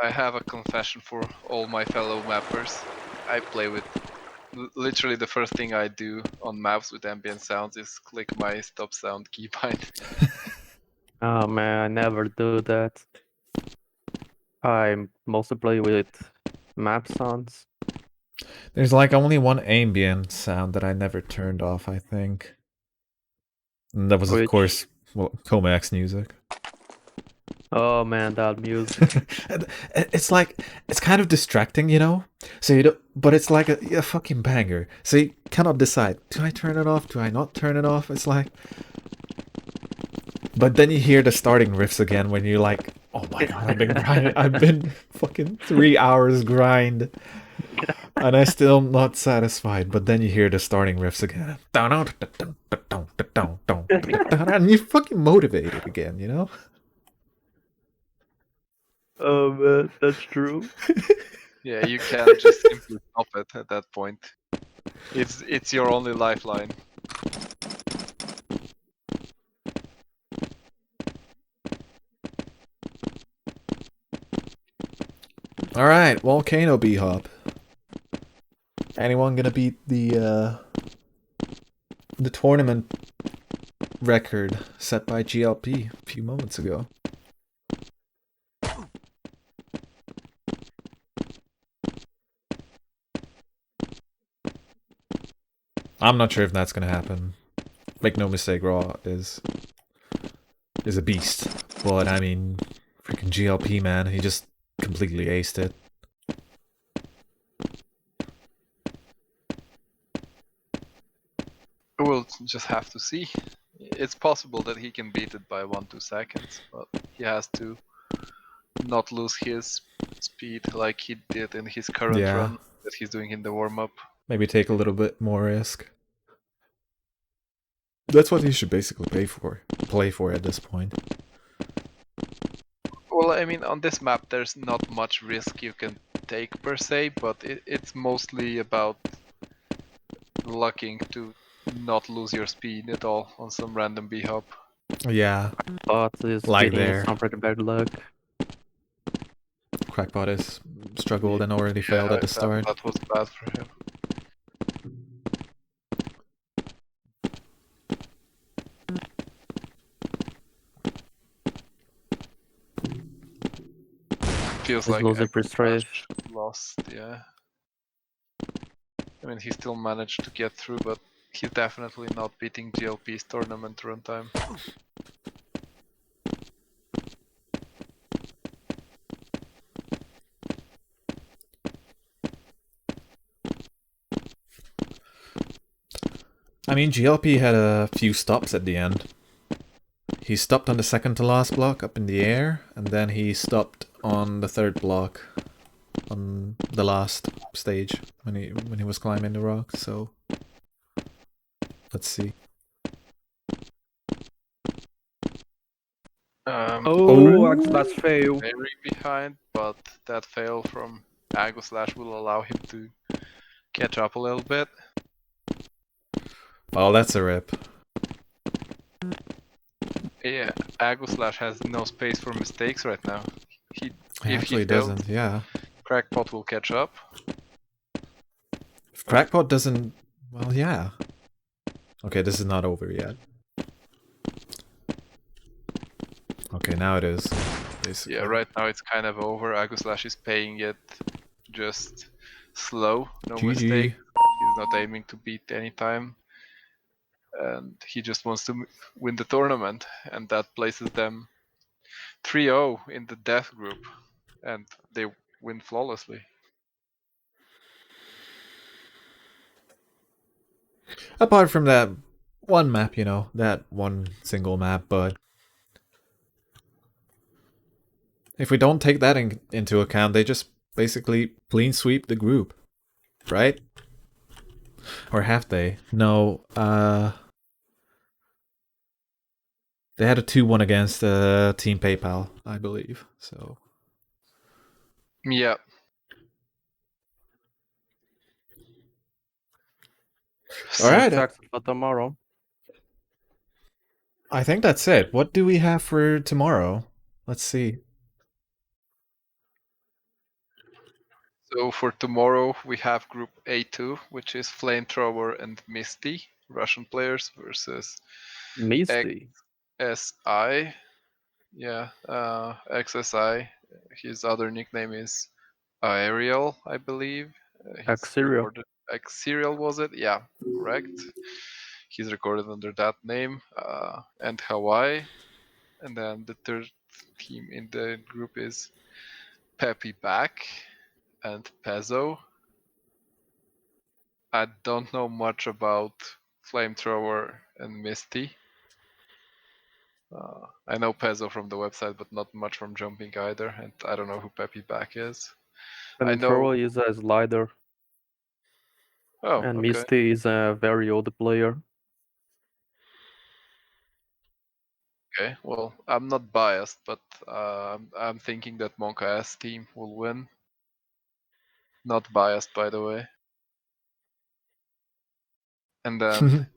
I have a confession for all my fellow mappers. I play with literally the first thing I do on maps with ambient sounds is click my stop sound keybind. Oh man, I never do that. I mostly play with map sounds. There's like only one ambient sound that I never turned off, I think. And that was, of Which- course, well, Comax music. Oh man, that music. It's like, it's kind of distracting, you know? So you don't, but it's like a fucking banger. So you cannot decide, do I turn it off? Do I not turn it off? It's like... But then you hear the starting riffs again when you're like, oh my god, I've been grinding. I've been fucking 3 hours grind. And I'm still not satisfied. But then you hear the starting riffs again. And you're fucking motivated again, you know? Oh man, that's true. Yeah, you can't just simply stop it at that point. It's your only lifeline. Alright, Volcano B-Hop. Anyone gonna beat the the tournament record set by GLP a few moments ago. I'm not sure if that's gonna happen. Make no mistake, Raw is a beast. But I mean, freaking GLP, man, he just completely aced it. We'll just have to see. It's possible that he can beat it by 1-2 seconds, but he has to not lose his speed like he did in his current Yeah. run that he's doing in the warm-up. Maybe take a little bit more risk. That's what he should basically play for at this point. Well, I mean, on this map, there's not much risk you can take per se, but it's mostly about lucking to not lose your speed at all on some random B-hop. Yeah, But is Like getting there. some pretty bad luck. Crackpot has struggled and already failed at the start. That was bad for him. Feels He's like losing pretty straight. lost, yeah. I mean, he still managed to get through, but he's definitely not beating GLP's tournament runtime. I mean, GLP had a few stops at the end. He stopped on the second to last block up in the air, and then he stopped on the third block on the last stage when he was climbing the rock. So let's see. Oh, that's fail. Very behind, but that fail from Agoslash will allow him to catch up a little bit. Well, that's a rip. Yeah, Agoslash has no space for mistakes right now. He If actually failed, doesn't, yeah. Crackpot will catch up. If Crackpot doesn't... Well, yeah. Okay, this is not over yet. Okay, now it is. Basically. Yeah, right now it's kind of over. Agoslash is paying it just slow, no GG. mistake. He's not aiming to beat any time. And he just wants to win the tournament. And that places them 3-0 in the death group. And they win flawlessly. Apart from that one map, you know, that one single map, but if we don't take that into account, they just basically clean sweep the group, right? Or have they? No, they had a 2-1 against Team PayPal, I believe, so... Yeah. All right. For tomorrow. I think that's it. What do we have for tomorrow? Let's see. So for tomorrow we have Group A2, which is Flamethrower and Misty, Russian players versus Misty. XSI. Yeah, XSI. His other nickname is Ariel, I believe. Axerial. Axerial was it? Yeah, correct. He's recorded under that name. And Hawaii. And then the third team in the group is Peppy Back and Pezzo. I don't know much about Flamethrower and Misty. I know Pezzo from the website, but not much from jumping either, and I don't know who Peppy Back is. I know. Thrower is a slider. Oh, And okay. Misty is a very old player. Okay, well, I'm not biased, but I'm thinking that Monka S team will win. Not biased, by the way. And then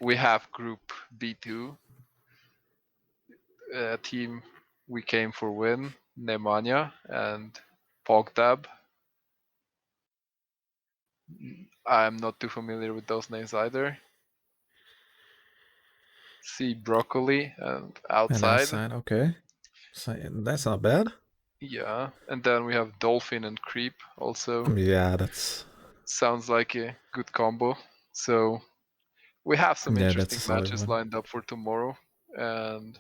we have Group B2. Team we came for win, Nemanja and Pogdab. I'm not too familiar with those names either. see broccoli and And outside. outside, okay. So, that's not bad. Yeah, and then we have dolphin and creep also. Yeah, that's Sounds like a good combo. So we have some that's a interesting solid matches one. lined up for tomorrow, and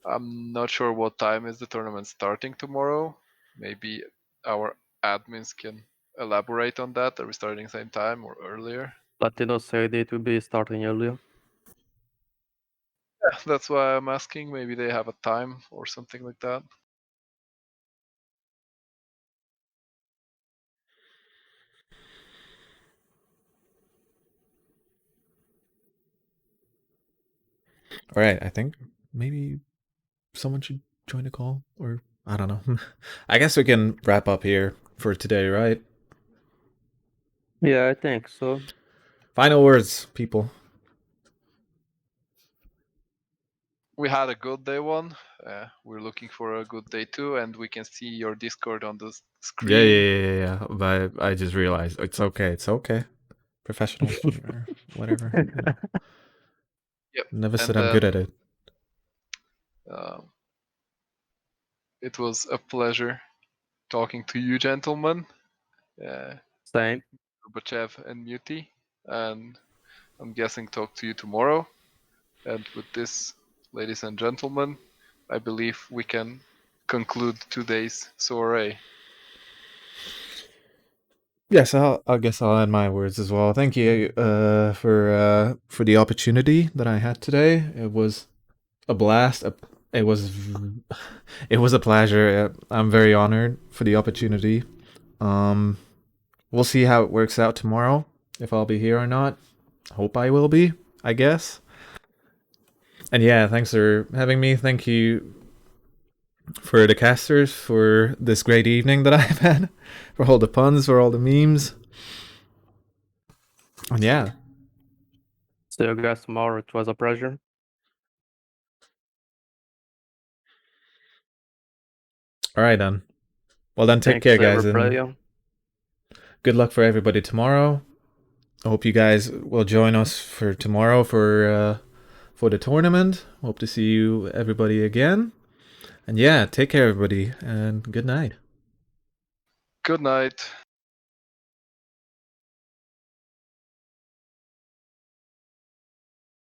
I'm not sure what time is the tournament starting tomorrow. Maybe our admins can elaborate on that. Are we starting same time or earlier? Latino said it will be starting earlier. Yeah, that's why I'm asking. Maybe they have a time or something like that. All right, I think maybe someone should join the call, or I don't know. I guess we can wrap up here for today, right? Yeah, I think so. Final words, people. We had a good day one. We're looking for a good day two, and we can see your Discord on the screen. Yeah. But I just realized it's okay. It's okay. Professional streamer, whatever. You know. Yep. Never And said I'm good then at it. it was a pleasure talking to you, gentlemen, Same. Gorbachev and Muty, and I'm guessing talk to you tomorrow. And with this, ladies and gentlemen, I believe we can conclude today's soiree. Yes, I guess I'll add my words as well. Thank you for the opportunity that I had today. It was a blast. It was it was a pleasure. I'm very honored for the opportunity. We'll see how it works out tomorrow. If I'll be here or not. Hope I will be, I guess. And yeah, thanks for having me. Thank you for the casters for this great evening that I've had, for all the puns, for all the memes. And yeah. See you guys tomorrow. It was a pleasure. All right then. Well then, take Thanks care, to every guys, and player. good luck for everybody tomorrow. I hope you guys will join us for tomorrow for the tournament. Hope to see you everybody again. And yeah, take care everybody, and good night. Good night.